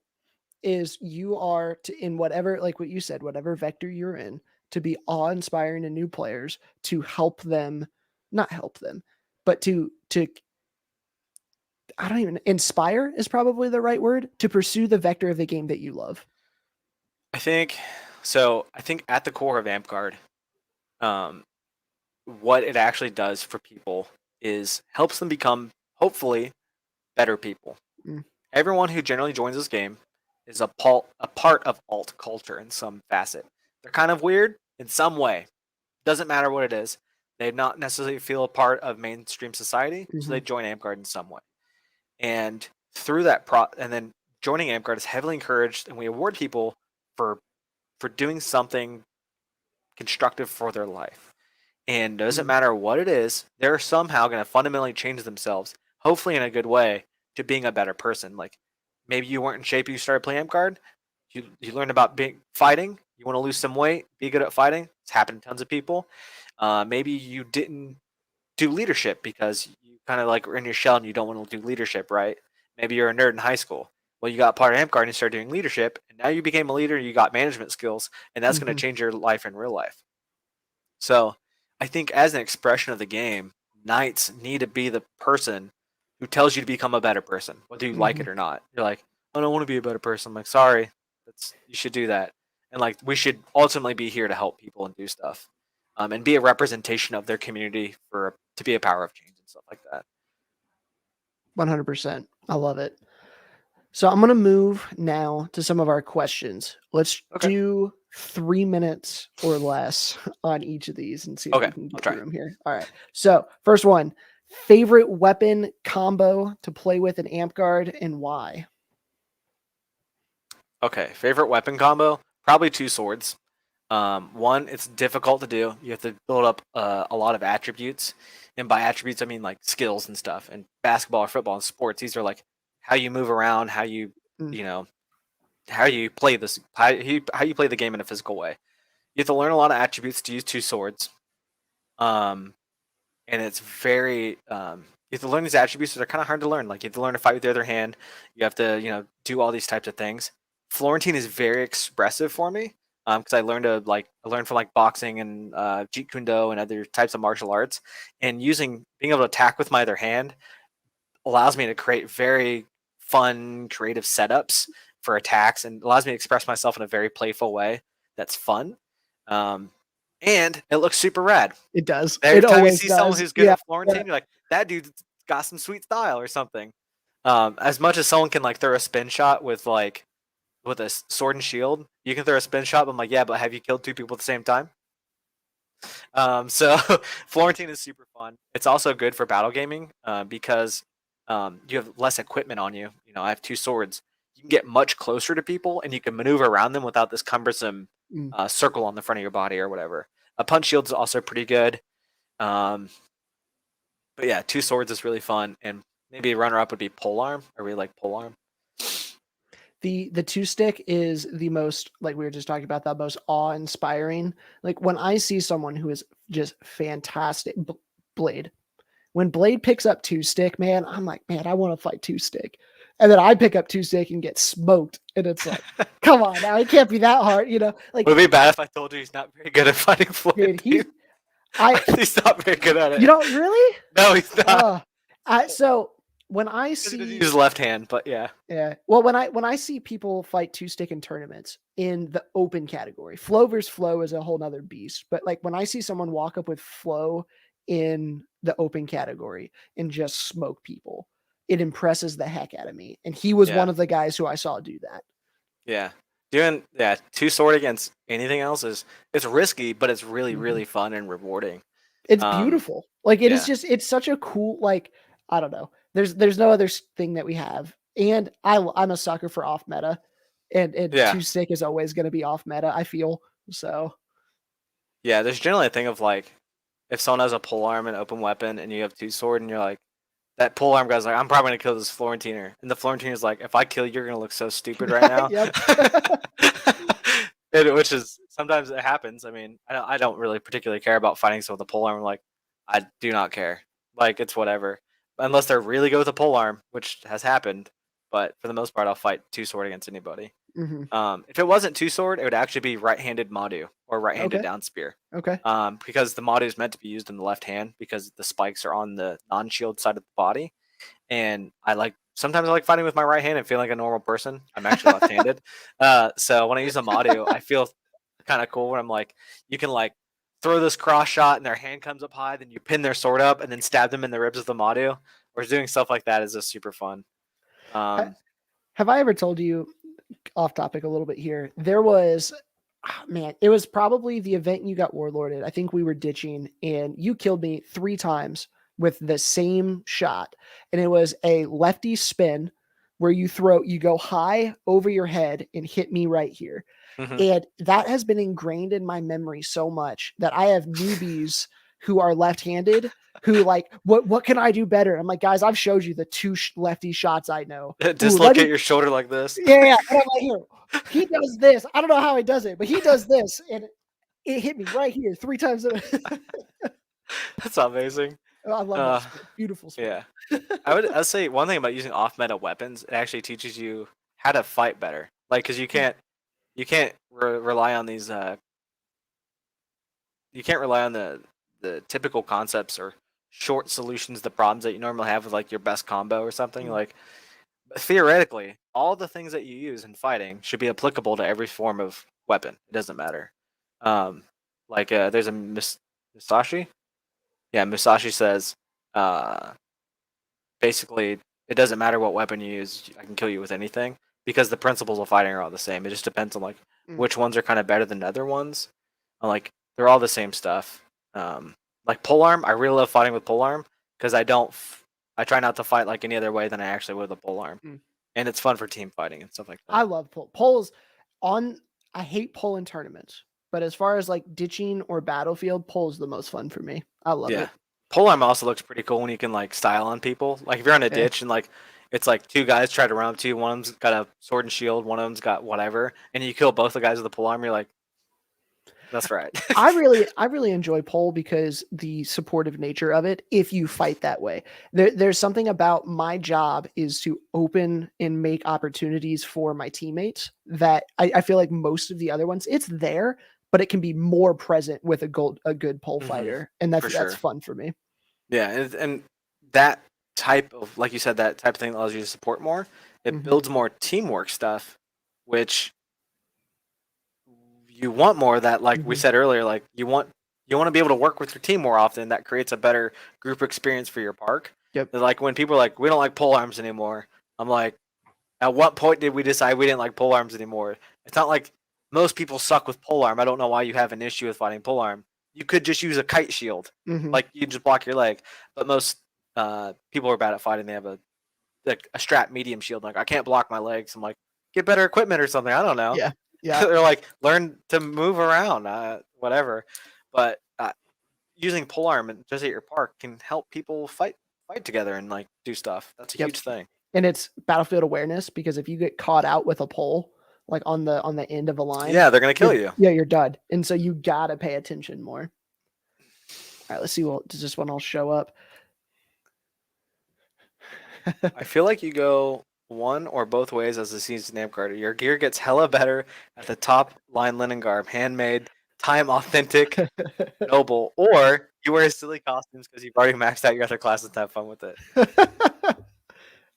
Speaker 1: Is you are in whatever, like what you said, whatever vector you're in, to be awe-inspiring to new players, to help them, not help them, but to I don't even, inspire is probably the right word, to pursue the vector of the game that you love.
Speaker 2: I think so. I think at the core of Amguard, what it actually does for people is helps them become hopefully better people.
Speaker 1: Mm.
Speaker 2: Everyone who generally joins this game is a part of alt culture in some facet. They're kind of weird in some way. Doesn't matter what it is. They not necessarily feel a part of mainstream society, so they join Amguard in some way. And through that and then joining Amguard is heavily encouraged, and we award people for doing something constructive for their life. And it doesn't matter what it is, they're somehow going to fundamentally change themselves, hopefully in a good way, to being a better person. Like maybe you weren't in shape, you started playing Amguard, you learned about fighting, you want to lose some weight, be good at fighting. It's happened to tons of people. Maybe you didn't do leadership because you kind of like were in your shell and you don't want to do leadership, right? Maybe you're a nerd in high school. Well, you got part of Amguard and you started doing leadership, and now you became a leader, you got management skills, and that's going to change your life in real life. So I think as an expression of the game, knights need to be the person who tells you to become a better person, whether you like it or not. You're like, I don't want to be a better person. I'm like, sorry, you should do that. And like, we should ultimately be here to help people and do stuff, and be a representation of their community to be a power of change and stuff like that.
Speaker 1: 100%. I love it. So I'm going to move now to some of our questions. Let's do 3 minutes or less on each of these and see if we can get through them here. All right. So first one, favorite weapon combo to play with in Amguard and why?
Speaker 2: Okay. Favorite weapon combo? Probably 2 swords. One, it's difficult to do. You have to build up a lot of attributes. And by attributes, I mean like skills and stuff. And basketball or football and sports, these are like how you move around, how you, how you play this, how you play the game in a physical way. You have to learn a lot of attributes to use 2 swords. And it's very, you have to learn these attributes. So they're kind of hard to learn. Like you have to learn to fight with the other hand. You have to, do all these types of things. Florentine is very expressive for me. Because I learned from boxing and Jeet Kune Do and other types of martial arts, and being able to attack with my other hand allows me to create very fun, creative setups for attacks, and allows me to express myself in a very playful way that's fun. And it looks super rad.
Speaker 1: It does.
Speaker 2: Every time you see someone who's good at Florentine, you're like, that dude's got some sweet style or something. As much as someone can like throw a spin shot with a sword and shield, you can throw a spin shot. But I'm like, yeah, but have you killed 2 people at the same time? So Florentine is super fun. It's also good for battle gaming because you have less equipment on you. I have 2 swords. You can get much closer to people and you can maneuver around them without this cumbersome circle on the front of your body or whatever. A punch shield is also pretty good. But yeah, 2 swords is really fun. And maybe a runner-up would be polearm. I really like polearm.
Speaker 1: The 2-stick is the most, like we were just talking about, the most awe-inspiring. Like when I see someone who is just fantastic, Blade. When Blade picks up 2-stick, man, I'm like, man, I want to fight 2-stick. And then I pick up 2-stick and get smoked. And it's like, come on now, it can't be that hard, Like,
Speaker 2: would it be bad if I told you he's not very good at fighting Florentine?
Speaker 1: Dude,
Speaker 2: he's not very good at it.
Speaker 1: You don't really?
Speaker 2: No, he's not.
Speaker 1: So when I
Speaker 2: Because he doesn't
Speaker 1: see
Speaker 2: use his left hand, but yeah.
Speaker 1: Yeah. Well, when I see people fight two stick in tournaments in the open category, flow versus flow is a whole nother beast. But like when I see someone walk up with flow in the open category and just smoke people, it impresses the heck out of me. And he was
Speaker 2: Yeah.
Speaker 1: one of the guys who I saw do that.
Speaker 2: Yeah. Doing two sword against anything else it's risky, but it's really, really fun and rewarding.
Speaker 1: It's
Speaker 2: Um,
Speaker 1: beautiful. Like it is
Speaker 2: yeah.
Speaker 1: just it's such a cool like I don't know. There's no other thing that we have. And I'm a sucker for off meta. And
Speaker 2: Yeah.
Speaker 1: two stick is always going to be off meta, I feel. So
Speaker 2: Yeah, there's generally a thing of like if someone has a pole arm and open weapon and you have two sword and you're like that pole arm guy's like, I'm probably gonna kill this Florentiner. And the Florentiner's like, if I kill you, you're gonna look so stupid right now.
Speaker 1: yep.
Speaker 2: Which is sometimes it happens. I mean, I don't really particularly care about fighting someone with a pole arm. Like, I do not care. Like, it's whatever. Unless they're really good with a pole arm, which has happened. But for the most part, I'll fight two sword against anybody.
Speaker 1: hmm
Speaker 2: If it wasn't two sword, it would actually be right-handed Madu or right-handed
Speaker 1: Okay.
Speaker 2: down spear.
Speaker 1: Okay.
Speaker 2: Because the Madu is meant to be used in the left hand because the spikes are on the non-shield side of the body, and sometimes I like fighting with my right hand and feeling like a normal person. I'm actually left-handed, so when I use a Madu, I feel kind of cool when I'm like, you can like throw this cross shot and their hand comes up high, then you pin their sword up and then stab them in the ribs with the Madu. Or doing stuff like that is just super fun.
Speaker 1: Have I ever told you off topic a little bit here? There was man, it was probably the event you got warlorded. I think we were ditching and you killed me 3 times with the same shot. And it was a lefty spin where you go high over your head and hit me right here.
Speaker 2: Mhm.
Speaker 1: And that has been ingrained in my memory so much that I have newbies who are left-handed who like, what can I do better? I'm like, guys, I've showed you the 2 lefty shots I know. Ooh,
Speaker 2: Dislocate your shoulder like this.
Speaker 1: yeah. And I'm like, here, he does this. I don't know how he does it, but he does this, and it hit me right here 3 times.
Speaker 2: That's amazing.
Speaker 1: I love that spin. Beautiful spin.
Speaker 2: Yeah. I'd say one thing about using off meta weapons, it actually teaches you how to fight better. Like, because you can't rely on these you can't rely on the typical concepts or short solutions to problems that you normally have with like your best combo or something.
Speaker 1: Mm.
Speaker 2: Like theoretically, all the things that you use in fighting should be applicable to every form of weapon. It doesn't matter. There's a Musashi. Yeah, Musashi says, uh, basically, it doesn't matter what weapon you use. I can kill you with anything because the principles of fighting are all the same. It just depends on like which ones are kind of better than other ones. Like they're all the same stuff. Like polearm, I really love fighting with polearm because I try not to fight like any other way than I actually would with a polearm, and it's fun for team fighting and stuff like that.
Speaker 1: I love poles on. I hate pole in tournaments, but as far as like ditching or battlefield, pole's the most fun for me. I love it.
Speaker 2: Polearm also looks pretty cool when you can like style on people. Like if you're on a ditch and like it's like 2 guys try to run up to you, one of them's got a sword and shield, one of them's got whatever, and you kill both the guys with the polearm, you're like, that's right.
Speaker 1: I really enjoy pole because the supportive nature of it. If you fight that way, there's something about my job is to open and make opportunities for my teammates that I feel like most of the other ones it's there, but it can be more present with a good pole fighter, and that's fun for me.
Speaker 2: Yeah, and that type of like you said, that type of thing allows you to support more. It builds more teamwork stuff, which you want more of that. Like we said earlier, like you want to be able to work with your team more often. That creates a better group experience for your park.
Speaker 1: Yep.
Speaker 2: Like when people are like, we don't like pole arms anymore. I'm like, at what point did we decide we didn't like pole arms anymore? It's not like most people suck with pole arm. I don't know why you have an issue with fighting pole arm. You could just use a kite shield, like you just block your leg. But most people are bad at fighting. They have a strap medium shield. Like I can't block my legs. I'm like, get better equipment or something. I don't know.
Speaker 1: Yeah. Yeah.
Speaker 2: They're like, learn to move around, whatever. But using polearm just at your park can help people fight together and like do stuff. That's a huge thing.
Speaker 1: And it's battlefield awareness because if you get caught out with a pole, like on the end of a line,
Speaker 2: yeah, they're gonna kill you.
Speaker 1: Yeah, you're done. And so you gotta pay attention more. All right, let's see. Well, does this one all show up?
Speaker 2: I feel like you go one or both ways as a seasoned name carder. Your gear gets hella better at the top line linen garb, handmade, time authentic, noble, or you wear silly costumes because you've already maxed out your other classes to have fun with it.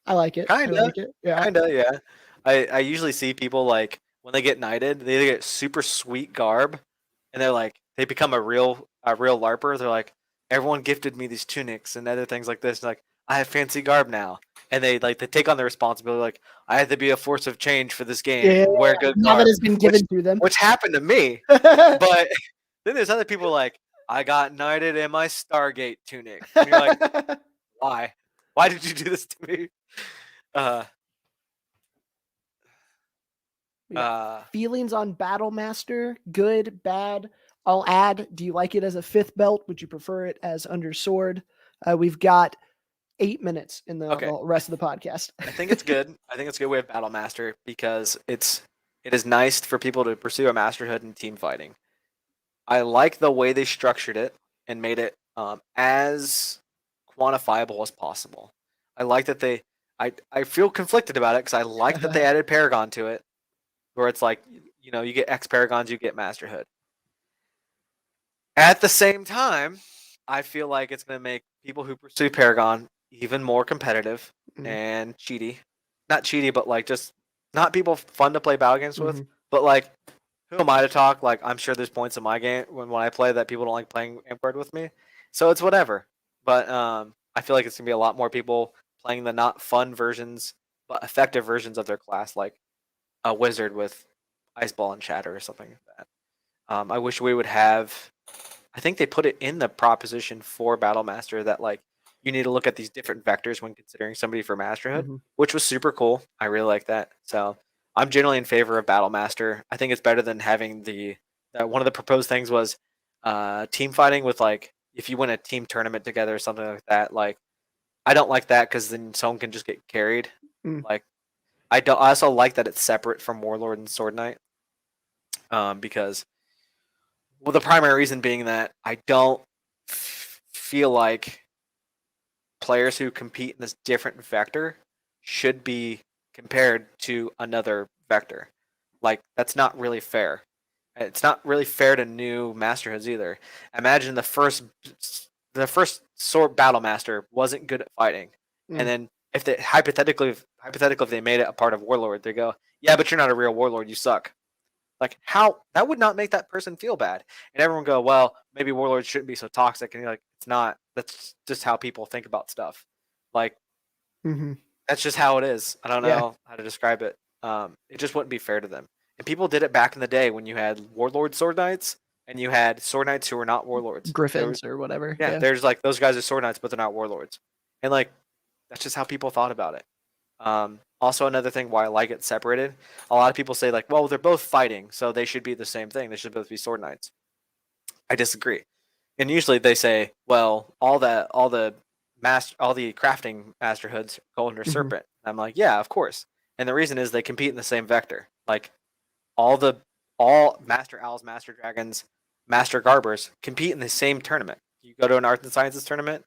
Speaker 1: I like it. I
Speaker 2: Kinda,
Speaker 1: like it. Yeah.
Speaker 2: kinda, yeah. I usually see people like when they get knighted, they either get super sweet garb, and they're like they become a real larper. They're like, everyone gifted me these tunics and other things like this. And like I have fancy garb now, and they take on the responsibility like I have to be a force of change for this game
Speaker 1: Yeah.
Speaker 2: and wear good
Speaker 1: Now that
Speaker 2: garb,
Speaker 1: it's been
Speaker 2: which
Speaker 1: given to them.
Speaker 2: which happened to me. But then there's other people like I got knighted in my Stargate tunic, and you're like, why? Why did you do this to me? Uh,
Speaker 1: Yeah.
Speaker 2: uh,
Speaker 1: Feelings on Battle Master, good, bad. I'll add, do you like it as a 5th belt? Would you prefer it as under sword? We've got 8 minutes in the
Speaker 2: okay.
Speaker 1: rest of the podcast.
Speaker 2: I think it's good. I think it's a good way of battle master because it is nice for people to pursue a masterhood in team fighting. I like the way they structured it and made it as quantifiable as possible. I like that I feel conflicted about it because I like that they added Paragon to it, where it's like you get X Paragons, you get masterhood. At the same time, I feel like it's going to make people who pursue Paragon even more competitive and cheaty. Not cheaty, but like just not people fun to play battle games with. But like, who am I to talk? Like, I'm sure there's points in my game when I play that people don't like playing Amguard with me. So it's whatever. But I feel like it's going to be a lot more people playing the not fun versions, but effective versions of their class, like a wizard with Ice Ball and Shatter or something like that. I wish we would have. I think they put it in the proposition for Battle Master that like you need to look at these different vectors when considering somebody for masterhood, which was super cool. I really like that. So I'm generally in favor of Battle Master. I think it's better than having the one of the proposed things was team fighting with like if you win a team tournament together or something like that. Like I don't like that because then someone can just get carried. Like I don't. I also like that it's separate from Warlord and Sword Knight because well, the primary reason being that I don't feel like players who compete in this different vector should be compared to another vector. Like that's not really fair. It's not really fair to new masterhoods either. Imagine the first sword battle master wasn't good at fighting, and then if they hypothetically if they made it a part of Warlord, they go, yeah, but you're not a real Warlord, you suck. Like how that would not make that person feel bad, and everyone go, well, maybe warlords shouldn't be so toxic, and you're like, it's not. That's just how people think about stuff. Like that's just how it is. I don't know how to describe it. It just wouldn't be fair to them. And people did it back in the day when you had warlord sword knights and you had sword knights who were not warlords.
Speaker 1: Griffins or whatever.
Speaker 2: Yeah, there's like those guys are sword knights, but they're not warlords, and like that's just how people thought about it. Also, another thing why I like it separated, a lot of people say like, well, they're both fighting, so they should be the same thing. They should both be sword knights. I disagree. And usually they say, well, all the crafting masterhoods go under serpent. I'm like, yeah, of course. And the reason is they compete in the same vector. Like all master owls, master dragons, master garbers compete in the same tournament. You go to an arts and sciences tournament,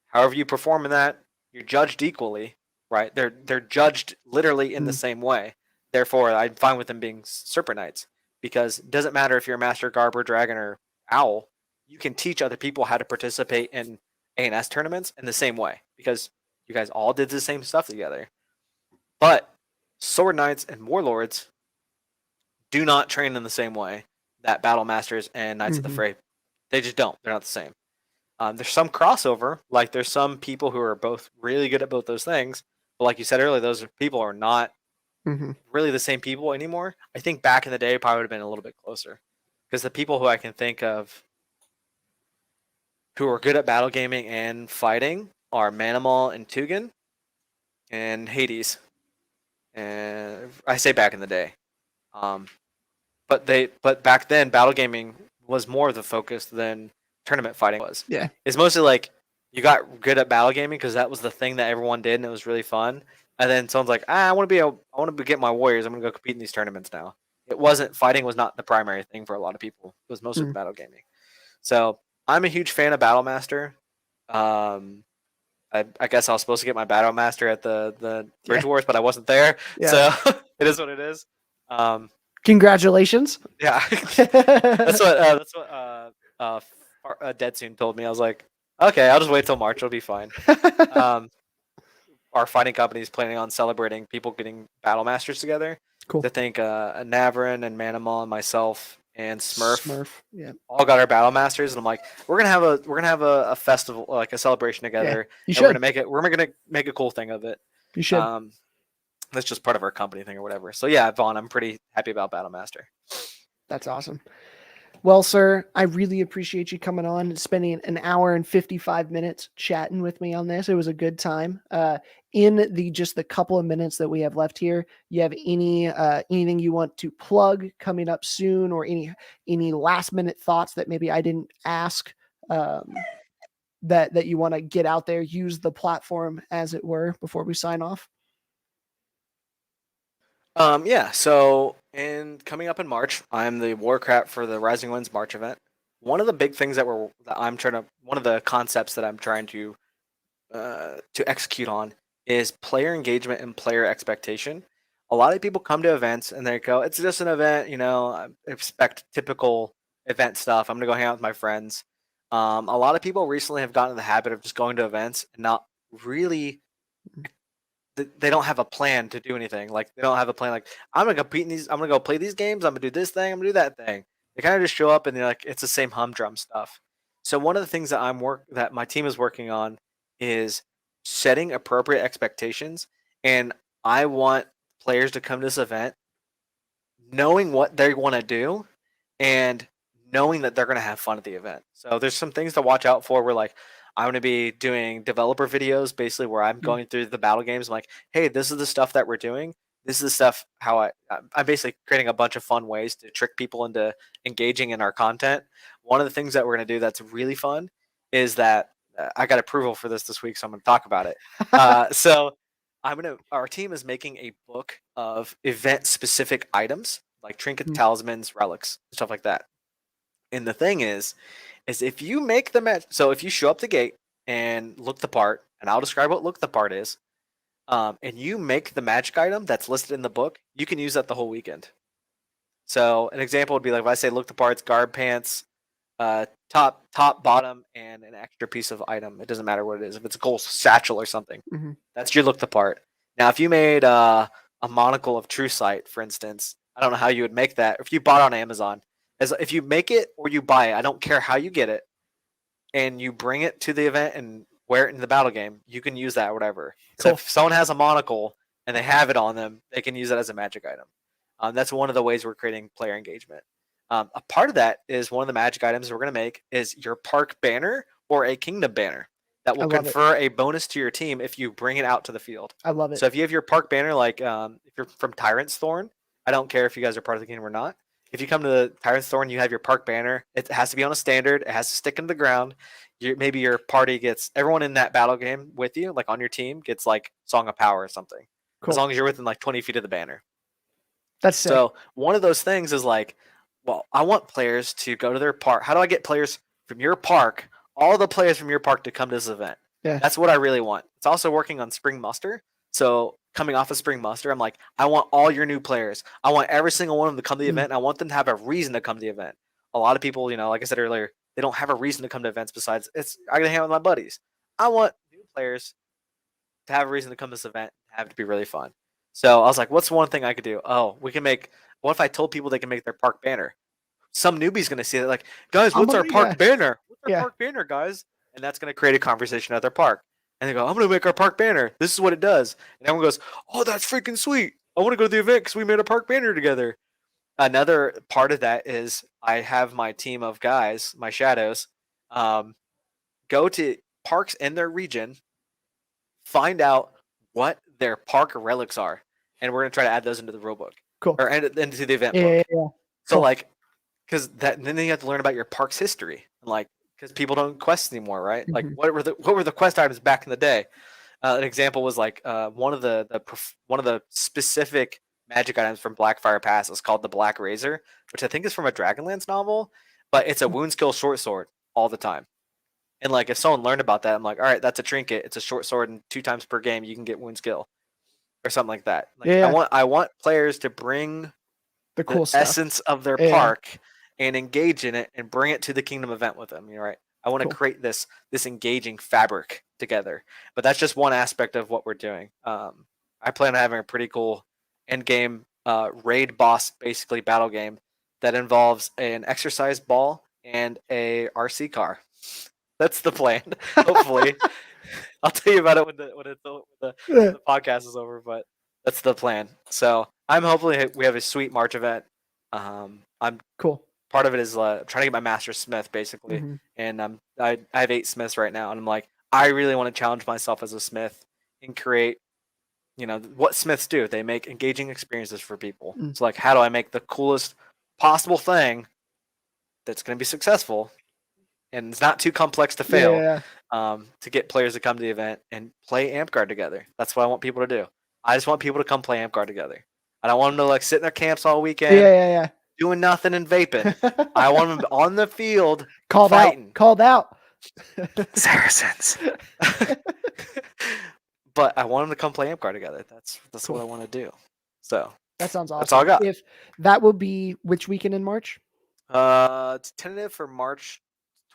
Speaker 2: however you perform in that, you're judged equally, right? They're judged literally in the same way. Therefore, I'm fine with them being serpent knights because it doesn't matter if you're a master garber, dragon, or owl. You can teach other people how to participate in A&S tournaments in the same way because you guys all did the same stuff together. But sword knights and warlords do not train in the same way that battle masters and knights of the fray. They just don't. They're not the same. There's some crossover. Like there's some people who are both really good at both those things. But like you said earlier, those people are not really the same people anymore. I think back in the day, probably would have been a little bit closer. Because the people who I can think of who are good at battle gaming and fighting are Manimal and Tugan and Hades. And I say back in the day. But back then, battle gaming was more of the focus than tournament fighting was.
Speaker 1: Yeah.
Speaker 2: It's mostly like you got good at battle gaming because that was the thing that everyone did and it was really fun. And then someone's like, I want to get my warriors. I'm gonna go compete in these tournaments now. It wasn't fighting was not the primary thing for a lot of people. It was mostly battle gaming. So I'm a huge fan of Battle Master. I guess I was supposed to get my Battle Master at the Bridge Wars, but I wasn't there. So it is what it is.
Speaker 1: Congratulations.
Speaker 2: Yeah, that's what Dead Soon told me. I was like, okay, I'll just wait till March. It'll be fine. our fighting company is planning on celebrating people getting battle masters together.
Speaker 1: Cool.
Speaker 2: I think Navarin and Manimal and myself and Smurf
Speaker 1: Smurf. Yeah.
Speaker 2: all got our battle masters, and I'm like, we're gonna have a festival, like a celebration
Speaker 1: Yeah.
Speaker 2: together,
Speaker 1: You
Speaker 2: and
Speaker 1: should.
Speaker 2: we're gonna make a cool thing of it.
Speaker 1: You should.
Speaker 2: Um, that's just part of our company thing or whatever. So yeah, Vaughn, I'm pretty happy about Battle Master.
Speaker 1: That's awesome. Well, sir, I really appreciate you coming on and spending an hour and 55 minutes chatting with me on this. It was a good time. In the couple of minutes that we have left here, you have anything you want to plug coming up soon, or any last minute thoughts that maybe I didn't ask, that you want to get out there, use the platform as it were, before we sign off?
Speaker 2: Yeah. So, and coming up in March, I'm the Warcraft for the Rising Winds March event. One of the big things one of the concepts that I'm trying to execute on is player engagement and player expectation. A lot of people come to events and they go, "It's just an event, I expect typical event stuff. I'm gonna go hang out with my friends." A lot of people recently have gotten in the habit of just going to events and not really they don't have a plan to do anything. Like they don't have a plan. Like I'm gonna compete in these. I'm gonna go play these games. I'm gonna do this thing. I'm gonna do that thing. They kind of just show up and they're like, it's the same humdrum stuff. So one of the things that my team is working on is setting appropriate expectations, and I want players to come to this event knowing what they want to do and knowing that they're going to have fun at the event. So there's some things to watch out for. Where like I'm going to be doing developer videos, basically where I'm going through the battle games. I'm like, hey, this is the stuff that we're doing. This is the stuff how I'm basically creating a bunch of fun ways to trick people into engaging in our content. One of the things that we're going to do that's really fun is that I got approval for this week, so I'm going to talk about it. So our team is making a book of event specific items like trinkets, talismans, relics, stuff like that. And the thing is if you make the match, so if you show up the gate and look the part, and I'll describe what look the part is, and you make the magic item that's listed in the book, you can use that the whole weekend. So an example would be like if I say look the parts, garb pants, top, bottom, and an extra piece of item. It doesn't matter what it is. If it's a gold satchel or something, that's your look the part. Now, if you made a monocle of True Sight, for instance, I don't know how you would make that. If you bought on Amazon, if you make it or you buy it, I don't care how you get it, and you bring it to the event and wear it in the battle game, you can use that or whatever. So if someone has a monocle and they have it on them, they can use it as a magic item. That's one of the ways we're creating player engagement. A part of that is one of the magic items we're going to make is your park banner or a kingdom banner that will confer a bonus to your team if you bring it out to the field.
Speaker 1: I love it.
Speaker 2: So if you have your park banner, like if you're from Tyrant's Thorn, I don't care if you guys are part of the kingdom or not. If you come to the Tyrant's Thorn, you have your park banner. It has to be on a standard. It has to stick into the ground. Maybe your party gets everyone in that battle game with you, like on your team, gets like Song of Power or something. Cool. As long as you're within like 20 feet of the banner.
Speaker 1: That's sick.
Speaker 2: So one of those things is like, well, I want players to go to their park. How do I get players from your park, all the players from your park, to come to this event?
Speaker 1: Yeah.
Speaker 2: That's what I really want. It's also working on Spring Muster. So coming off of Spring Muster, I'm like, I want all your new players. I want every single one of them to come to the event. And I want them to have a reason to come to the event. A lot of people, like I said earlier, they don't have a reason to come to events besides I gotta hang out with my buddies. I want new players to have a reason to come to this event, have it to be really fun. So I was like, what's one thing I could do? Oh, what if I told people they can make their park banner? Some newbie's gonna see it like, guys, what's our park banner? What's our park banner, guys? And that's gonna create a conversation at their park. And they go, I'm gonna make our park banner. This is what it does. And everyone goes, oh, that's freaking sweet. I want to go to the event because we made a park banner together. Another part of that is I have my team of guys, my shadows, go to parks in their region, find out what their park relics are, and we're gonna try to add those into the rulebook.
Speaker 1: Cool.
Speaker 2: Or into the event book. Yeah. So cool. Like, because then you have to learn about your park's history, like because people don't quest anymore, right? Like what were the quest items back in the day? An example was like one of the specific magic items from Blackfire Pass is called the Black Razor, which I think is from a Dragonlance novel, but it's a wound skill short sword all the time. And like if someone learned about that, I'm like, all right, that's a trinket. It's a short sword, and 2 times per game you can get wound skill, or something like that. Like I want players to bring the cool essence of their park and engage in it and bring it to the kingdom event with them. Right? I want to create this engaging fabric together. But that's just one aspect of what we're doing. I plan on having a pretty cool end game raid boss, basically battle game that involves an exercise ball and a RC car. That's the plan. Hopefully, I'll tell you about it when the podcast is over. But that's the plan. So I'm hopefully we have a sweet March event. I'm
Speaker 1: Cool.
Speaker 2: part of it is trying to get my master smith basically, and I have 8 smiths right now, and I'm like, I really want to challenge myself as a smith and create, what smiths do. They make engaging experiences for people. So like, how do I make the coolest possible thing that's going to be successful, and it's not too complex to fail, to get players to come to the event and play Amtgard together. That's what I want people to do. I just want people to come play Amtgard together. I don't want them to like sit in their camps all weekend, doing nothing and vaping. I want them on the field fighting.
Speaker 1: Called out.
Speaker 2: Saracens. But I want them to come play Amtgard together. That's cool. What I want to do. So
Speaker 1: that sounds awesome.
Speaker 2: That's all I got.
Speaker 1: If that will be which weekend in March?
Speaker 2: It's tentative for March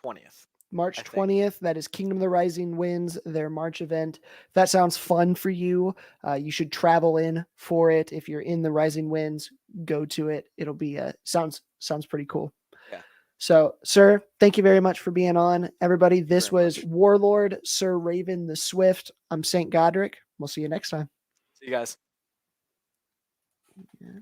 Speaker 2: 20th.
Speaker 1: March 20th. That is Kingdom of the Rising wins their March event. If that sounds fun for you, you should travel in for it. If you're in the Rising Winds, go to it. It'll be sounds pretty cool.
Speaker 2: Yeah.
Speaker 1: So, sir, thank you very much for being on. Everybody, this was Warlord, Sir Raven the Swift. I'm St. Godric. We'll see you next time.
Speaker 2: See you guys.
Speaker 1: Yeah.